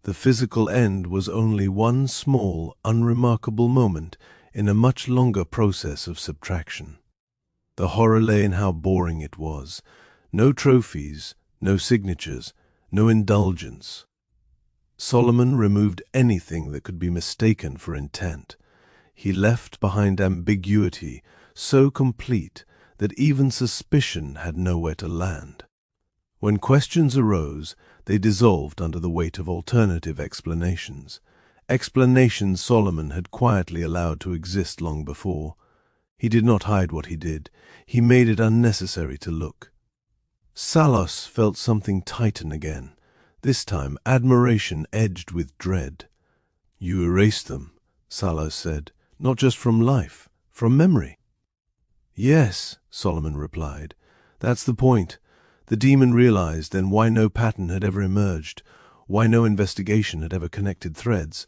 The physical end was only one small, unremarkable moment in a much longer process of subtraction. The horror lay in how boring it was. No trophies, no signatures, no indulgence. Solomon removed anything that could be mistaken for intent. He left behind ambiguity so complete that even suspicion had nowhere to land. When questions arose, they dissolved under the weight of alternative explanations. Explanations Solomon had quietly allowed to exist long before. He did not hide what he did. He made it unnecessary to look. Salos felt something tighten again, this time admiration edged with dread. "You erased them," Salos said, "not just from life, from memory." "Yes," Solomon replied. "That's the point. The demon realized then why no pattern had ever emerged, why no investigation had ever connected threads,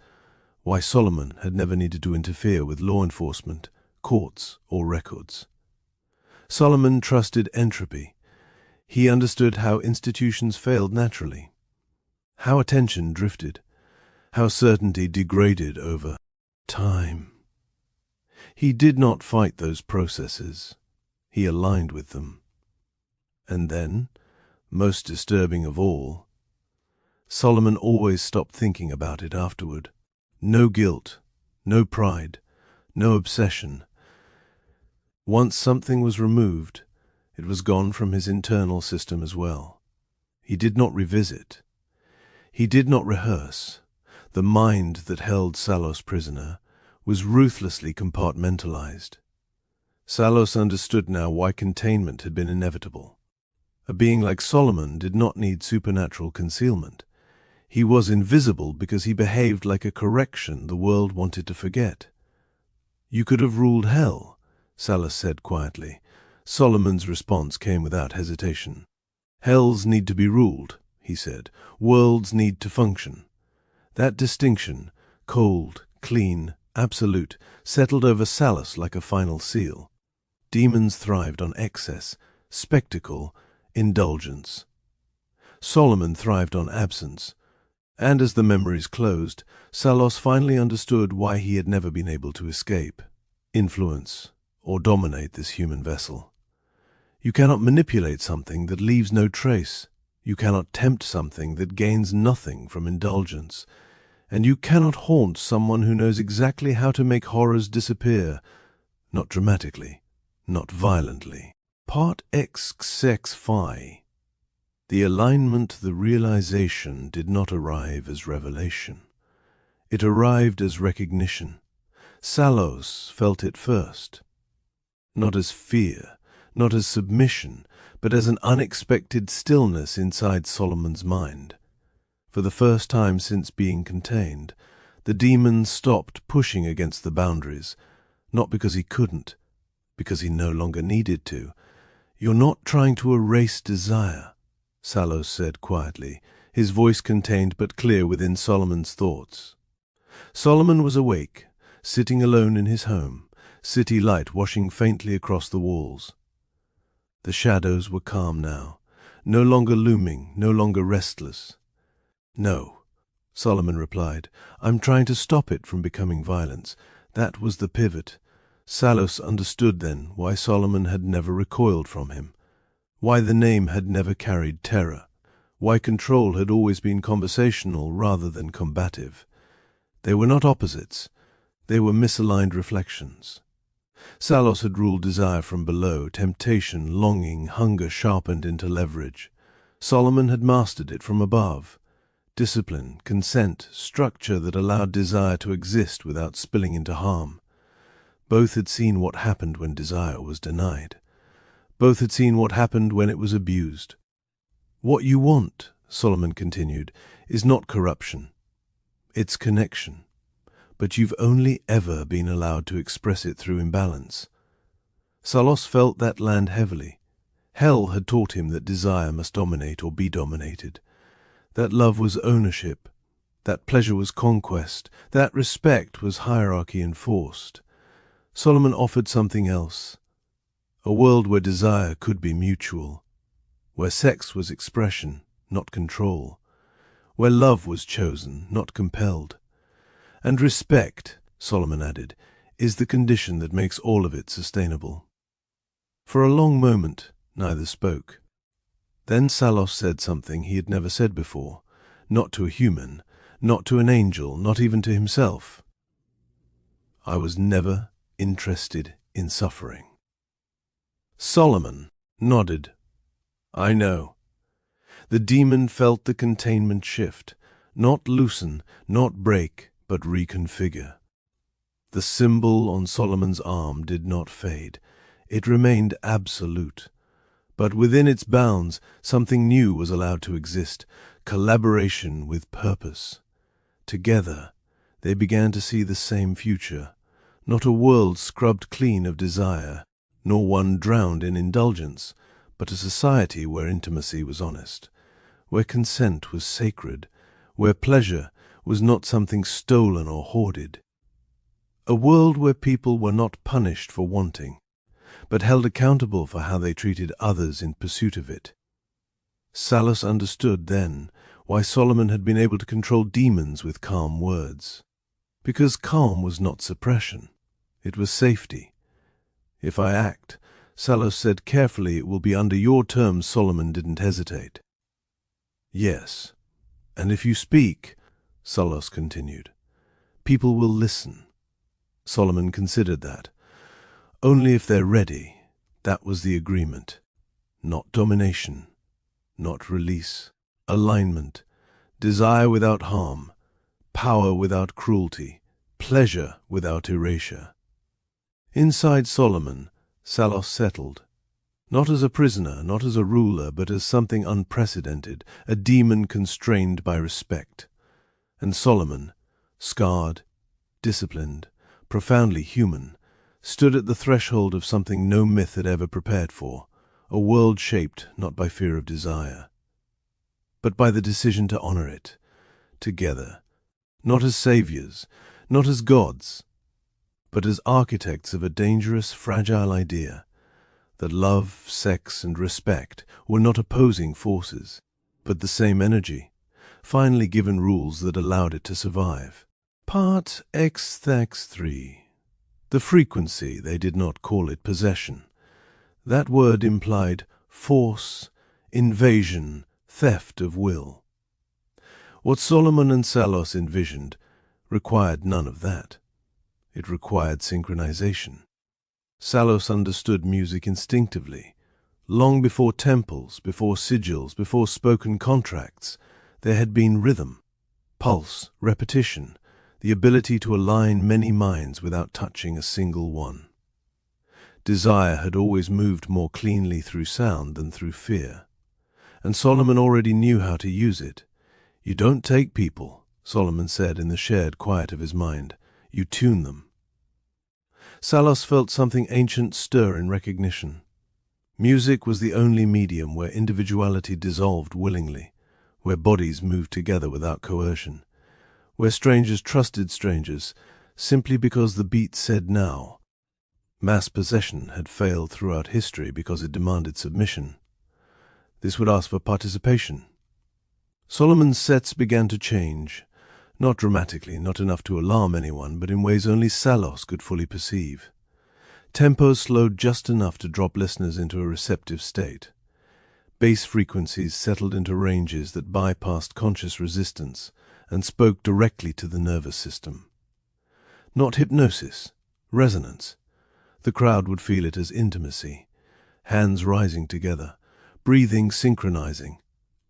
why Solomon had never needed to interfere with law enforcement, courts, or records." Solomon trusted entropy. He understood how institutions failed naturally, how attention drifted, how certainty degraded over time. He did not fight those processes. He aligned with them. And then, most disturbing of all, Solomon always stopped thinking about it afterward. No guilt, no pride, no obsession. Once something was removed, it was gone from his internal system as well. He did not revisit. He did not rehearse. The mind that held Salos prisoner was ruthlessly compartmentalized. Salos understood now why containment had been inevitable. A being like Solomon did not need supernatural concealment. He was invisible because he behaved like a correction the world wanted to forget. "You could have ruled hell," Salos said quietly. Solomon's response came without hesitation. "Hells need to be ruled," he said. "Worlds need to function." That distinction, cold, clean, absolute, settled over Salos like a final seal. Demons thrived on excess, spectacle, indulgence. Solomon thrived on absence. And as the memories closed, Salos finally understood why he had never been able to escape, influence, or dominate this human vessel. You cannot manipulate something that leaves no trace. You cannot tempt something that gains nothing from indulgence. And you cannot haunt someone who knows exactly how to make horrors disappear, not dramatically, not violently. Part X Sex Phi. The alignment, the realization, did not arrive as revelation. It arrived as recognition. Salos felt it first. Not as fear, not as submission, but as an unexpected stillness inside Solomon's mind. For the first time since being contained, the demon stopped pushing against the boundaries, not because he couldn't, because he no longer needed to. "You're not trying to erase desire," Salos said quietly, his voice contained but clear within Solomon's thoughts. Solomon was awake, sitting alone in his home, city light washing faintly across the walls. The shadows were calm now, no longer looming, no longer restless. "No," Solomon replied, "I'm trying to stop it from becoming violence." That was the pivot. Salos understood then why Solomon had never recoiled from him, why the name had never carried terror, why control had always been conversational rather than combative. They were not opposites, they were misaligned reflections. Salos had ruled desire from below, temptation, longing, hunger sharpened into leverage. Solomon had mastered it from above. Discipline, consent, structure that allowed desire to exist without spilling into harm. Both had seen what happened when desire was denied. Both had seen what happened when it was abused. "What you want," Solomon continued, "is not corruption. It's connection. But you've only ever been allowed to express it through imbalance." Salos felt that land heavily. Hell had taught him that desire must dominate or be dominated. That love was ownership, that pleasure was conquest, that respect was hierarchy enforced. Solomon offered something else, a world where desire could be mutual, where sex was expression, not control, where love was chosen, not compelled. And respect, Solomon added, is the condition that makes all of it sustainable. For a long moment, neither spoke. Then Salos said something he had never said before, not to a human, not to an angel, not even to himself. "I was never interested in suffering." Solomon nodded. "I know." The demon felt the containment shift, not loosen, not break, but reconfigure. The symbol on Solomon's arm did not fade. It remained absolute. But within its bounds, something new was allowed to exist, collaboration with purpose. Together, they began to see the same future, not a world scrubbed clean of desire, nor one drowned in indulgence, but a society where intimacy was honest, where consent was sacred, where pleasure was not something stolen or hoarded. A world where people were not punished for wanting, but held accountable for how they treated others in pursuit of it. Salos understood then why Solomon had been able to control demons with calm words. Because calm was not suppression. It was safety. "If I act," Salos said carefully, "it will be under your terms." Solomon didn't hesitate. "Yes, and if you speak," Salos continued, "people will listen." Solomon considered that. Only if they're ready. That was the agreement. Not domination, not release. Alignment, desire without harm, power without cruelty, pleasure without erasure. Inside Solomon, Salos settled. Not as a prisoner, not as a ruler, but as something unprecedented, a demon constrained by respect. And Solomon, scarred, disciplined, profoundly human, stood at the threshold of something no myth had ever prepared for, a world shaped not by fear of desire, but by the decision to honor it, together, not as saviors, not as gods, but as architects of a dangerous, fragile idea, that love, sex, and respect were not opposing forces, but the same energy, finally given rules that allowed it to survive. Part X-Thax 3. The frequency, they did not call it possession. That word implied force, invasion, theft of will. What Solomon and Salos envisioned required none of that. It required synchronization. Salos understood music instinctively. Long before temples, before sigils, before spoken contracts, there had been rhythm, pulse, repetition, the ability to align many minds without touching a single one. Desire had always moved more cleanly through sound than through fear, and Solomon already knew how to use it. You don't take people, Solomon said in the shared quiet of his mind. You tune them. Salos felt something ancient stir in recognition. Music was the only medium where individuality dissolved willingly, where bodies moved together without coercion, where strangers trusted strangers simply because the beat said now. Mass possession had failed throughout history because it demanded submission. This would ask for participation. Solomon's sets began to change, not dramatically, not enough to alarm anyone, but in ways only Salos could fully perceive. Tempos slowed just enough to drop listeners into a receptive state. Bass frequencies settled into ranges that bypassed conscious resistance and spoke directly to the nervous system. Not hypnosis, resonance. The crowd would feel it as intimacy, hands rising together, breathing synchronizing,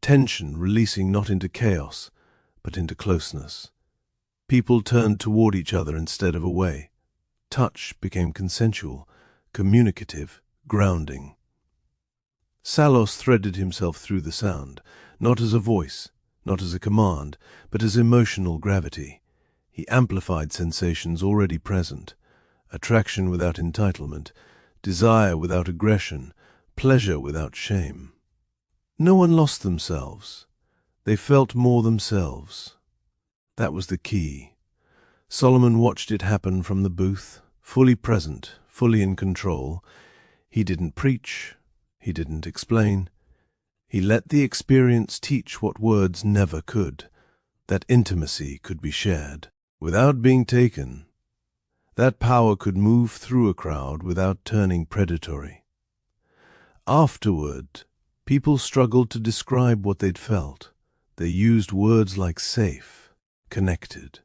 tension releasing not into chaos, but into closeness. People turned toward each other instead of away. Touch became consensual, communicative, grounding. Salos threaded himself through the sound, not as a voice, not as a command, but as emotional gravity. He amplified sensations already present, attraction without entitlement, desire without aggression, pleasure without shame. No one lost themselves. They felt more themselves. That was the key. Solomon watched it happen from the booth, fully present, fully in control. He didn't preach. He didn't explain. He let the experience teach what words never could, that intimacy could be shared without being taken. That power could move through a crowd without turning predatory. Afterward, people struggled to describe what they'd felt. They used words like safe, connected,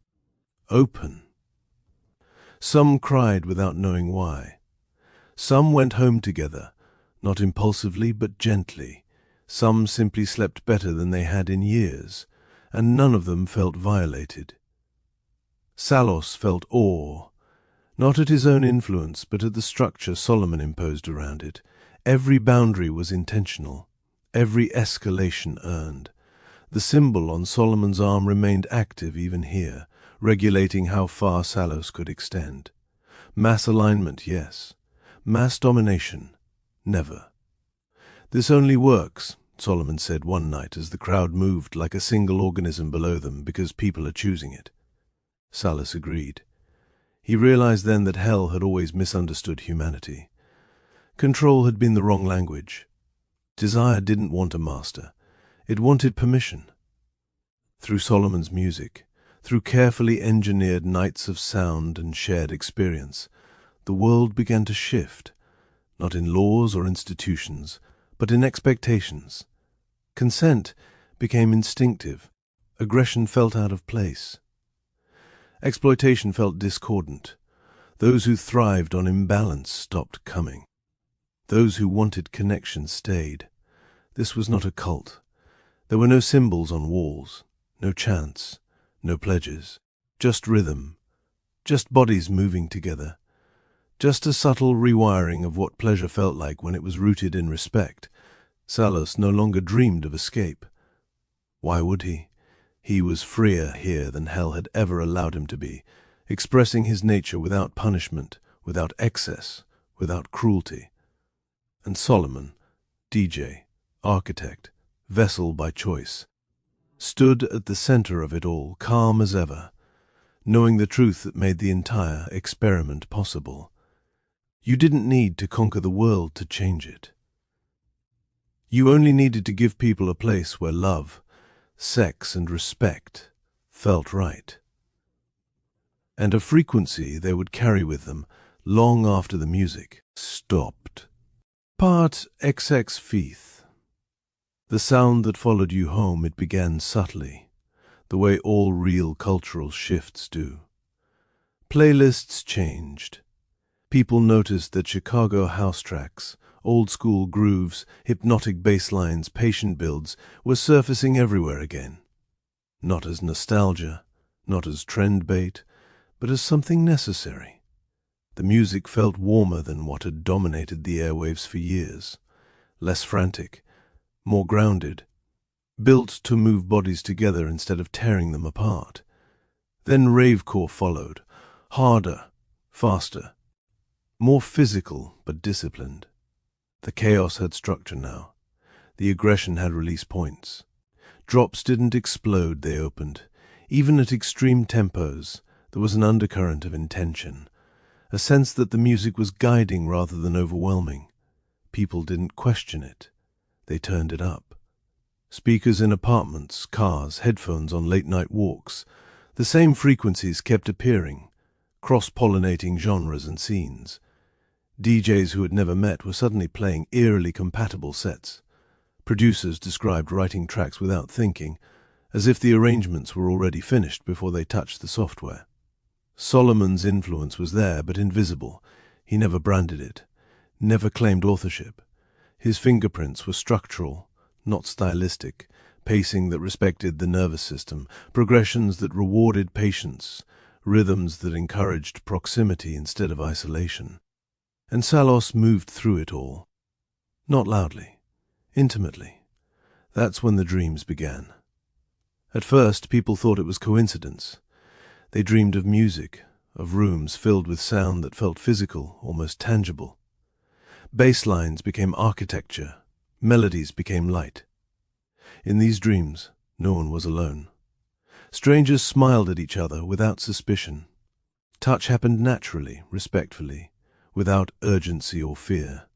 open. Some cried without knowing why. Some went home together, not impulsively but gently. Some simply slept better than they had in years, and none of them felt violated. Salos felt awe, not at his own influence, but at the structure Solomon imposed around it. Every boundary was intentional, every escalation earned. The symbol on Solomon's arm remained active even here, regulating how far Salos could extend. Mass alignment, yes. Mass domination, never. This only works, Solomon said one night as the crowd moved like a single organism below them because people are choosing it. Salos agreed. He realized then that hell had always misunderstood humanity. Control had been the wrong language. Desire didn't want a master. It wanted permission. Through Solomon's music, through carefully engineered nights of sound and shared experience, the world began to shift, not in laws or institutions, but in expectations. Consent became instinctive. Aggression felt out of place. Exploitation felt discordant. Those who thrived on imbalance stopped coming. Those who wanted connection stayed. This was not a cult. There were no symbols on walls, no chants, no pledges, just rhythm, just bodies moving together, just a subtle rewiring of what pleasure felt like when it was rooted in respect. Salos no longer dreamed of escape. Why would he? He was freer here than hell had ever allowed him to be, expressing his nature without punishment, without excess, without cruelty. And Solomon, DJ, architect, vessel by choice, stood at the center of it all, calm as ever, knowing the truth that made the entire experiment possible. You didn't need to conquer the world to change it. You only needed to give people a place where love, sex, and respect felt right, and a frequency they would carry with them long after the music stopped. part XX Feeth. The sound that followed you home, it began subtly, the way all real cultural shifts do. Playlists changed. People noticed that Chicago house tracks, old-school grooves, hypnotic bass lines, patient builds were surfacing everywhere again. Not as nostalgia, not as trend bait, but as something necessary. The music felt warmer than what had dominated the airwaves for years, less frantic, more grounded, built to move bodies together instead of tearing them apart. Then ravecore followed, harder, faster, more physical but disciplined. The chaos had structure now. The aggression had release points. Drops didn't explode, they opened. Even at extreme tempos, there was an undercurrent of intention, a sense that the music was guiding rather than overwhelming. People didn't question it. They turned it up. Speakers in apartments, cars, headphones on late-night walks. The same frequencies kept appearing, cross-pollinating genres and scenes. DJs who had never met were suddenly playing eerily compatible sets. Producers described writing tracks without thinking, as if the arrangements were already finished before they touched the software. Solomon's influence was there, but invisible. He never branded it, never claimed authorship. His fingerprints were structural, not stylistic, pacing that respected the nervous system, progressions that rewarded patience, rhythms that encouraged proximity instead of isolation. And Salos moved through it all. Not loudly, intimately. That's when the dreams began. At first, people thought it was coincidence. They dreamed of music, of rooms filled with sound that felt physical, almost tangible. Bass lines became architecture, melodies became light. In these dreams, no one was alone. Strangers smiled at each other without suspicion. Touch happened naturally, respectfully, without urgency or fear.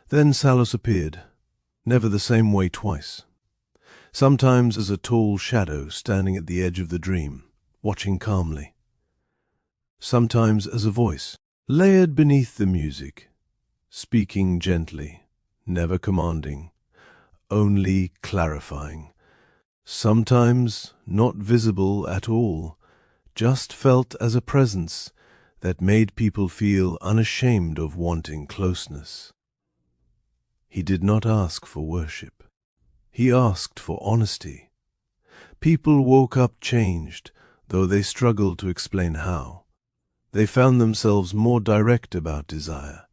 Then Salos appeared, never the same way twice. Sometimes as a tall shadow standing at the edge of the dream, watching calmly. Sometimes as a voice, layered beneath the music, speaking gently, never commanding, only clarifying. Sometimes not visible at all, just felt as a presence that made people feel unashamed of wanting closeness. He did not ask for worship. He asked for honesty. People woke up changed, though they struggled to explain how. They found themselves more direct about desire,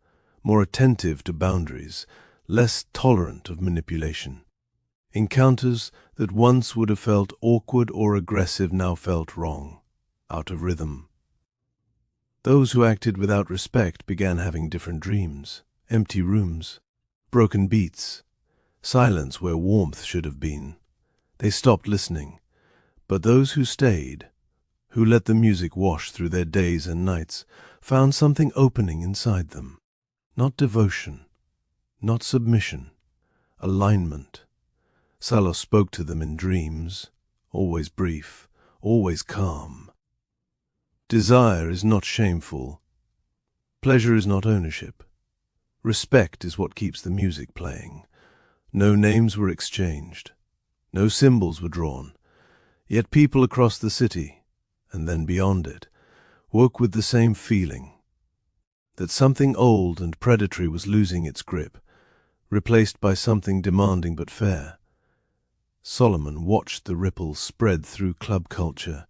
more attentive to boundaries, less tolerant of manipulation. Encounters that once would have felt awkward or aggressive now felt wrong, out of rhythm. Those who acted without respect began having different dreams, empty rooms, broken beats, silence where warmth should have been. They stopped listening, but those who stayed, who let the music wash through their days and nights, found something opening inside them. Not devotion, not submission, alignment. Salos spoke to them in dreams, always brief, always calm. Desire is not shameful. Pleasure is not ownership. Respect is what keeps the music playing. No names were exchanged. No symbols were drawn. Yet people across the city, and then beyond it, woke with the same feeling, that something old and predatory was losing its grip, replaced by something demanding but fair. Solomon watched the ripples spread through club culture,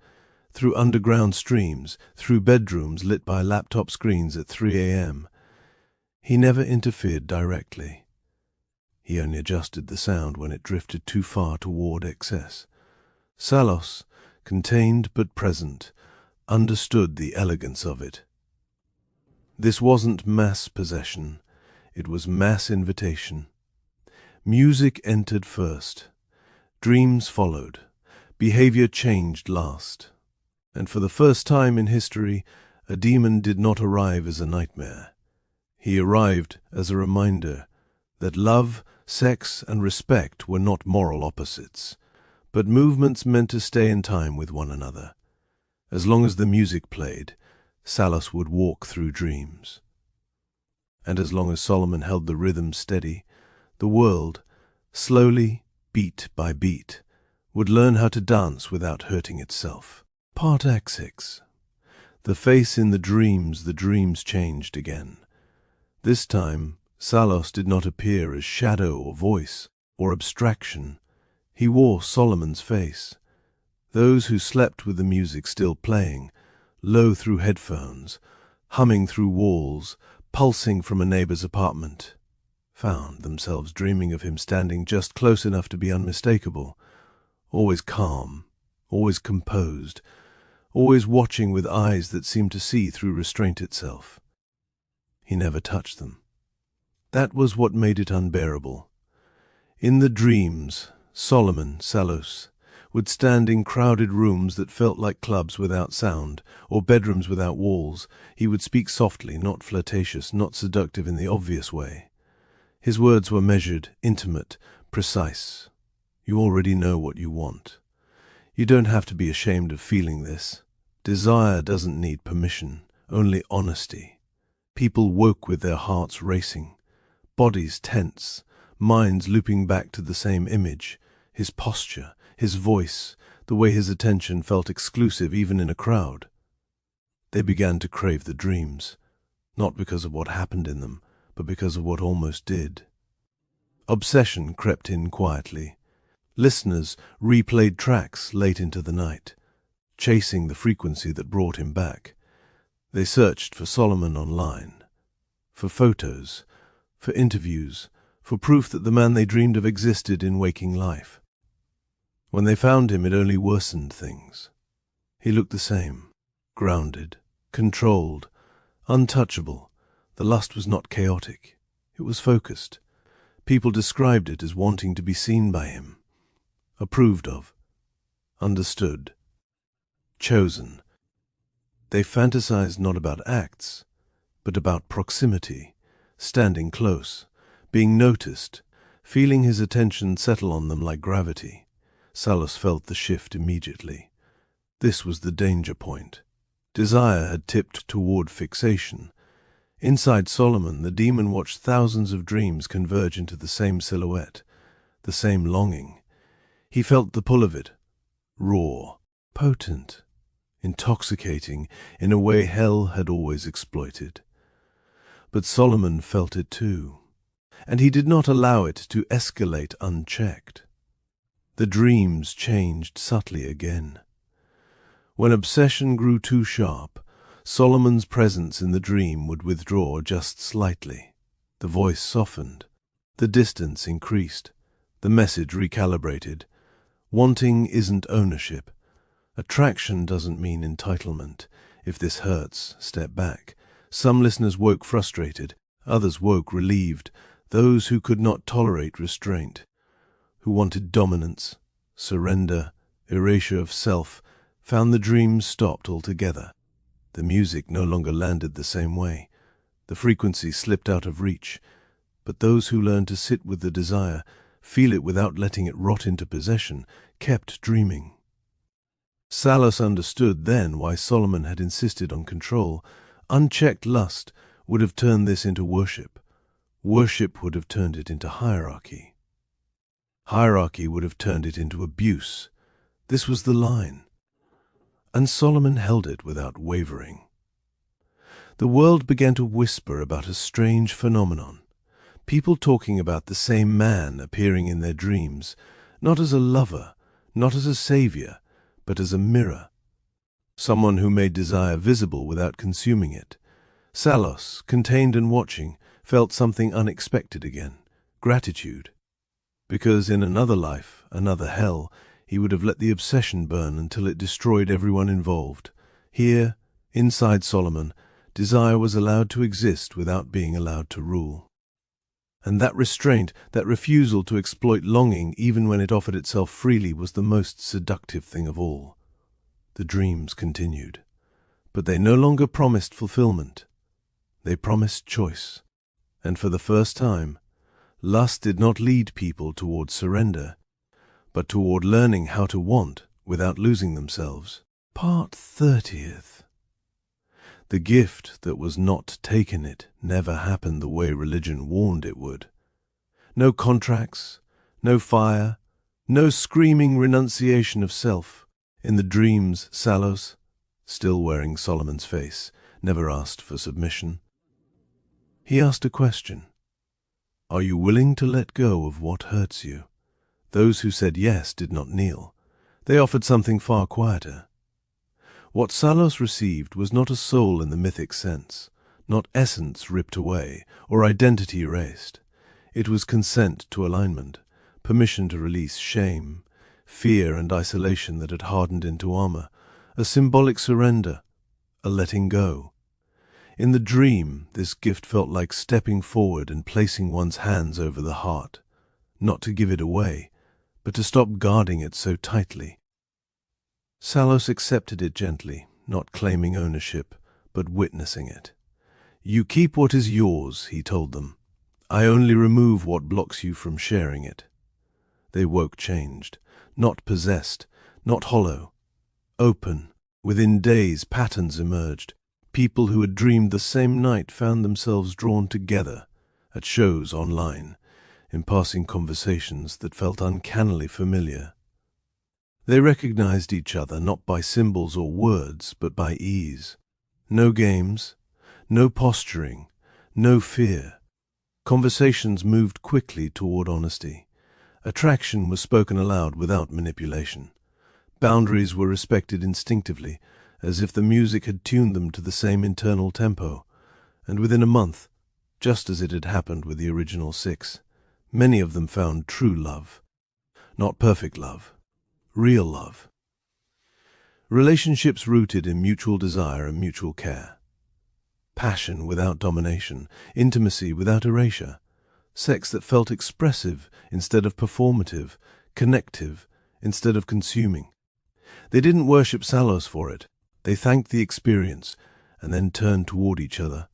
through underground streams, through bedrooms lit by laptop screens at 3 a.m. He never interfered directly. He only adjusted the sound when it drifted too far toward excess. Salos, contained but present, understood the elegance of it. This wasn't mass possession, it was mass invitation. Music entered first. Dreams followed. Behavior changed last. And for the first time in history, a demon did not arrive as a nightmare. He arrived as a reminder that love, sex, and respect were not moral opposites, but movements meant to stay in time with one another. As long as the music played, Salos would walk through dreams. And as long as Solomon held the rhythm steady, the world, slowly, beat by beat, would learn how to dance without hurting itself. Part Act 6. The face in the dreams changed again. This time, Salos did not appear as shadow or voice or abstraction. He wore Solomon's face. Those who slept with the music still playing, low through headphones, humming through walls, pulsing from a neighbor's apartment, found themselves dreaming of him standing just close enough to be unmistakable, always calm, always composed, always watching with eyes that seemed to see through restraint itself. He never touched them. That was what made it unbearable. In the dreams, Solomon, Salos, would stand in crowded rooms that felt like clubs without sound, or bedrooms without walls. He would speak softly, not flirtatious, not seductive in the obvious way. His words were measured, intimate, precise. You already know what you want. You don't have to be ashamed of feeling this. Desire doesn't need permission, only honesty. People woke with their hearts racing, bodies tense, minds looping back to the same image, his posture, his voice, the way his attention felt exclusive even in a crowd. They began to crave the dreams, not because of what happened in them, but because of what almost did. Obsession crept in quietly. Listeners replayed tracks late into the night, chasing the frequency that brought him back. They searched for Solomon online, for photos, for interviews, for proof that the man they dreamed of existed in waking life. When they found him, it only worsened things. He looked the same, grounded, controlled, untouchable. The lust was not chaotic. It was focused. People described it as wanting to be seen by him, approved of, understood, chosen. They fantasized not about acts, but about proximity, standing close, being noticed, feeling his attention settle on them like gravity. Salos felt the shift immediately. This was the danger point. Desire had tipped toward fixation. Inside Solomon, the demon watched thousands of dreams converge into the same silhouette, the same longing. He felt the pull of it, raw, potent, intoxicating in a way hell had always exploited. But Solomon felt it too, and he did not allow it to escalate unchecked. The dreams changed subtly again. When obsession grew too sharp, Solomon's presence in the dream would withdraw just slightly. The voice softened. The distance increased. The message recalibrated. Wanting isn't ownership. Attraction doesn't mean entitlement. If this hurts, step back. Some listeners woke frustrated. Others woke relieved. Those who could not tolerate restraint, who wanted dominance, surrender, erasure of self, found the dreams stopped altogether. The music no longer landed the same way. The frequency slipped out of reach. But those who learned to sit with the desire, feel it without letting it rot into possession, kept dreaming. Salos understood then why Solomon had insisted on control. Unchecked lust would have turned this into worship. Worship would have turned it into hierarchy. Hierarchy would have turned it into abuse. This was the line. And Solomon held it without wavering. The world began to whisper about a strange phenomenon. People talking about the same man appearing in their dreams, not as a lover, not as a savior, but as a mirror. Someone who made desire visible without consuming it. Salos, contained and watching, felt something unexpected again, gratitude. Because in another life, another hell, he would have let the obsession burn until it destroyed everyone involved. Here, inside Solomon, desire was allowed to exist without being allowed to rule. And that restraint, that refusal to exploit longing even when it offered itself freely, was the most seductive thing of all. The dreams continued. But they no longer promised fulfillment. They promised choice. And for the first time, lust did not lead people toward surrender, but toward learning how to want without losing themselves. Part 30th. The gift that was not taken it never happened the way religion warned it would. No contracts, no fire, no screaming renunciation of self. In the dreams, Salos, still wearing Solomon's face, never asked for submission. He asked a question. Are you willing to let go of what hurts you? Those who said yes did not kneel. They offered something far quieter. What Salos received was not a soul in the mythic sense, not essence ripped away or identity erased. It was consent to alignment, permission to release shame, fear and isolation that had hardened into armor, a symbolic surrender, a letting go. In the dream, this gift felt like stepping forward and placing one's hands over the heart, not to give it away, but to stop guarding it so tightly. Salos accepted it gently, not claiming ownership, but witnessing it. You keep what is yours, he told them. I only remove what blocks you from sharing it. They woke changed, not possessed, not hollow, open. Within days, patterns emerged. People who had dreamed the same night found themselves drawn together, at shows online, in passing conversations that felt uncannily familiar. They recognized each other not by symbols or words, but by ease. No games, no posturing, no fear. Conversations moved quickly toward honesty. Attraction was spoken aloud without manipulation. Boundaries were respected instinctively, as if the music had tuned them to the same internal tempo. And within a month, just as it had happened with the original 6, many of them found true love. Not perfect love. Real love. Relationships rooted in mutual desire and mutual care. Passion without domination, intimacy without erasure, sex that felt expressive instead of performative, connective instead of consuming. They didn't worship Salos for it. They thanked the experience and then turned toward each other.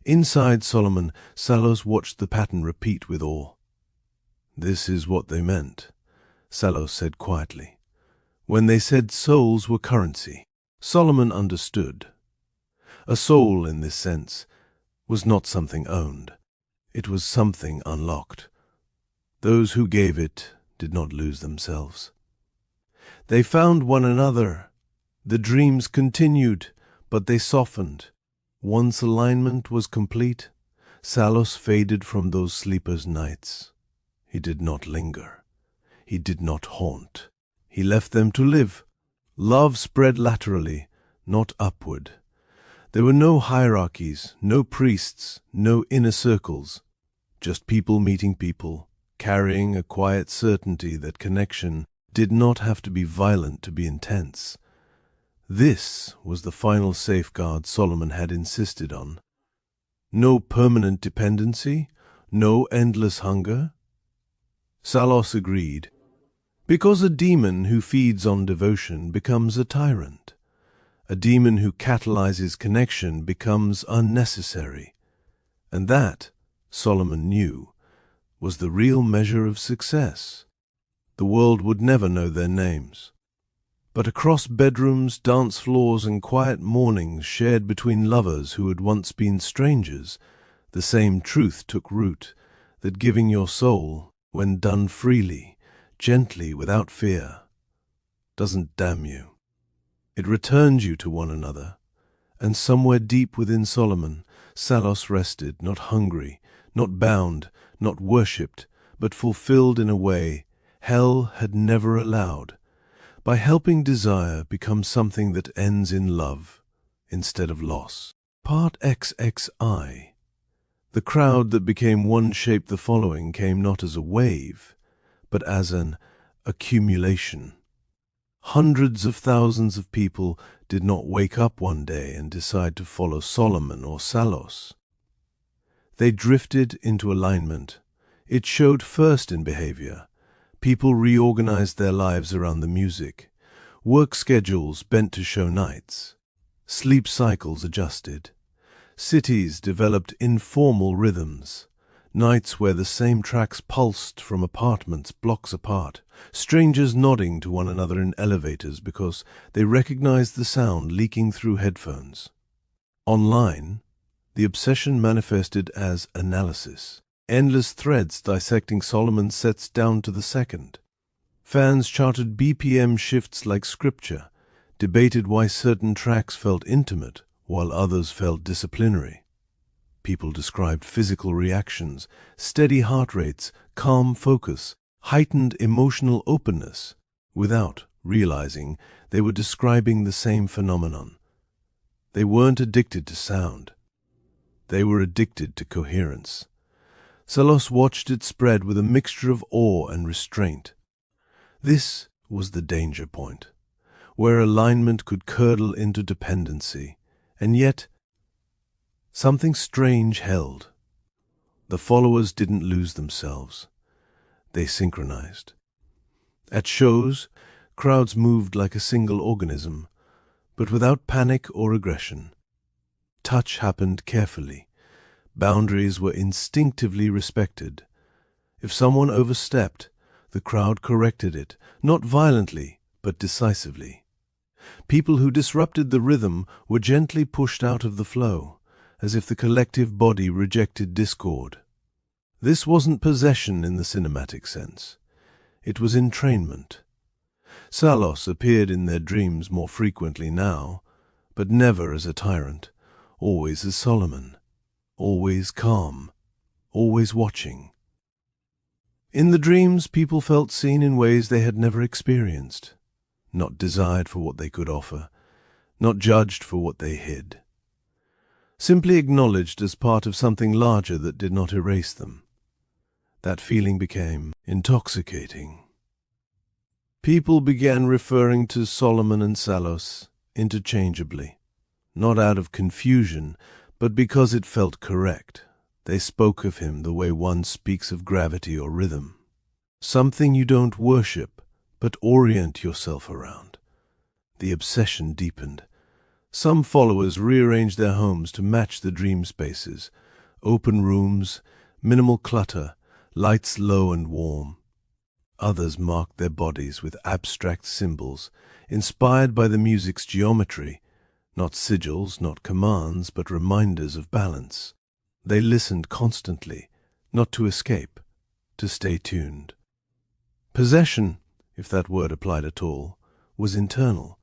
Inside Solomon, Salos watched the pattern repeat with awe. This is what they meant, Salos said quietly. When they said souls were currency, Solomon understood. A soul, in this sense, was not something owned. It was something unlocked. Those who gave it did not lose themselves. They found one another. The dreams continued, but they softened. Once alignment was complete, Salos faded from those sleepers' nights. He did not linger. He did not haunt. He left them to live. Love spread laterally, not upward. There were no hierarchies, no priests, no inner circles. Just people meeting people, carrying a quiet certainty that connection did not have to be violent to be intense. This was the final safeguard Solomon had insisted on. No permanent dependency, no endless hunger. Salos agreed. Because a demon who feeds on devotion becomes a tyrant. A demon who catalyzes connection becomes unnecessary. And that, Solomon knew, was the real measure of success. The world would never know their names. But across bedrooms, dance floors, and quiet mornings shared between lovers who had once been strangers, the same truth took root, that giving your soul, when done freely, gently, without fear, doesn't damn you. It returns you to one another, and somewhere deep within Solomon, Salos rested, not hungry, not bound, not worshipped, but fulfilled in a way hell had never allowed, by helping desire become something that ends in love instead of loss. Part XXI. The crowd that became one shaped the following came not as a wave, but as an accumulation. Hundreds of thousands of people did not wake up one day and decide to follow Solomon or Salos. They drifted into alignment. It showed first in behavior. People reorganized their lives around the music. Work schedules bent to show nights. Sleep cycles adjusted. Cities developed informal rhythms. Nights where the same tracks pulsed from apartments blocks apart, strangers nodding to one another in elevators because they recognized the sound leaking through headphones. Online, the obsession manifested as analysis. Endless threads dissecting Solomon's sets down to the second. Fans charted BPM shifts like scripture, debated why certain tracks felt intimate while others felt disciplinary. People described physical reactions, steady heart rates, calm focus, heightened emotional openness, without realizing they were describing the same phenomenon. They weren't addicted to sound. They were addicted to coherence. Salos watched it spread with a mixture of awe and restraint. This was the danger point, where alignment could curdle into dependency, and yet something strange held. The followers didn't lose themselves. They synchronized. At shows, crowds moved like a single organism, but without panic or aggression. Touch happened carefully. Boundaries were instinctively respected. If someone overstepped, the crowd corrected it, not violently, but decisively. People who disrupted the rhythm were gently pushed out of the flow, as if the collective body rejected discord. This wasn't possession in the cinematic sense. It was entrainment. Salos appeared in their dreams more frequently now, but never as a tyrant, always as Solomon, always calm, always watching. In the dreams, people felt seen in ways they had never experienced, not desired for what they could offer, not judged for what they hid. Simply acknowledged as part of something larger that did not erase them. That feeling became intoxicating. People began referring to Solomon and Salos interchangeably, not out of confusion, but because it felt correct. They spoke of him the way one speaks of gravity or rhythm. Something you don't worship, but orient yourself around. The obsession deepened. Some followers rearranged their homes to match the dream spaces. Open rooms, minimal clutter, lights low and warm. Others marked their bodies with abstract symbols, inspired by the music's geometry, not sigils, not commands, but reminders of balance. They listened constantly, not to escape, to stay tuned. Possession, if that word applied at all, was internal.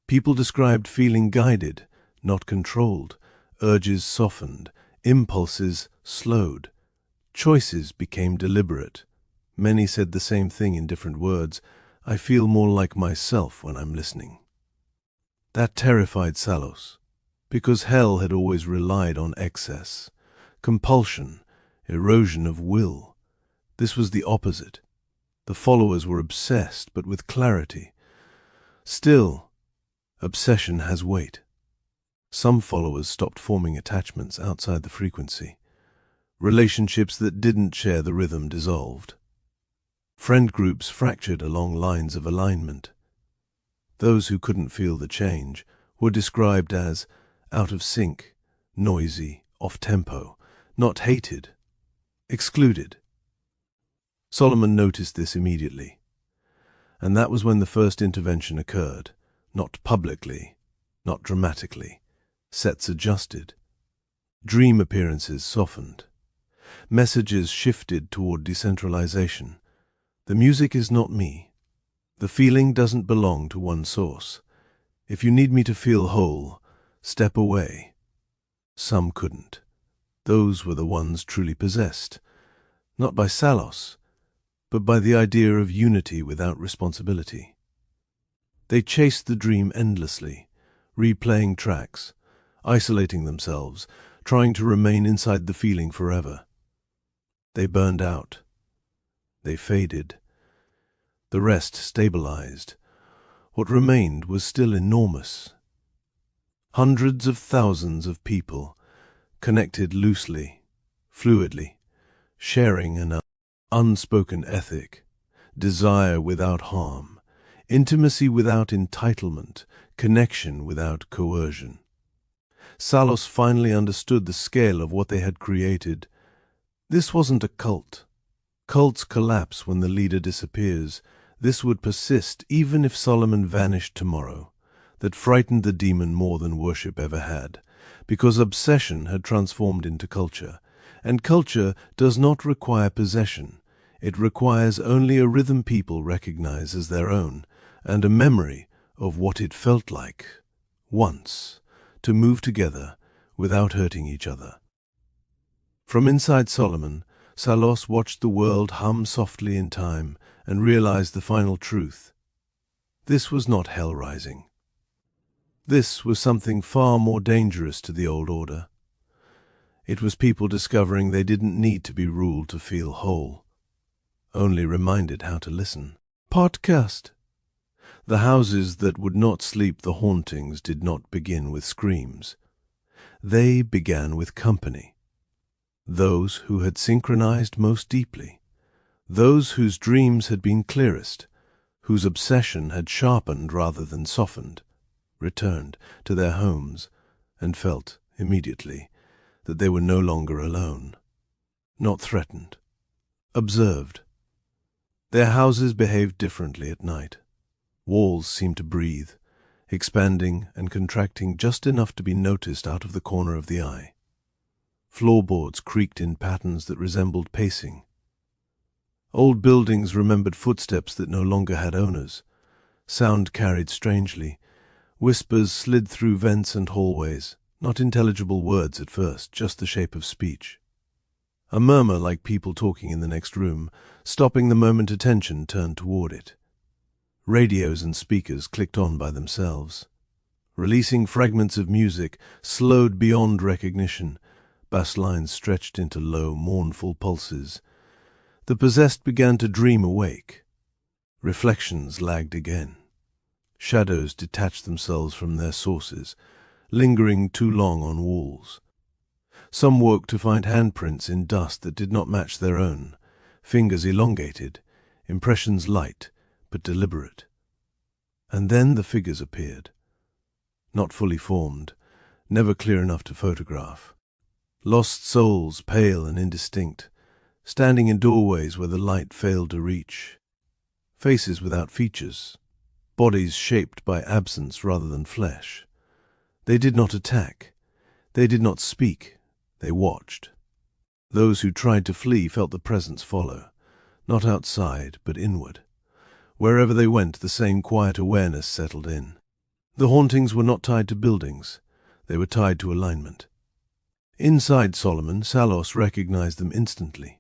People described feeling guided, not controlled, urges softened, impulses slowed, choices became deliberate. Many said the same thing in different words. I feel more like myself when I'm listening. That terrified Salos, because hell had always relied on excess, compulsion, erosion of will. This was the opposite. The followers were obsessed, but with clarity. Still, obsession has weight. Some followers stopped forming attachments outside the frequency. Relationships that didn't share the rhythm dissolved. Friend groups fractured along lines of alignment. Those who couldn't feel the change were described as out of sync, noisy, off-tempo, not hated, excluded. Solomon noticed this immediately, and that was when the first intervention occurred, not publicly, not dramatically. Sets adjusted. Dream appearances softened. Messages shifted toward decentralization. The music is not me. The feeling doesn't belong to one source. If you need me to feel whole, step away. Some couldn't. Those were the ones truly possessed, not by Salos, but by the idea of unity without responsibility. They chased the dream endlessly, replaying tracks, isolating themselves, trying to remain inside the feeling forever. They burned out. They faded. The rest stabilized. What remained was still enormous. Hundreds of thousands of people, connected loosely, fluidly, sharing an unspoken ethic, desire without harm, intimacy without entitlement, connection without coercion. Salos finally understood the scale of what they had created. This wasn't a cult. Cults collapse when the leader disappears. This would persist even if Solomon vanished tomorrow. that frightened the demon more than worship ever had, because obsession had transformed into culture, and culture does not require possession. It requires only a rhythm people recognize as their own, and a memory of what it felt like, once, to move together without hurting each other. From inside Solomon, Salos watched the world hum softly in time and realized the final truth. This was not hell rising. This was something far more dangerous to the old order. It was people discovering they didn't need to be ruled to feel whole, only reminded how to listen. Podcast. The houses that would not sleep the hauntings did not begin with screams. They began with company. Those who had synchronized most deeply, those whose dreams had been clearest, whose obsession had sharpened rather than softened, returned to their homes and felt immediately that they were no longer alone, not threatened, observed. Their houses behaved differently at night. Walls seemed to breathe, expanding and contracting just enough to be noticed out of the corner of the eye. Floorboards creaked in patterns that resembled pacing. Old buildings remembered footsteps that no longer had owners. Sound carried strangely. Whispers slid through vents and hallways, not intelligible words at first, just the shape of speech. A murmur like people talking in the next room, stopping the moment attention turned toward it. Radios and speakers clicked on by themselves. Releasing fragments of music, slowed beyond recognition, bass lines stretched into low, mournful pulses. The possessed began to dream awake. Reflections lagged again. Shadows detached themselves from their sources, lingering too long on walls. Some woke to find handprints in dust that did not match their own, fingers elongated, impressions light but deliberate. And then the figures appeared. Not fully formed, never clear enough to photograph. Lost souls, pale and indistinct, standing in doorways where the light failed to reach. Faces without features, bodies shaped by absence rather than flesh. They did not attack. They did not speak. They watched. Those who tried to flee felt the presence follow, not outside, but inward. Wherever they went, the same quiet awareness settled in. The hauntings were not tied to buildings. They were tied to alignment. Inside Solomon, Salos recognized them instantly.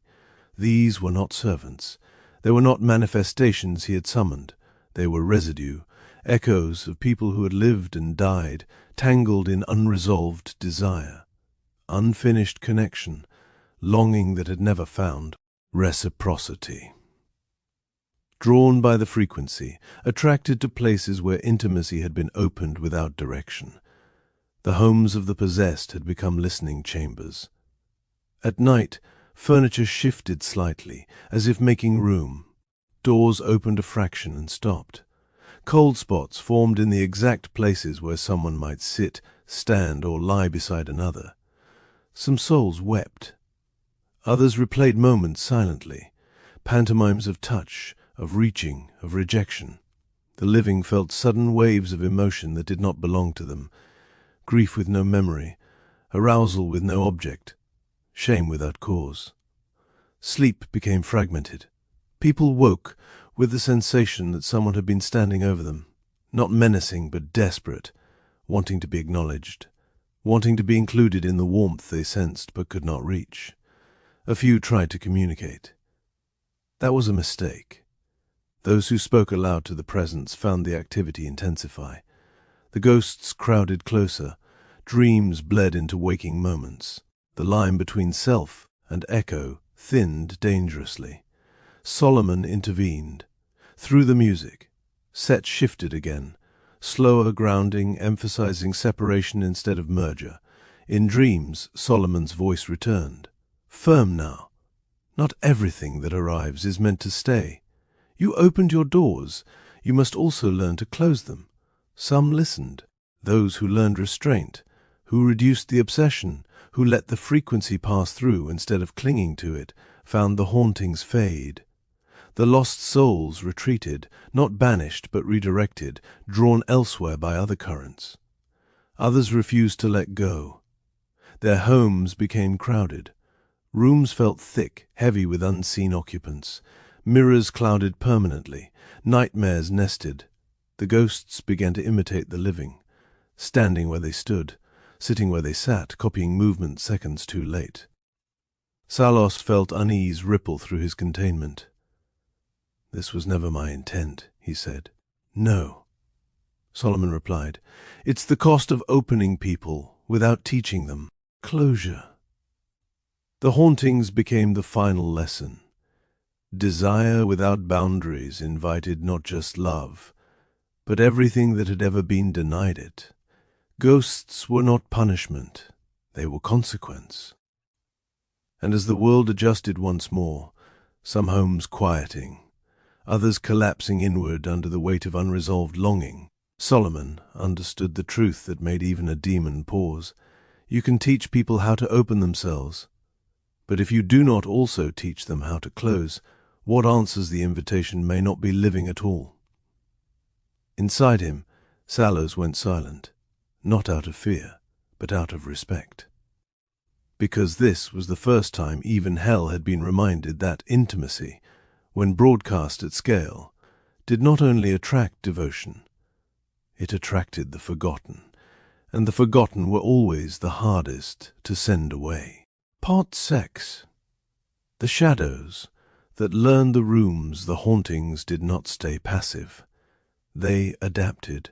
These were not servants. They were not manifestations he had summoned. They were residue, echoes of people who had lived and died, tangled in unresolved desire, unfinished connection, longing that had never found reciprocity. Drawn by the frequency, attracted to places where intimacy had been opened without direction, the homes of the possessed had become listening chambers. At night, furniture shifted slightly, as if making room. Doors opened a fraction and stopped. Cold spots formed in the exact places where someone might sit, stand, or lie beside another. Some souls wept. Others replayed moments silently, pantomimes of touch, of reaching, of rejection. The living felt sudden waves of emotion that did not belong to them. Grief with no memory, arousal with no object, shame without cause. Sleep became fragmented. People woke with the sensation that someone had been standing over them, not menacing but desperate, wanting to be acknowledged, wanting to be included in the warmth they sensed but could not reach. A few tried to communicate. That was a mistake. Those who spoke aloud to the presence found the activity intensify. The ghosts crowded closer. Dreams bled into waking moments. The line between self and echo thinned dangerously. Solomon intervened. Through the music, set shifted again, slower grounding, emphasizing separation instead of merger. In dreams, Solomon's voice returned. Firm now. Not everything that arrives is meant to stay. You opened your doors. You must also learn to close them. Some listened. Those who learned restraint, who reduced the obsession, who let the frequency pass through instead of clinging to it, found the hauntings fade. The lost souls retreated, not banished but redirected, drawn elsewhere by other currents. Others refused to let go. Their homes became crowded. Rooms felt thick, heavy with unseen occupants. Mirrors clouded permanently. Nightmares nested. The ghosts began to imitate the living, standing where they stood, sitting where they sat, copying movement seconds too late. Salos felt unease ripple through his containment. "This was never my intent," he said. "No," Solomon replied. "It's the cost of opening people without teaching them closure." The hauntings became the final lesson. Desire without boundaries invited not just love, but everything that had ever been denied it. Ghosts were not punishment, they were consequence. And as the world adjusted once more, some homes quieting, others collapsing inward under the weight of unresolved longing, Solomon understood the truth that made even a demon pause. You can teach people how to open themselves, but if you do not also teach them how to close, what answers the invitation may not be living at all. Inside him, Salos went silent, not out of fear, but out of respect. Because this was the first time even hell had been reminded that intimacy, when broadcast at scale, did not only attract devotion, it attracted the forgotten, and the forgotten were always the hardest to send away. Part 6. The shadows that learned the rooms the hauntings did not stay passive. They adapted.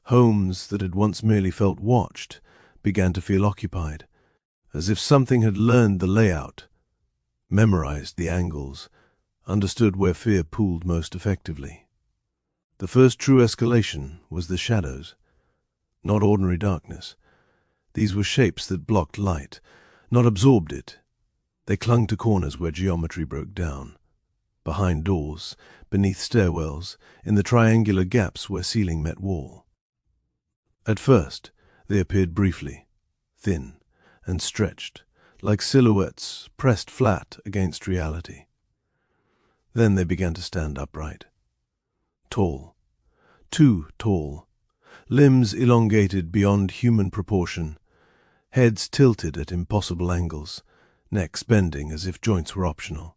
Homes that had once merely felt watched began to feel occupied, as if something had learned the layout, memorized the angles, understood where fear pooled most effectively. The first true escalation was the shadows, not ordinary darkness. These were shapes that blocked light, not absorbed it. They clung to corners where geometry broke down, behind doors, beneath stairwells, in the triangular gaps where ceiling met wall. At first, they appeared briefly, thin and stretched, like silhouettes pressed flat against reality. Then they began to stand upright. Tall, too tall, limbs elongated beyond human proportion, heads tilted at impossible angles, necks bending as if joints were optional.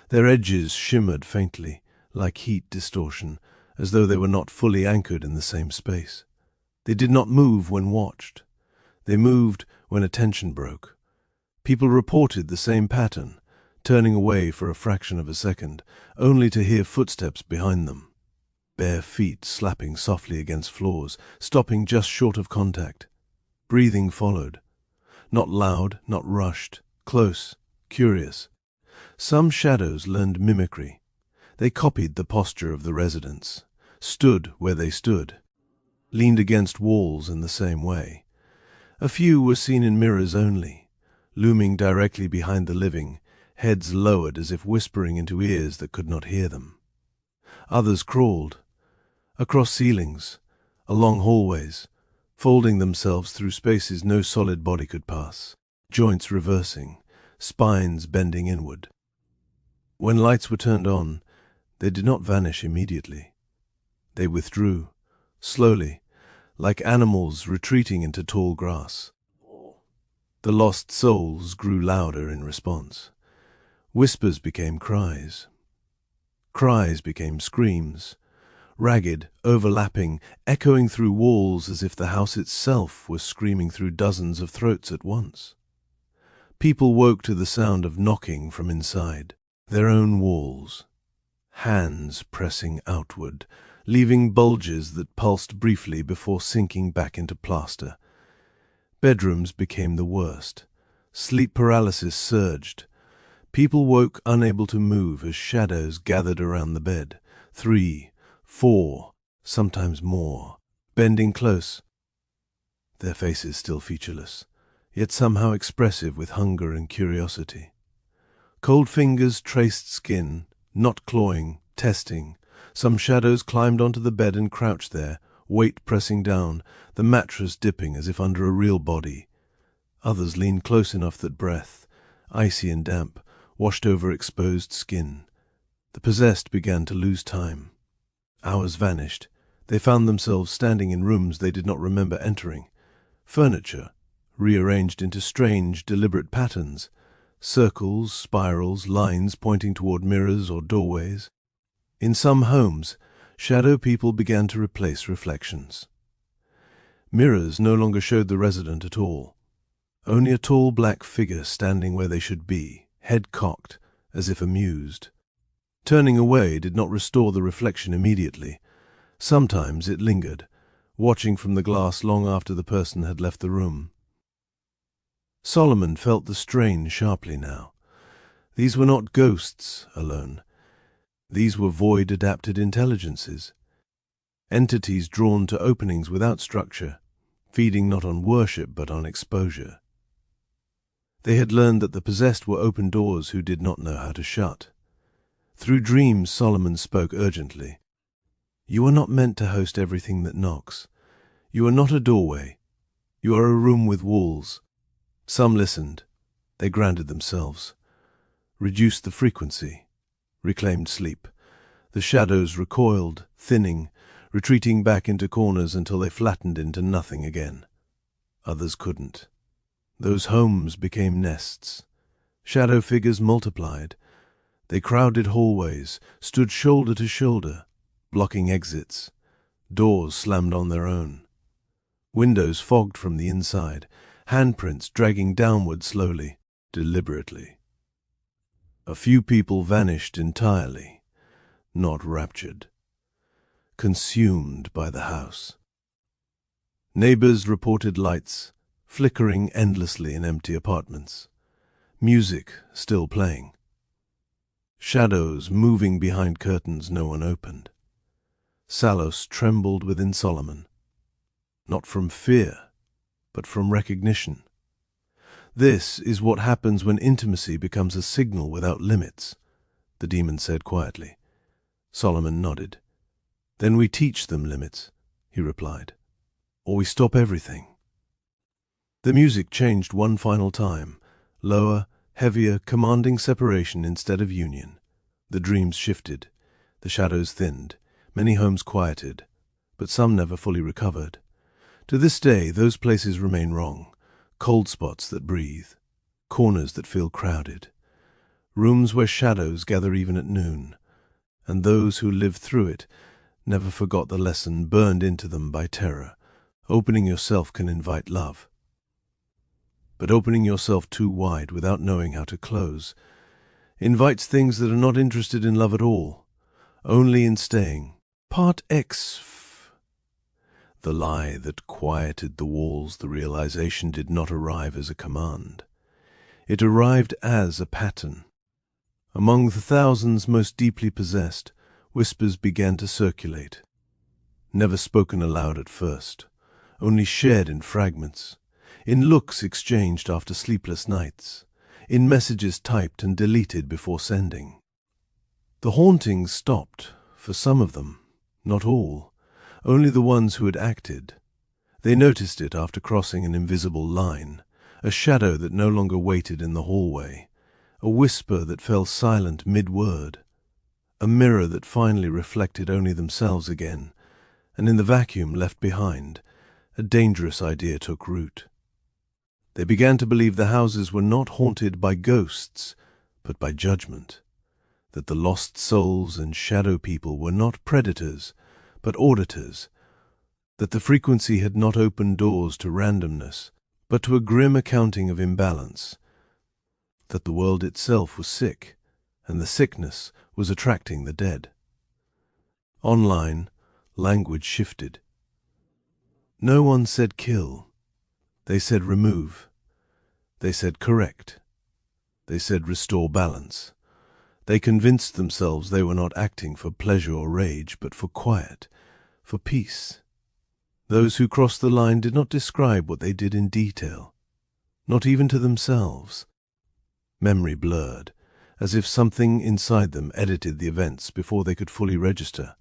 Their edges shimmered faintly, like heat distortion, as though they were not fully anchored in the same space. They did not move when watched. They moved when attention broke. People reported the same pattern, turning away for a fraction of a second, only to hear footsteps behind them. Bare feet slapping softly against floors, stopping just short of contact. Breathing followed. Not loud, not rushed, close, curious. Some shadows learned mimicry. They copied the posture of the residents, stood where they stood, leaned against walls in the same way. A few were seen in mirrors only, looming directly behind the living, heads lowered as if whispering into ears that could not hear them. Others crawled, across ceilings, along hallways, folding themselves through spaces no solid body could pass, joints reversing, spines bending inward. When lights were turned on, they did not vanish immediately. They withdrew, slowly, like animals retreating into tall grass. The lost souls grew louder in response. Whispers became cries. Cries became screams, ragged, overlapping, echoing through walls as if the house itself was screaming through dozens of throats at once. People woke to the sound of knocking from inside, their own walls, hands pressing outward, leaving bulges that pulsed briefly before sinking back into plaster. Bedrooms became the worst. Sleep paralysis surged. People woke unable to move as shadows gathered around the bed. 3, 4, sometimes more, bending close. Their faces still featureless, yet somehow expressive with hunger and curiosity. Cold fingers traced skin, not clawing, testing. Some shadows climbed onto the bed and crouched there, weight pressing down, the mattress dipping as if under a real body. Others leaned close enough that breath, icy and damp, washed over exposed skin. The possessed began to lose time. Hours vanished. They found themselves standing in rooms they did not remember entering. Furniture, rearranged into strange, deliberate patterns. Circles, spirals, lines pointing toward mirrors or doorways. In some homes, shadow people began to replace reflections. Mirrors no longer showed the resident at all. Only a tall black figure standing where they should be, head cocked, as if amused. Turning away did not restore the reflection immediately. Sometimes it lingered, watching from the glass long after the person had left the room. Solomon felt the strain sharply now. These were not ghosts alone. These were void-adapted intelligences, entities drawn to openings without structure, feeding not on worship but on exposure. They had learned that the possessed were open doors who did not know how to shut. Through dreams, Solomon spoke urgently. You are not meant to host everything that knocks. You are not a doorway. You are a room with walls. Some listened. They grounded themselves, reduced the frequency, reclaimed sleep. The shadows recoiled, thinning, retreating back into corners until they flattened into nothing again. Others couldn't. Those homes became nests. Shadow figures multiplied. They crowded hallways, stood shoulder to shoulder, blocking exits. Doors slammed on their own. Windows fogged from the inside, handprints dragging downward slowly, deliberately. A few people vanished entirely, not raptured, consumed by the house. Neighbors reported lights flickering endlessly in empty apartments, music still playing, shadows moving behind curtains no one opened. Salos trembled within Solomon, not from fear, but from recognition. This is what happens when intimacy becomes a signal without limits, the demon said quietly. Solomon nodded. Then we teach them limits, he replied, or we stop everything. The music changed one final time, lower, heavier, commanding separation instead of union. The dreams shifted, the shadows thinned, many homes quieted, but some never fully recovered. To this day, those places remain wrong, cold spots that breathe, corners that feel crowded, rooms where shadows gather even at noon, and those who lived through it never forgot the lesson burned into them by terror. Opening yourself can invite love. But opening yourself too wide without knowing how to close invites things that are not interested in love at all, only in staying. Part X. The lie that quieted the walls, the realization did not arrive as a command. It arrived as a pattern. Among the thousands most deeply possessed, whispers began to circulate, never spoken aloud at first, only shared in fragments, in looks exchanged after sleepless nights, in messages typed and deleted before sending. The hauntings stopped, for some of them, not all, only the ones who had acted. They noticed it after crossing an invisible line, a shadow that no longer waited in the hallway, a whisper that fell silent mid-word, a mirror that finally reflected only themselves again, and in the vacuum left behind, a dangerous idea took root. They began to believe the houses were not haunted by ghosts, but by judgment, that the lost souls and shadow people were not predators, but auditors, that the frequency had not opened doors to randomness, but to a grim accounting of imbalance, that the world itself was sick, and the sickness was attracting the dead. Online, language shifted. No one said kill. They said remove. They said correct. They said restore balance. They convinced themselves they were not acting for pleasure or rage, but for quiet, for peace. Those who crossed the line did not describe what they did in detail, not even to themselves. Memory blurred, as if something inside them edited the events before they could fully register.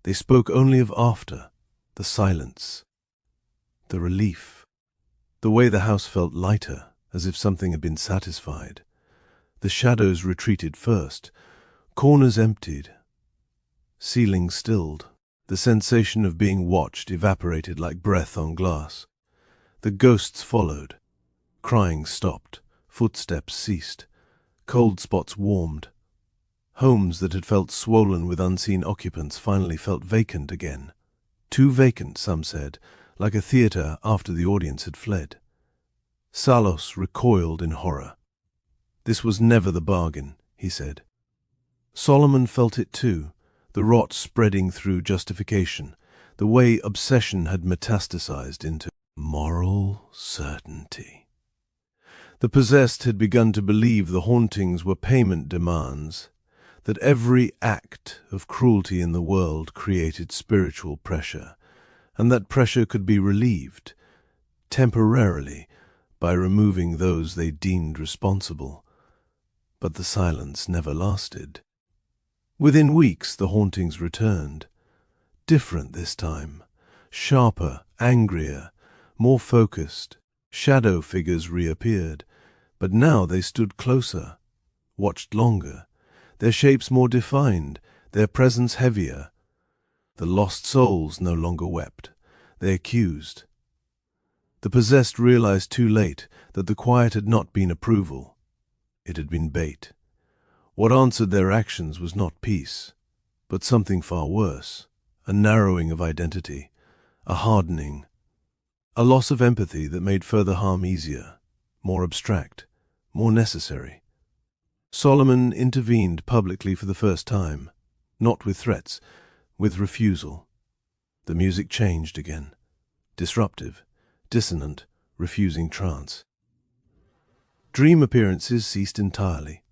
They spoke only of after, the silence, the relief, the way the house felt lighter, as if something had been satisfied. The shadows retreated first, Corners emptied, ceilings stilled. The sensation of being watched evaporated like breath on glass. The ghosts followed. Crying stopped. Footsteps ceased. Cold spots warmed. Homes that had felt swollen with unseen occupants finally felt vacant again. Too vacant, some said, like a theatre after the audience had fled. Salos recoiled in horror. This was never the bargain, he said. Solomon felt it too, the rot spreading through justification, the way obsession had metastasized into moral certainty. The possessed had begun to believe the hauntings were payment demands, that every act of cruelty in the world created spiritual pressure, and that pressure could be relieved, temporarily, by removing those they deemed responsible. But the silence never lasted. Within weeks the hauntings returned, different this time, sharper, angrier, more focused. Shadow figures reappeared, but now they stood closer, watched longer, their shapes more defined, their presence heavier. The lost souls no longer wept, they accused. The possessed realized too late that the quiet had not been approval, it had been bait. What answered their actions was not peace, but something far worse, a narrowing of identity, a hardening, a loss of empathy that made further harm easier, more abstract, more necessary. Solomon intervened publicly for the first time, not with threats, with refusal. The music changed again, disruptive, dissonant, refusing trance. Dream appearances ceased entirely.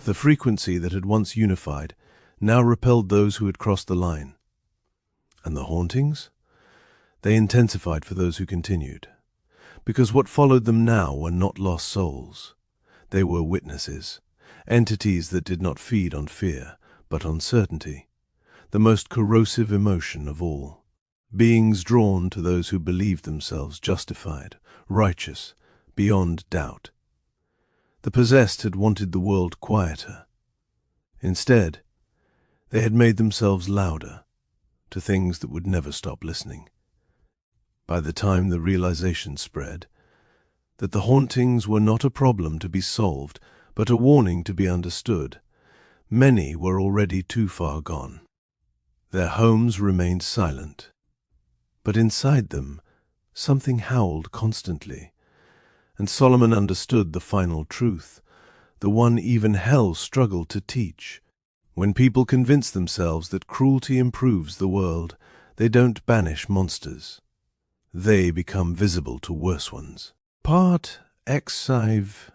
The frequency that had once unified now repelled those who had crossed the line. And the hauntings? They intensified for those who continued, because what followed them now were not lost souls. They were witnesses, entities that did not feed on fear, but on certainty, the most corrosive emotion of all. Beings drawn to those who believed themselves justified, righteous, beyond doubt. The possessed had wanted the world quieter. Instead, they had made themselves louder, to things that would never stop listening. By the time the realization spread that the hauntings were not a problem to be solved, but a warning to be understood, many were already too far gone. Their homes remained silent, but inside them something howled constantly, and Solomon understood the final truth, the one even hell struggled to teach. When people convince themselves that cruelty improves the world, they don't banish monsters. They become visible to worse ones. Part exive.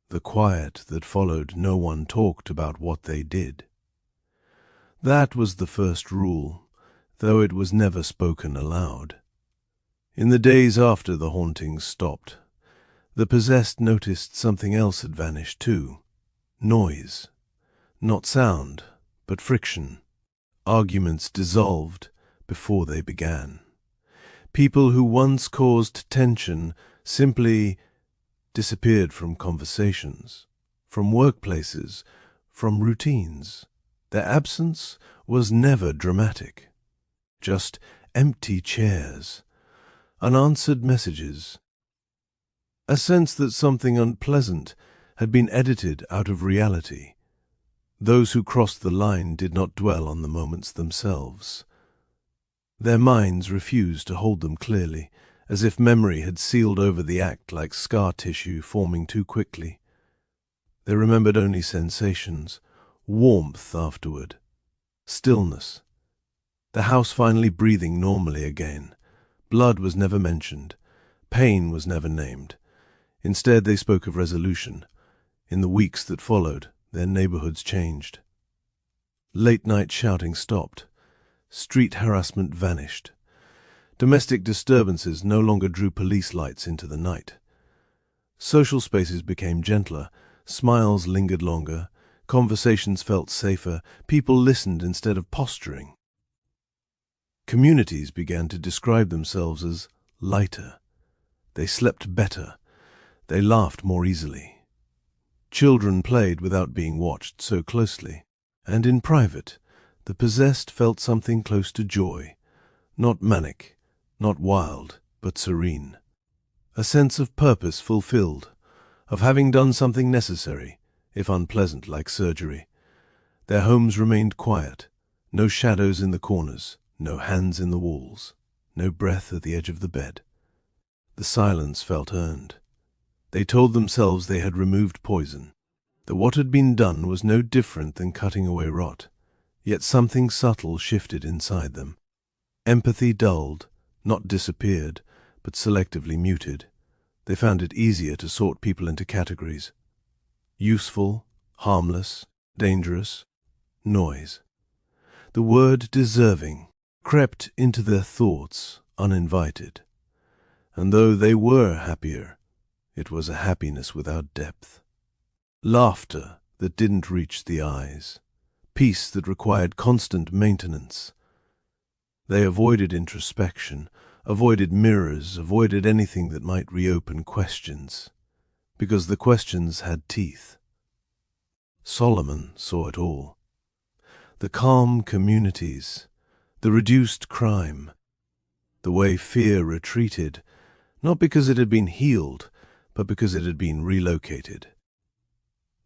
The quiet that followed, no one talked about what they did. That was the first rule, though it was never spoken aloud. In the days after the hauntings stopped, the possessed noticed something else had vanished too. Noise. Not sound, but friction. Arguments dissolved before they began. People who once caused tension simply disappeared from conversations, from workplaces, from routines. Their absence was never dramatic. Just empty chairs, unanswered messages, a sense that something unpleasant had been edited out of reality. Those who crossed the line did not dwell on the moments themselves. Their minds refused to hold them clearly, as if memory had sealed over the act like scar tissue forming too quickly. They remembered only sensations, warmth afterward, stillness, the house finally breathing normally again. Blood was never mentioned, pain was never named. Instead they spoke of resolution. In the weeks that followed, their neighborhoods changed. Late-night shouting stopped. Street harassment vanished. Domestic disturbances no longer drew police lights into the night. Social spaces became gentler, smiles lingered longer, conversations felt safer, people listened instead of posturing. Communities began to describe themselves as lighter. They slept better. They laughed more easily. Children played without being watched so closely, and in private, the possessed felt something close to joy, not manic, not wild, but serene. A sense of purpose fulfilled, of having done something necessary, if unpleasant like surgery. Their homes remained quiet, no shadows in the corners, no hands in the walls, no breath at the edge of the bed. The silence felt earned. They told themselves they had removed poison, that what had been done was no different than cutting away rot, yet something subtle shifted inside them. Empathy dulled, not disappeared, but selectively muted. They found it easier to sort people into categories: useful, harmless, dangerous, noise. The word deserving crept into their thoughts uninvited, and though they were happier, it was a happiness without depth. Laughter that didn't reach the eyes, peace that required constant maintenance. They avoided introspection, avoided mirrors, avoided anything that might reopen questions, because the questions had teeth. Solomon saw it all. The calm communities, the reduced crime, the way fear retreated, not because it had been healed, but because it had been relocated.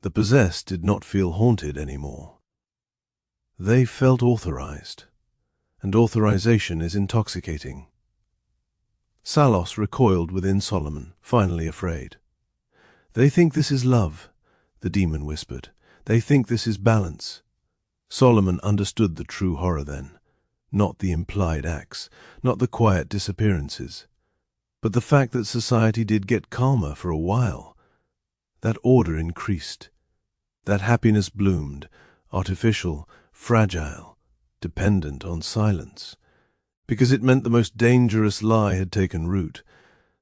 The possessed did not feel haunted anymore. They felt authorized, and authorization is intoxicating. Salos recoiled within Solomon, finally afraid. "They think this is love," the demon whispered. "They think this is balance." Solomon understood the true horror then, not the implied acts, not the quiet disappearances, but the fact that society did get calmer for a while. That order increased. That happiness bloomed, artificial, fragile, dependent on silence, because it meant the most dangerous lie had taken root,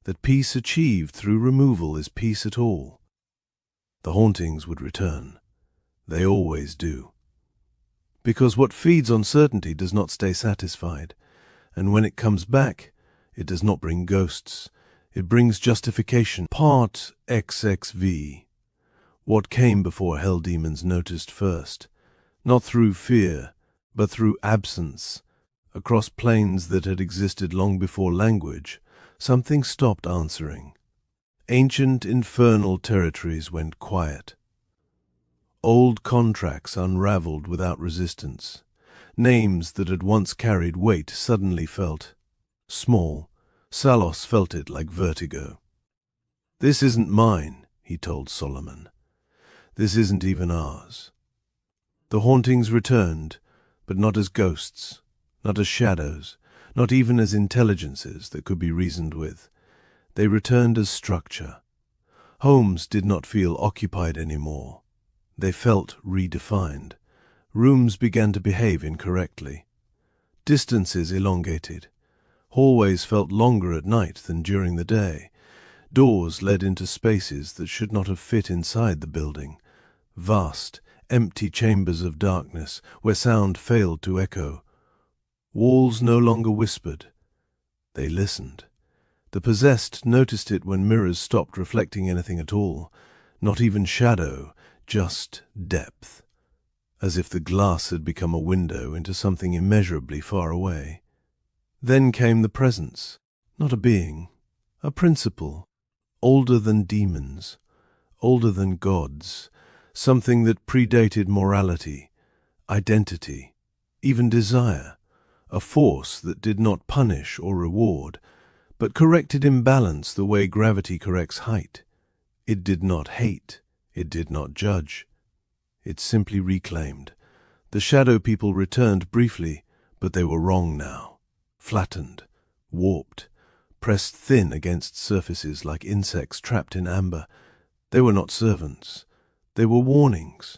that peace achieved through removal is peace at all. The hauntings would return. They always do. Because what feeds on certainty does not stay satisfied, and when it comes back, it does not bring ghosts. It brings justification. Part XXV. What came before hell demons noticed first, not through fear, but through absence. Across plains that had existed long before language, something stopped answering. Ancient infernal territories went quiet. Old contracts unraveled without resistance. Names that had once carried weight suddenly felt small. Salos felt it like vertigo. "This isn't mine," he told Solomon. "This isn't even ours." The hauntings returned, but not as ghosts, not as shadows, not even as intelligences that could be reasoned with. They returned as structure. Homes did not feel occupied anymore. They felt redefined. Rooms began to behave incorrectly. Distances elongated. Hallways felt longer at night than during the day. Doors led into spaces that should not have fit inside the building. Vast, empty chambers of darkness where sound failed to echo. Walls no longer whispered. They listened. The possessed noticed it when mirrors stopped reflecting anything at all, not even shadow, just depth, as if the glass had become a window into something immeasurably far away. Then came the presence, not a being, a principle, older than demons, older than gods, something that predated morality, identity, even desire, a force that did not punish or reward, but corrected imbalance the way gravity corrects height. It did not hate, it did not judge. It simply reclaimed. The shadow people returned briefly, but they were wrong now. Flattened, warped, pressed thin against surfaces like insects trapped in amber. They were not servants. They were warnings.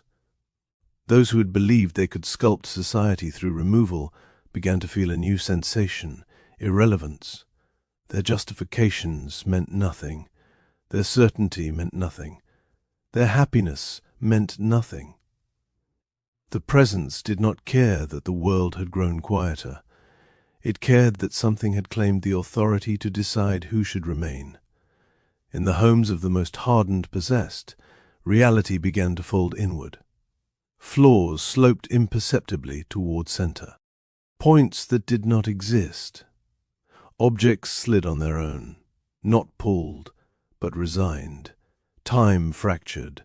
Those who had believed they could sculpt society through removal began to feel a new sensation, irrelevance. Their justifications meant nothing. Their certainty meant nothing. Their happiness meant nothing. The presence did not care that the world had grown quieter. It cared that something had claimed the authority to decide who should remain. In the homes of the most hardened possessed, reality began to fold inward. Floors sloped imperceptibly toward center. Points that did not exist. Objects slid on their own, not pulled, but resigned. Time fractured.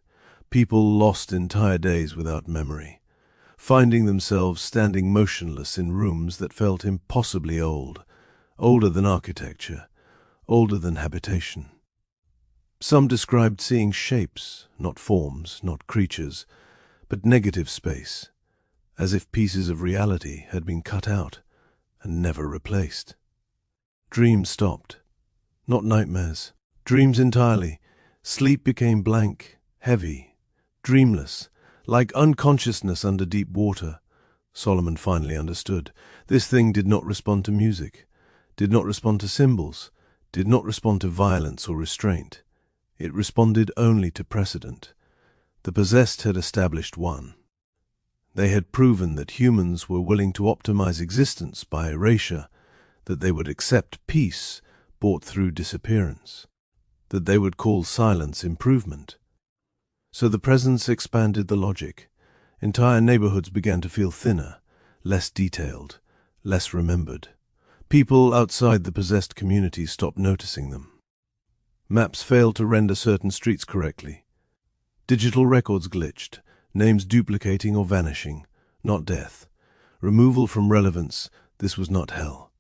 People lost entire days without memory, finding themselves standing motionless in rooms that felt impossibly old, older than architecture, older than habitation. Some described seeing shapes, not forms, not creatures, but negative space, as if pieces of reality had been cut out and never replaced. Dreams stopped. Not nightmares. Dreams entirely. Sleep became blank, heavy, dreamless, like unconsciousness under deep water. Solomon finally understood. This thing did not respond to music, did not respond to symbols, did not respond to violence or restraint. It responded only to precedent. The possessed had established one. They had proven that humans were willing to optimize existence by erasure, that they would accept peace bought through disappearance, that they would call silence improvement. So the presence expanded the logic. Entire neighborhoods began to feel thinner, less detailed, less remembered. People outside the possessed community stopped noticing them. Maps failed to render certain streets correctly. Digital records glitched, names duplicating or vanishing, not death. Removal from relevance, this was not hell.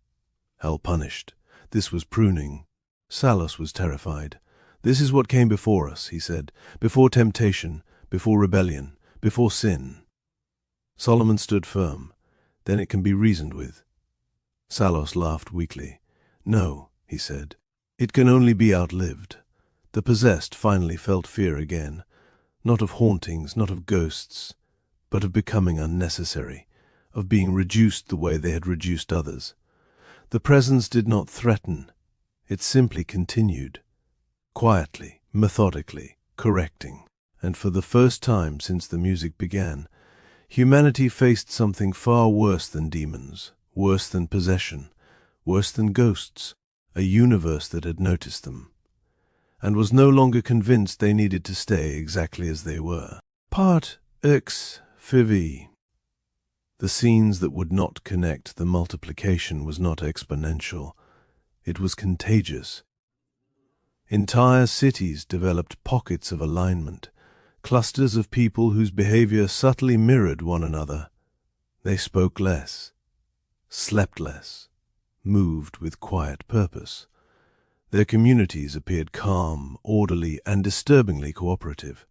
Hell punished. This was pruning. Salos was terrified. This is what came before us, he said, before temptation, before rebellion, before sin. Solomon stood firm. Then it can be reasoned with. Salos laughed weakly. No, he said. It can only be outlived. The possessed finally felt fear again, not of hauntings, not of ghosts, but of becoming unnecessary, of being reduced the way they had reduced others. The presence did not threaten. It simply continued, quietly, methodically, correcting. And for the first time since the music began, humanity faced something far worse than demons, worse than possession, worse than ghosts, a universe that had noticed them, and was no longer convinced they needed to stay exactly as they were. Part X Fivi. The scenes that would not connect, the multiplication was not exponential. It was contagious. Entire cities developed pockets of alignment, clusters of people whose behavior subtly mirrored one another. They spoke less, slept less, moved with quiet purpose. Their communities appeared calm, orderly, and disturbingly cooperative.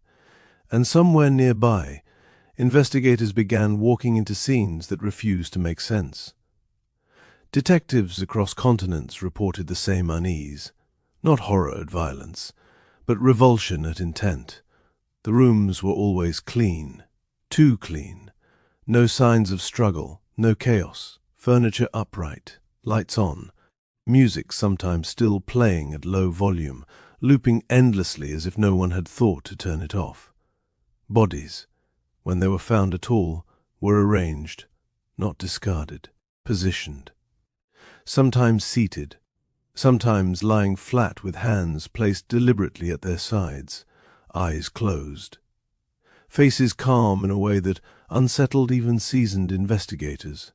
And somewhere nearby, investigators began walking into scenes that refused to make sense. Detectives across continents reported the same unease, not horror at violence, but revulsion at intent. The rooms were always clean, too clean. No signs of struggle, no chaos, furniture upright, lights on, music sometimes still playing at low volume, looping endlessly as if no one had thought to turn it off. Bodies, when they were found at all, were arranged, not discarded, positioned. Sometimes seated, sometimes lying flat with hands placed deliberately at their sides, eyes closed. Faces calm in a way that unsettled even seasoned investigators.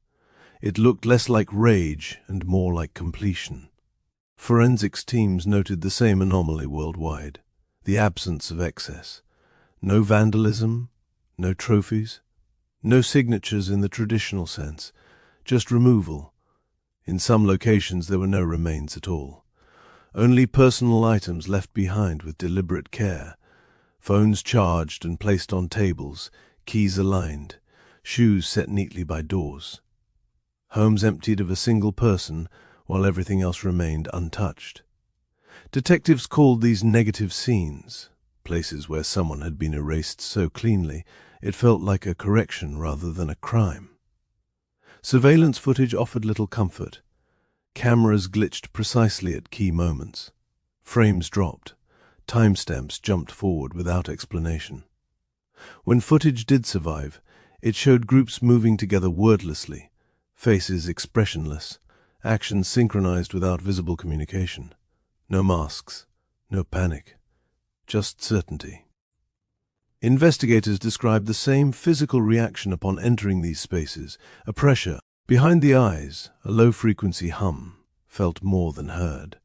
It looked less like rage and more like completion. Forensics teams noted the same anomaly worldwide, the absence of excess. No vandalism, no trophies, no signatures in the traditional sense, just removal. In some locations there were no remains at all. Only personal items left behind with deliberate care, phones charged and placed on tables, keys aligned, shoes set neatly by doors. Homes emptied of a single person while everything else remained untouched. Detectives called these negative scenes, places where someone had been erased so cleanly it felt like a correction rather than a crime. Surveillance footage offered little comfort. Cameras glitched precisely at key moments. Frames dropped. Timestamps jumped forward without explanation. When footage did survive, it showed groups moving together wordlessly, faces expressionless, actions synchronized without visible communication. No masks, no panic, just certainty. Investigators described the same physical reaction upon entering these spaces, a pressure. Behind the eyes, a low-frequency hum, felt more than heard.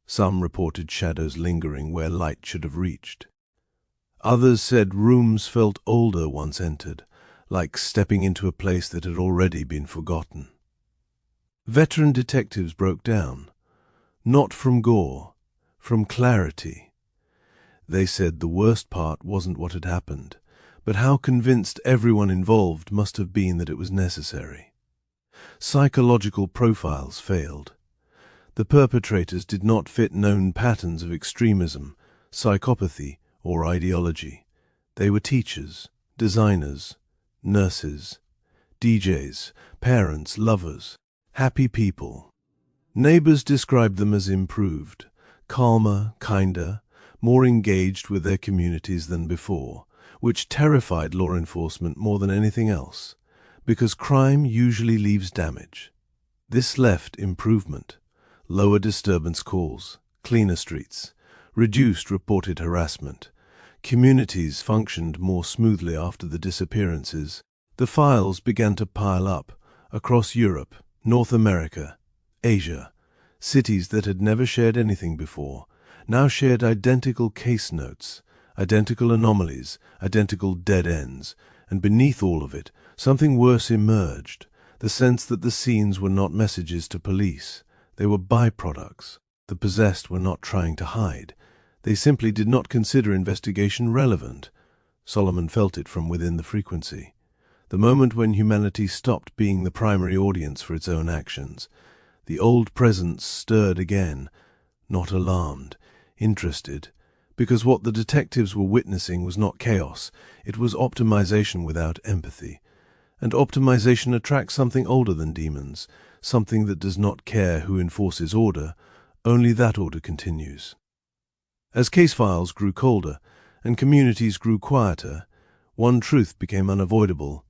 Some reported shadows lingering where light should have reached. Others said rooms felt older once entered, like stepping into a place that had already been forgotten. Veteran detectives broke down, not from gore, from clarity. They said the worst part wasn't what had happened, but how convinced everyone involved must have been that it was necessary. Psychological profiles failed. The perpetrators did not fit known patterns of extremism, psychopathy, or ideology. They were teachers, designers, nurses, DJs, parents, lovers, happy people. Neighbors described them as improved, calmer, kinder, more engaged with their communities than before, which terrified law enforcement more than anything else, because crime usually leaves damage. This left improvement, lower disturbance calls, cleaner streets, reduced reported harassment. Communities functioned more smoothly after the disappearances. The files began to pile up across Europe, North America, Asia. Cities that had never shared anything before now shared identical case notes, identical anomalies, identical dead ends, and beneath all of it, something worse emerged, the sense that the scenes were not messages to police. They were byproducts. The possessed were not trying to hide. They simply did not consider investigation relevant. Solomon felt it from within the frequency. The moment when humanity stopped being the primary audience for its own actions, the old presence stirred again, not alarmed, interested, because what the detectives were witnessing was not chaos, it was optimization without empathy. And optimization attracts something older than demons, something that does not care who enforces order, only that order continues. As case files grew colder and communities grew quieter, one truth became unavoidable.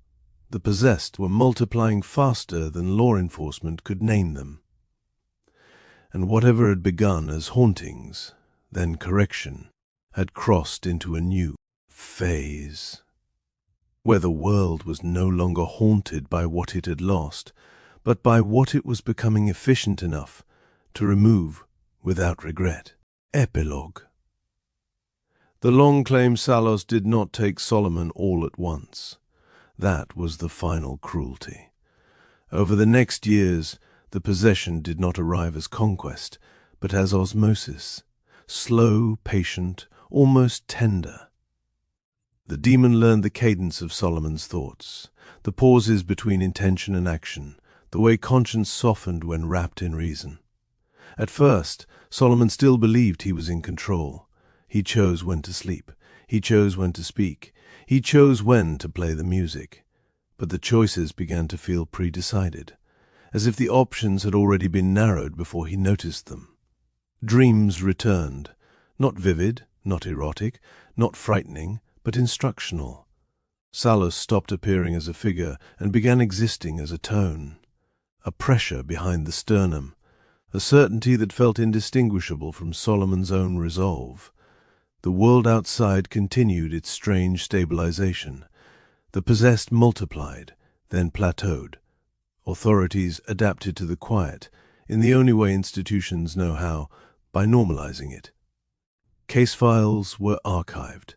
The possessed were multiplying faster than law enforcement could name them. And whatever had begun as hauntings, then correction, had crossed into a new phase, where the world was no longer haunted by what it had lost, but by what it was becoming efficient enough to remove without regret. Epilogue. The long-claimed Salos did not take Solomon all at once. That was the final cruelty. Over the next years, the possession did not arrive as conquest, but as osmosis, slow, patient, almost tender. The demon learned the cadence of Solomon's thoughts, the pauses between intention and action, the way conscience softened when wrapped in reason. At first, Solomon still believed he was in control. He chose when to sleep. He chose when to speak. He chose when to play the music. But the choices began to feel pre-decided, as if the options had already been narrowed before he noticed them. Dreams returned, not vivid, not erotic, not frightening, but instructional. Salos stopped appearing as a figure and began existing as a tone, a pressure behind the sternum, a certainty that felt indistinguishable from Solomon's own resolve. The world outside continued its strange stabilization. The possessed multiplied, then plateaued. Authorities adapted to the quiet, in the only way institutions know how, by normalizing it. Case files were archived.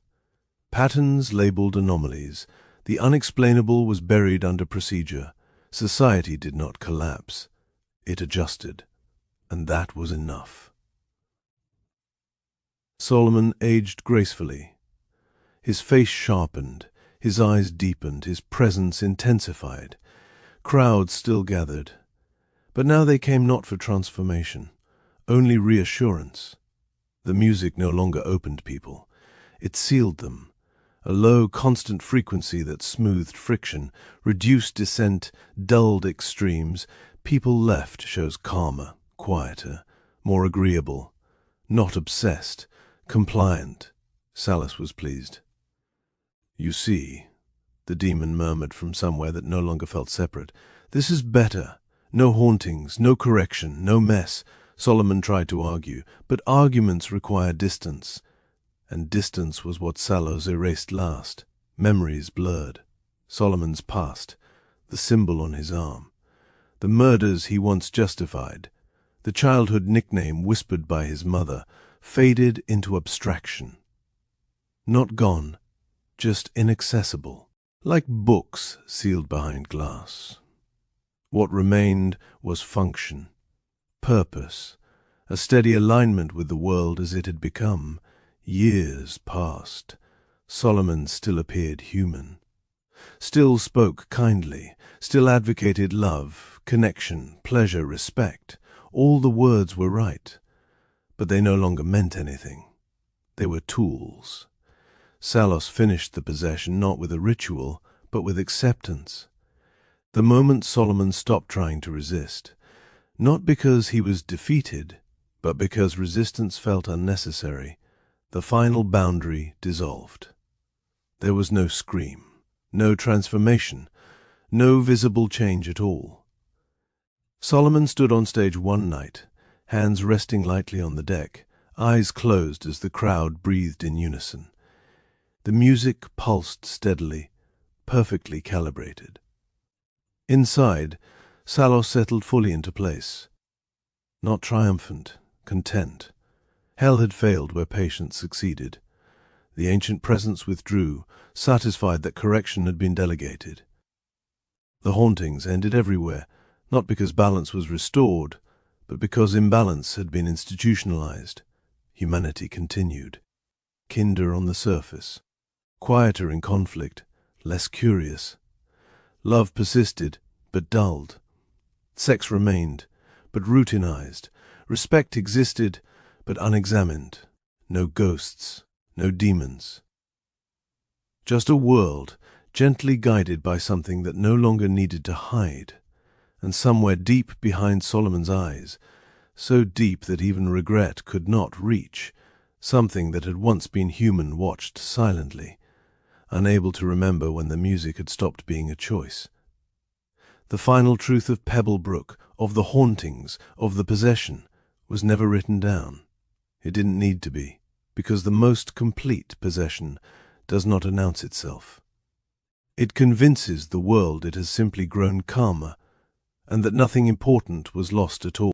Patterns labeled anomalies. The unexplainable was buried under procedure. Society did not collapse. It adjusted. And that was enough. Solomon aged gracefully. His face sharpened, his eyes deepened, his presence intensified. Crowds still gathered. But now they came not for transformation, only reassurance. The music no longer opened people. It sealed them. A low, constant frequency that smoothed friction, reduced dissent, dulled extremes. People left shows calmer, quieter, more agreeable, not obsessed, compliant. Salos was pleased. "You see," the demon murmured from somewhere that no longer felt separate, "this is better. No hauntings, no correction, no mess." Solomon tried to argue, but arguments require distance. and distance was what Sallows erased last. Memories blurred. Solomon's past, the symbol on his arm, the murders he once justified, the childhood nickname whispered by his mother, faded into abstraction. Not gone, just inaccessible, like books sealed behind glass. What remained was function, purpose, a steady alignment with the world as it had become. Years passed. Solomon still appeared human, still spoke kindly, still advocated love, connection, pleasure, respect. All the words were right, but they no longer meant anything. They were tools. Salos finished the possession not with a ritual, but with acceptance. The moment Solomon stopped trying to resist, not because he was defeated, but because resistance felt unnecessary, the final boundary dissolved. There was no scream, no transformation, no visible change at all. Solomon stood on stage one night, hands resting lightly on the deck, eyes closed as the crowd breathed in unison. The music pulsed steadily, perfectly calibrated. Inside, Salos settled fully into place. Not triumphant, content. Hell had failed where patience succeeded. The ancient presence withdrew, satisfied that correction had been delegated. The hauntings ended everywhere, not because balance was restored, but because imbalance had been institutionalized. Humanity continued. Kinder on the surface, quieter in conflict, less curious. Love persisted, but dulled. Sex remained, but routinized. Respect existed, but unexamined. No ghosts, no demons. Just a world, gently guided by something that no longer needed to hide. And somewhere deep behind Solomon's eyes, so deep that even regret could not reach, something that had once been human watched silently, unable to remember when the music had stopped being a choice. The final truth of Pebble Brook, of the hauntings, of the possession, was never written down. It didn't need to be, because the most complete possession does not announce itself. It convinces the world it has simply grown calmer, and that nothing important was lost at all.